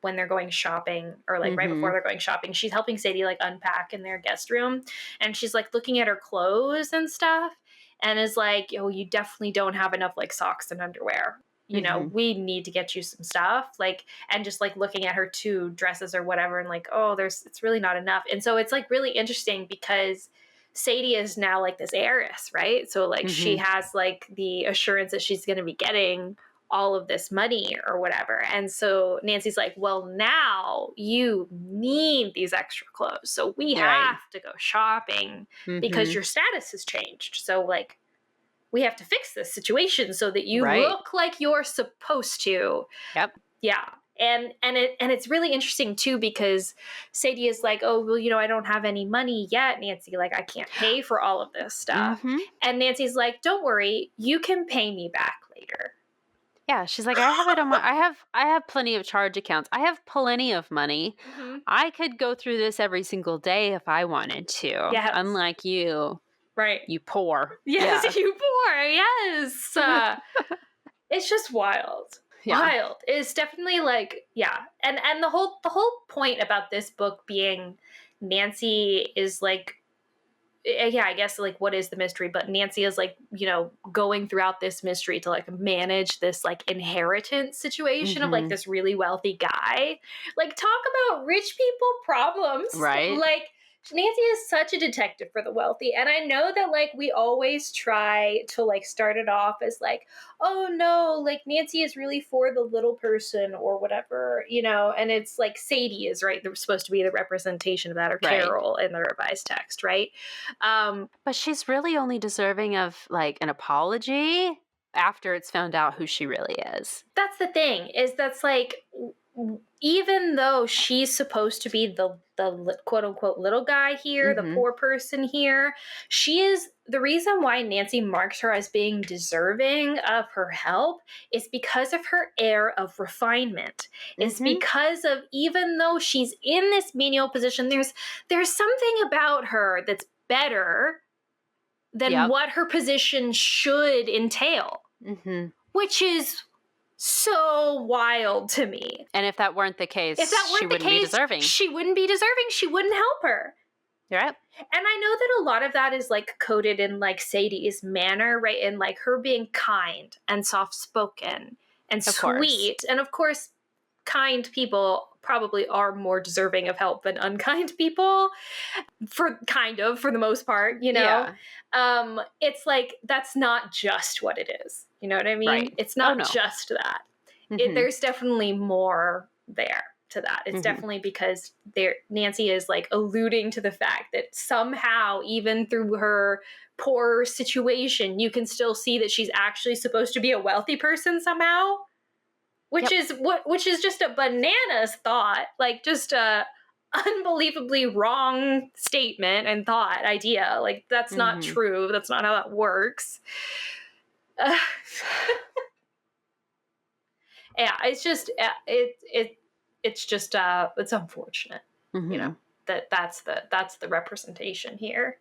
[SPEAKER 11] when they're going shopping or like right before they're going shopping, she's helping Sadie like unpack in their guest room, and she's like looking at her clothes and stuff, and is like, "Oh, you definitely don't have enough like socks and underwear. You know, we need to get you some stuff." Like, and just like looking at her 2 dresses or whatever, and like, "Oh, it's really not enough." And so it's like really interesting because Sadie is now like this heiress, right? So like she has like the assurance that she's going to be getting all of this money or whatever. And so Nancy's like, well, now you need these extra clothes. So we have to go shopping because your status has changed. So like we have to fix this situation so that you look like you're supposed to. Yep. Yeah. And it's really interesting too because Sadie is like, oh, well, you know, I don't have any money yet, Nancy. Like, I can't pay for all of this stuff. And Nancy's like, don't worry, you can pay me back later.
[SPEAKER 12] Yeah, she's like, I have it on my. I have plenty of charge accounts. I have plenty of money. I could go through this every single day if I wanted to. Yeah. Unlike you, right? You poor.
[SPEAKER 11] Yes, you poor. Yes. It's just wild. Wild. It's definitely like, and the whole point about this book being Nancy is like, I guess like what is the mystery, but Nancy is like, going throughout this mystery to like manage this like inheritance situation of like this really wealthy guy. Like, talk about rich people problems,
[SPEAKER 12] right?
[SPEAKER 11] Like, Nancy is such a detective for the wealthy. And I know that like we always try to like start it off as like, oh no, like Nancy is really for the little person or whatever, and it's like Sadie is right. They're supposed to be the representation of that, or Carol in the revised text, right?
[SPEAKER 12] But she's really only deserving of like an apology after it's found out who she really is.
[SPEAKER 11] That's the thing, is that's like, even though she's supposed to be the quote unquote little guy here, the poor person here, she is the reason why Nancy marks her as being deserving of her help is because of her air of refinement. It's because of, even though she's in this menial position, there's something about her that's better than what her position should entail, which is so wild to me.
[SPEAKER 12] And if that weren't the case, she wouldn't be deserving.
[SPEAKER 11] She wouldn't be deserving. She wouldn't help her.
[SPEAKER 12] Right.
[SPEAKER 11] And I know that a lot of that is like coded in like Sadie's manner, right? And like her being kind and soft-spoken and sweet. And of course, kind people probably are more deserving of help than unkind people, for the most part, it's like, that's not just what it is. You know what I mean?
[SPEAKER 12] Right.
[SPEAKER 11] It's not just that. There's definitely more there to that. It's definitely because Nancy is like alluding to the fact that somehow, even through her poor situation, you can still see that she's actually supposed to be a wealthy person somehow, which is just a bananas thought, like just a unbelievably wrong statement and idea. Like, that's not true. That's not how that works. It's just it's unfortunate, that's the representation here.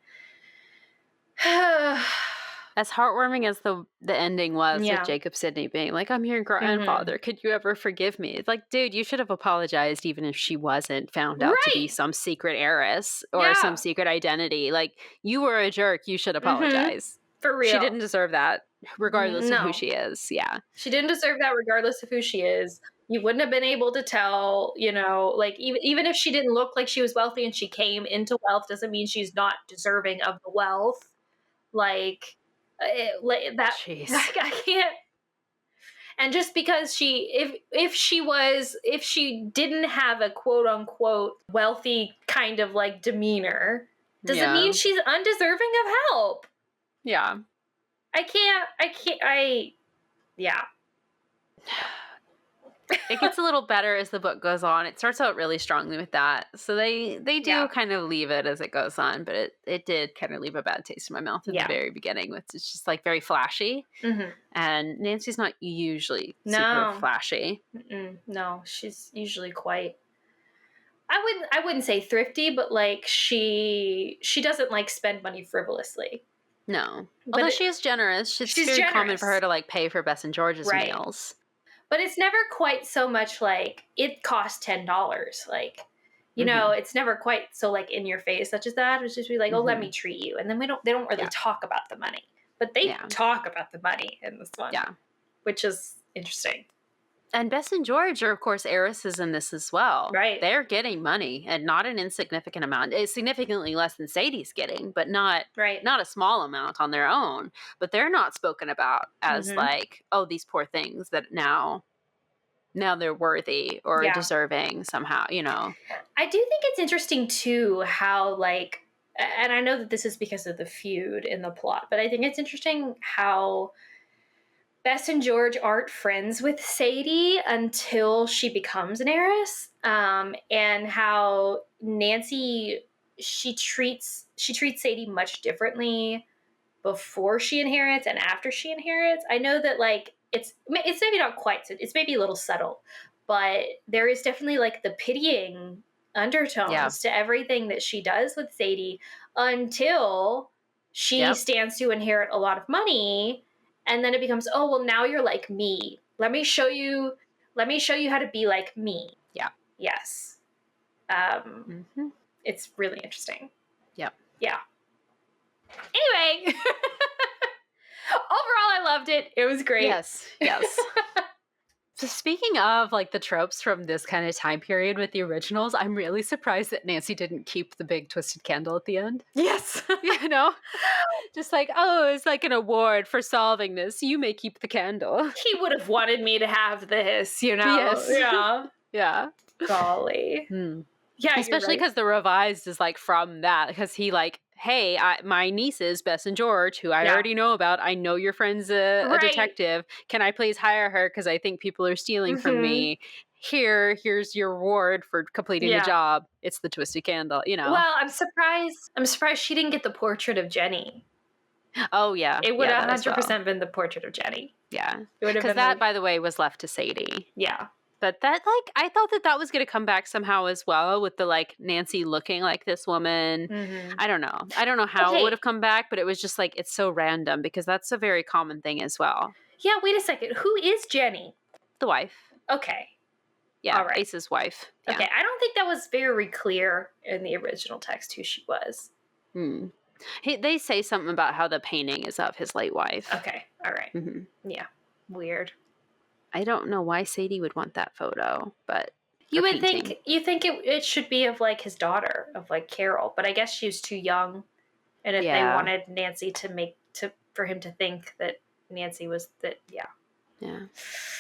[SPEAKER 12] As heartwarming as the ending was, with Jacob Sidney being like, I'm your grandfather, could you ever forgive me? It's like, dude, you should have apologized even if she wasn't found out to be some secret heiress or some secret identity. Like, you were a jerk, you should apologize.
[SPEAKER 11] For real.
[SPEAKER 12] She didn't deserve that, regardless of who she is. Yeah.
[SPEAKER 11] She didn't deserve that regardless of who she is. You wouldn't have been able to tell, like, even if she didn't look like she was wealthy and she came into wealth, doesn't mean she's not deserving of the wealth. Like, that. Jeez. Like, I can't. And just because if she didn't have a quote unquote wealthy kind of like demeanor, doesn't mean she's undeserving of help.
[SPEAKER 12] Yeah. It gets a little better as the book goes on. It starts out really strongly with that. So they do kind of leave it as it goes on, but it did kind of leave a bad taste in my mouth at the very beginning. It's just like very flashy. And Nancy's not usually super flashy.
[SPEAKER 11] No, she's usually quite, I wouldn't say thrifty, but like she doesn't like spend money frivolously.
[SPEAKER 12] No. Although she is generous. It's very common for her to like pay for Bess and George's meals.
[SPEAKER 11] But it's never quite so much like, it costs $10. Like, it's never quite so like in your face such as that. It's just be like, oh, let me treat you. And then they don't really talk about the money. But they talk about the money in this one. Yeah. Which is interesting.
[SPEAKER 12] And Bess and George are, of course, heiresses in this as well.
[SPEAKER 11] Right.
[SPEAKER 12] They're getting money, and not an insignificant amount. It's significantly less than Sadie's getting, but not a small amount on their own. But they're not spoken about as like, oh, these poor things that now they're worthy or deserving somehow, I
[SPEAKER 11] do think it's interesting, too, how, like, and I know that this is because of the feud in the plot, but I think it's interesting how Bess and George aren't friends with Sadie until she becomes an heiress, and how Nancy, she treats Sadie much differently before she inherits and after she inherits. I know that like it's maybe not quite, it's maybe a little subtle, but there is definitely like the pitying undertones to everything that she does with Sadie until she stands to inherit a lot of money. And then it becomes, oh, well, now you're like me. Let me show you how to be like me.
[SPEAKER 12] Yeah.
[SPEAKER 11] Yes. It's really interesting.
[SPEAKER 12] Yep.
[SPEAKER 11] Yeah. Anyway, overall, I loved it. It was great.
[SPEAKER 12] Yes. So speaking of like the tropes from this kind of time period with the originals, I'm really surprised that Nancy didn't keep the big twisted candle at the end.
[SPEAKER 11] Yes.
[SPEAKER 12] You know? Just like, oh, it's like an award for solving this. You may keep the candle.
[SPEAKER 11] He would have wanted me to have this, you know?
[SPEAKER 12] Yes.
[SPEAKER 11] Yeah.
[SPEAKER 12] Yeah.
[SPEAKER 11] Golly. Yeah,
[SPEAKER 12] especially because the revised is like from that, because he like, hey, my nieces, Bess and George, who I already know about, I know your friend's a detective. Can I please hire her? Because I think people are stealing from me. Here's your reward for completing the job. It's the twisted candle, you know.
[SPEAKER 11] Well, I'm surprised she didn't get the portrait of Jenny.
[SPEAKER 12] Oh, yeah.
[SPEAKER 11] It would have 100% been the portrait of Jenny.
[SPEAKER 12] Yeah. Because that, by the way, was left to Sadie.
[SPEAKER 11] Yeah.
[SPEAKER 12] But that, like, I thought that was going to come back somehow as well with the, like, Nancy looking like this woman. I don't know. I don't know how it would have come back, but it was just, like, it's so random because that's a very common thing as well.
[SPEAKER 11] Yeah, wait a second. Who is Jenny?
[SPEAKER 12] The wife.
[SPEAKER 11] Okay.
[SPEAKER 12] Yeah,
[SPEAKER 11] all right.
[SPEAKER 12] Ace's wife. Yeah.
[SPEAKER 11] Okay, I don't think that was very clear in the original text who she was.
[SPEAKER 12] They say something about how the painting is of his late wife.
[SPEAKER 11] Okay, all right. Yeah, weird.
[SPEAKER 12] I don't know why Sadie would want that photo, but
[SPEAKER 11] you think it should be of like his daughter, of like Carol, but I guess she was too young, and if they wanted Nancy for him to think that Nancy was that,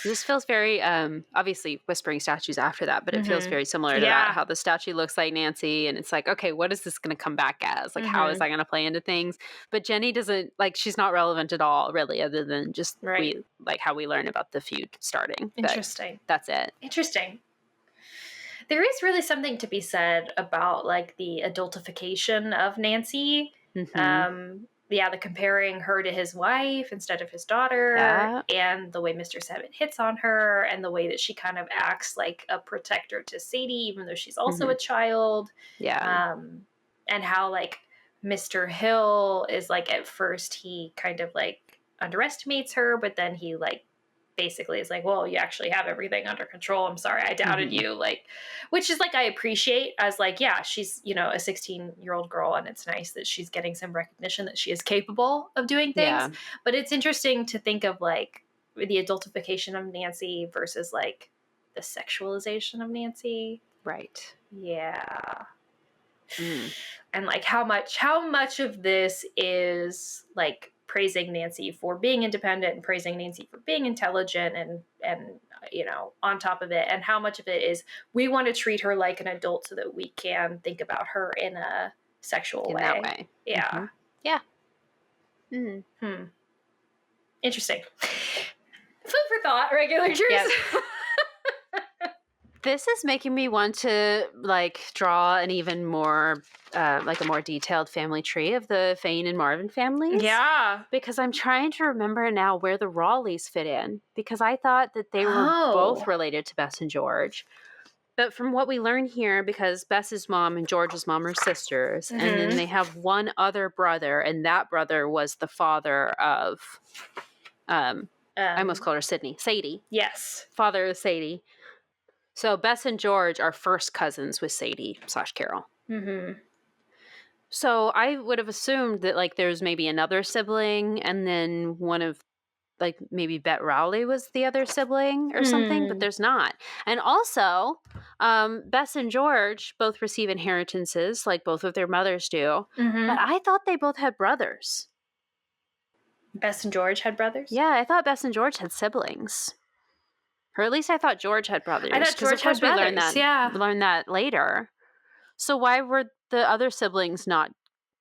[SPEAKER 12] this feels very obviously Whispering Statues after that, but it feels very similar to that, how the statue looks like Nancy, and it's like, okay, what is this going to come back as? Like, how is that going to play into things? But Jenny doesn't, like, she's not relevant at all, really, other than just how we learn about the feud starting.
[SPEAKER 11] Interesting.
[SPEAKER 12] But that's it.
[SPEAKER 11] Interesting. There is really something to be said about like the adultification of Nancy. The comparing her to his wife instead of his daughter, and the way Mr. Sabat hits on her, and the way that she kind of acts like a protector to Sadie, even though she's also a child. Yeah. And how like Mr. Hill is like, at first he kind of like underestimates her, but then he like basically is like, well, you actually have everything under control. I'm sorry, I doubted you. Like, which is like, I appreciate as like, yeah, she's, a 16-year-old girl, and it's nice that she's getting some recognition that she is capable of doing things. Yeah. But it's interesting to think of like the adultification of Nancy versus like the sexualization of Nancy.
[SPEAKER 12] Right.
[SPEAKER 11] Yeah. And like how much of this is like praising Nancy for being independent and praising Nancy for being intelligent and on top of it, and how much of it is we want to treat her like an adult so that we can think about her in a sexual way.
[SPEAKER 12] That way.
[SPEAKER 11] Yeah.
[SPEAKER 12] Yeah.
[SPEAKER 11] Interesting. Food for thought, regular Jews.
[SPEAKER 12] Yes. This is making me want to like draw an even more like a more detailed family tree of the Fane and Marvin families.
[SPEAKER 11] Yeah.
[SPEAKER 12] Because I'm trying to remember now where the Raleighs fit in, because I thought that they were both related to Bess and George. But from what we learn here, because Bess's mom and George's mom are sisters, and then they have one other brother, and that brother was the father of I almost called her Sadie.
[SPEAKER 11] Yes.
[SPEAKER 12] Father of Sadie. So Bess and George are first cousins with Sadie/Carol. So I would have assumed that like there's maybe another sibling, and then one of like maybe Bet Rowley was the other sibling or something, but there's not. And also, Bess and George both receive inheritances like both of their mothers do. But I thought they both had brothers.
[SPEAKER 11] Bess and George had brothers?
[SPEAKER 12] Yeah, I thought Bess and George had siblings. Or at least I thought George had brothers.
[SPEAKER 11] I thought George had brothers,
[SPEAKER 12] learned that later. So why were the other siblings not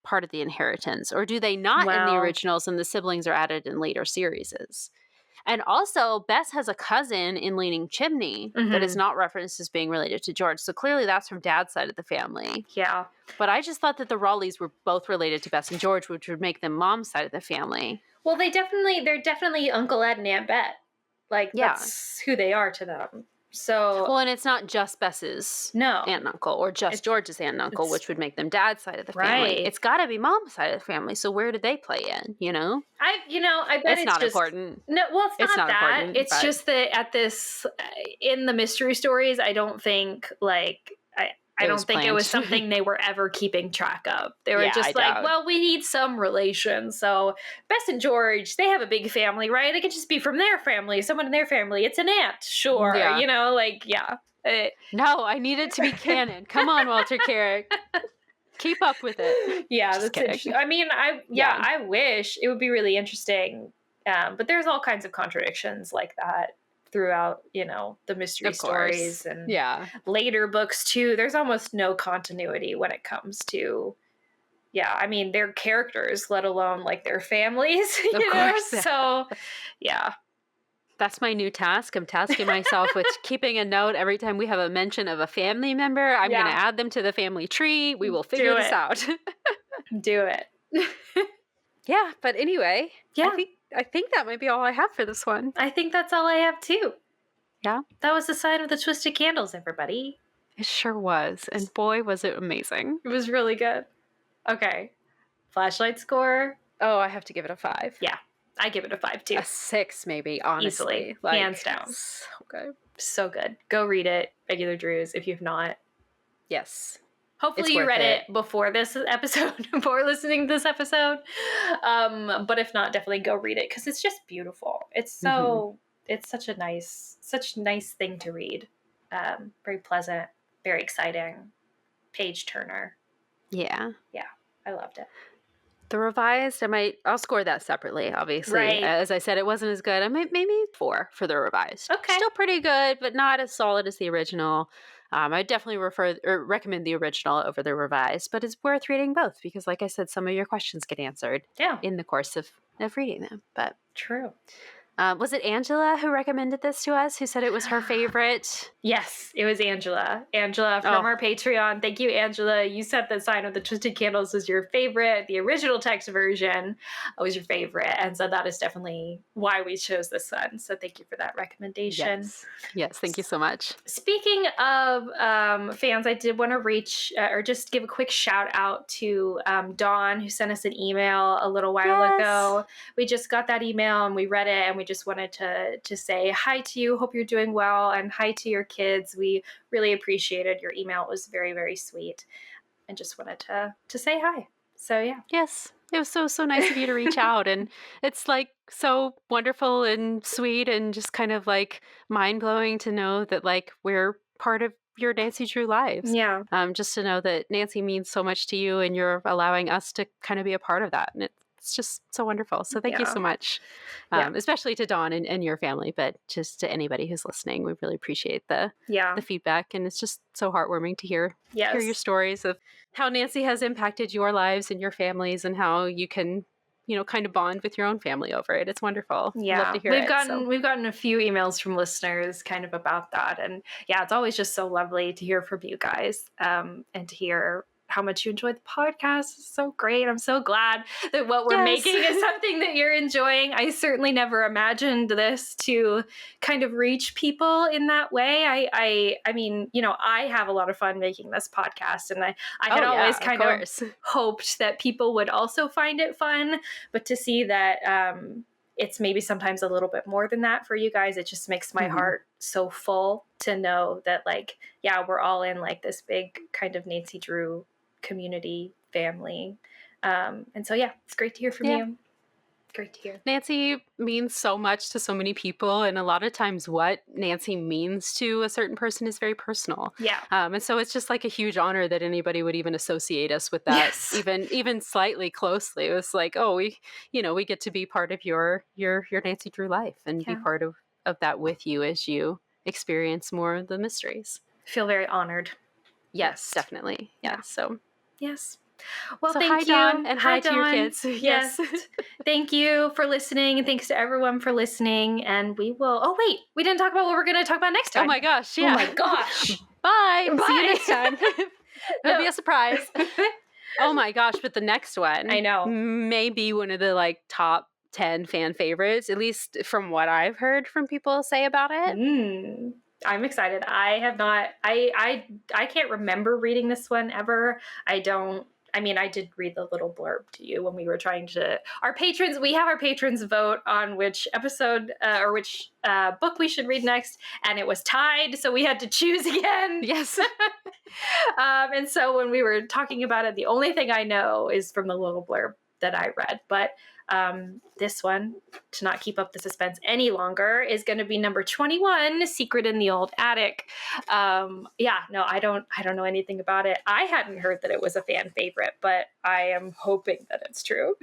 [SPEAKER 12] part of the inheritance? Or do they not in the originals, and the siblings are added in later series? And also, Bess has a cousin in Leaning Chimney that is not referenced as being related to George. So clearly that's from Dad's side of the family.
[SPEAKER 11] Yeah.
[SPEAKER 12] But I just thought that the Raleighs were both related to Bess and George, which would make them Mom's side of the family.
[SPEAKER 11] Well, they're definitely Uncle Ed and Aunt Bet. Like, that's who they are to them. So
[SPEAKER 12] well, and it's not just Bess's
[SPEAKER 11] no
[SPEAKER 12] aunt and uncle, or just George's aunt and uncle, which would make them dad's side of the family.
[SPEAKER 11] Right.
[SPEAKER 12] It's got to be mom's side of the family. So where did they play in? You know,
[SPEAKER 11] I bet
[SPEAKER 12] it's not
[SPEAKER 11] just,
[SPEAKER 12] important.
[SPEAKER 11] No, well, it's not that.
[SPEAKER 12] important.
[SPEAKER 11] It's just that at this in the mystery stories, I don't think like I don't think it was something they were ever keeping track of. They were just like, well, we need some relation. So Bess and George, they have a big family, right? It could just be from their family, someone in their family. It's an aunt, sure.
[SPEAKER 12] Yeah.
[SPEAKER 11] You know, like, yeah.
[SPEAKER 12] No, I need it to be canon. Come on, Walter Carrick. Keep up with it.
[SPEAKER 11] Yeah,
[SPEAKER 12] Just
[SPEAKER 11] that's
[SPEAKER 12] kidding.
[SPEAKER 11] interesting. I mean, I wish it would be really interesting. But there's all kinds of contradictions like that throughout, the mystery stories and later books too. There's almost no continuity when it comes to, I mean, their characters, let alone like their families, you know? So, yeah.
[SPEAKER 12] That's my new task. I'm tasking myself with keeping a note every time we have a mention of a family member. I'm going to add them to the family tree. We will figure this out.
[SPEAKER 11] Do it.
[SPEAKER 12] Yeah, but anyway, I think that might be all I have for this one.
[SPEAKER 11] I think that's all I have too.
[SPEAKER 12] Yeah.
[SPEAKER 11] That was the sign of the Twisted Candles, everybody.
[SPEAKER 12] It sure was. And boy, was it amazing.
[SPEAKER 11] It was really good. Okay. Flashlight score.
[SPEAKER 12] Oh, I have to give it a 5.
[SPEAKER 11] Yeah. I give it a 5 too.
[SPEAKER 12] A 6 maybe, honestly.
[SPEAKER 11] Easily. Hands down.
[SPEAKER 12] So good.
[SPEAKER 11] So good. Go read it, Regular Drews, if you've not.
[SPEAKER 12] Yes.
[SPEAKER 11] Hopefully you read it before this episode, before listening to this episode. But if not, definitely go read it because it's just beautiful. It's so it's such a nice thing to read. Very pleasant, very exciting, page turner.
[SPEAKER 12] Yeah.
[SPEAKER 11] Yeah, I loved it.
[SPEAKER 12] The revised, I'll score that separately, obviously.
[SPEAKER 11] Right.
[SPEAKER 12] As I said, it wasn't as good. I might maybe 4 for the revised.
[SPEAKER 11] Okay.
[SPEAKER 12] Still pretty good, but not as solid as the original. I definitely recommend the original over the revised, but it's worth reading both because, like I said, some of your questions get answered in the course of reading them. But
[SPEAKER 11] true.
[SPEAKER 12] Was it Angela who recommended this to us, who said it was her favorite?
[SPEAKER 11] Yes, it was Angela. Angela from our Patreon. Thank you, Angela. You said the Sign of the Twisted Candles was your favorite. The original text version was your favorite. And so that is definitely why we chose this one. So thank you for that recommendation.
[SPEAKER 12] Yes, thank you so much.
[SPEAKER 11] Speaking of fans, I did want to reach or just give a quick shout out to Dawn, who sent us an email a little while ago. We just got that email and we read it and we just wanted to say hi to you. Hope you're doing well, and hi to your kids. We really appreciated your email. It was very, very sweet, and just wanted to say hi. So yeah.
[SPEAKER 12] Yes, it was so nice of you to reach out, and it's like so wonderful and sweet and just kind of like mind-blowing to know that like we're part of your Nancy Drew lives.
[SPEAKER 11] Yeah.
[SPEAKER 12] Just to know that Nancy means so much to you and you're allowing us to kind of be a part of that, and it's just so wonderful. So thank you so much, especially to Dawn and your family, but just to anybody who's listening. We really appreciate the feedback, and it's just so heartwarming to hear your stories of how Nancy has impacted your lives and your families, and how you can, kind of bond with your own family over it. It's wonderful.
[SPEAKER 11] Yeah,
[SPEAKER 12] love to hear
[SPEAKER 11] we've gotten a few emails from listeners kind of about that, and it's always just so lovely to hear from you guys, and to hear how much you enjoy the podcast. It's so great. I'm so glad that what we're making is something that you're enjoying. I certainly never imagined this to kind of reach people in that way. I mean, I have a lot of fun making this podcast, and I had always kind of hoped that people would also find it fun, but to see that it's maybe sometimes a little bit more than that for you guys, it just makes my heart so full to know that we're all in like this big kind of Nancy Drew community family. And so it's great to hear from you. Great to hear.
[SPEAKER 12] Nancy means so much to so many people, and a lot of times what Nancy means to a certain person is very personal. And so it's just like a huge honor that anybody would even associate us with that, even slightly closely. It was like, we get to be part of your Nancy Drew life and be part of that with you as you experience more of the mysteries.
[SPEAKER 11] I feel very honored.
[SPEAKER 12] Yes, definitely. Yeah. So
[SPEAKER 11] yes. Well,
[SPEAKER 12] so
[SPEAKER 11] thank you.
[SPEAKER 12] Dawn, and hi to your kids.
[SPEAKER 11] Yes. Thank you for listening. And thanks to everyone for listening. And we will. Oh, wait. We didn't talk about what we're going to talk about next time.
[SPEAKER 12] Oh, my gosh. Yeah.
[SPEAKER 11] Oh, my gosh.
[SPEAKER 12] Bye.
[SPEAKER 11] Bye.
[SPEAKER 12] See you next time. It'll be a surprise. Oh, my gosh. But the next one.
[SPEAKER 11] I know.
[SPEAKER 12] May be one of the top 10 fan favorites, at least from what I've heard from people say about it.
[SPEAKER 11] I'm excited. I have not, I can't remember reading this one ever. I did read the little blurb to you when we were trying to, we have our patrons vote on which episode or which book we should read next, and it was tied, so we had to choose again.
[SPEAKER 12] Yes.
[SPEAKER 11] And so when we were talking about it, the only thing I know is from the little blurb that I read. But this one, to not keep up the suspense any longer, is going to be number 21, Secret in the Old Attic. I don't know anything about it. I hadn't heard that it was a fan favorite, but I am hoping that it's true.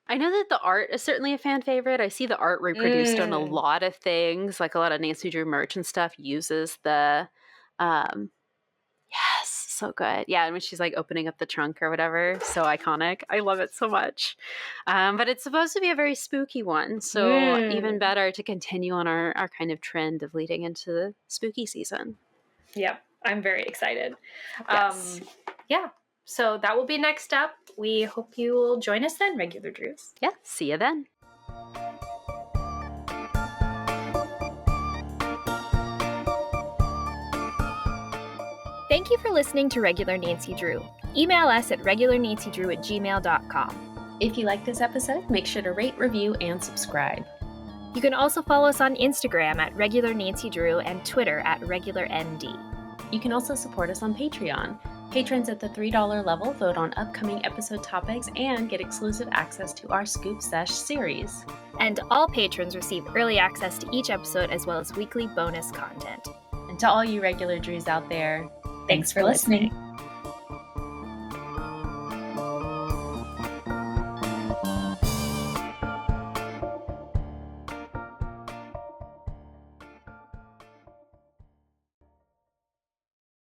[SPEAKER 12] I know that the art is certainly a fan favorite. I see the art reproduced on a lot of things, like a lot of Nancy Drew merch and stuff uses the yes, so good. Yeah, and when she's like opening up the trunk or whatever, so iconic. I love it so much. But it's supposed to be a very spooky one, so even better to continue on our kind of trend of leading into the spooky season.
[SPEAKER 11] Yep, I'm very excited.
[SPEAKER 12] Yes.
[SPEAKER 11] So that will be next up. We hope you will join us then, regular Drews.
[SPEAKER 12] Yeah, see you then.
[SPEAKER 3] Thank you for listening to Regular Nancy Drew. Email us at regularnancydrew@gmail.com.
[SPEAKER 12] If you like this episode, make sure to rate, review, and subscribe.
[SPEAKER 3] You can also follow us on Instagram at Regular Nancy Drew and Twitter at RegularND.
[SPEAKER 12] You can also support us on Patreon. Patrons at the $3 level vote on upcoming episode topics and get exclusive access to our Scoop Sesh series.
[SPEAKER 3] And all patrons receive early access to each episode as well as weekly bonus content.
[SPEAKER 12] And to all you regular Drews out there,
[SPEAKER 3] thanks for listening.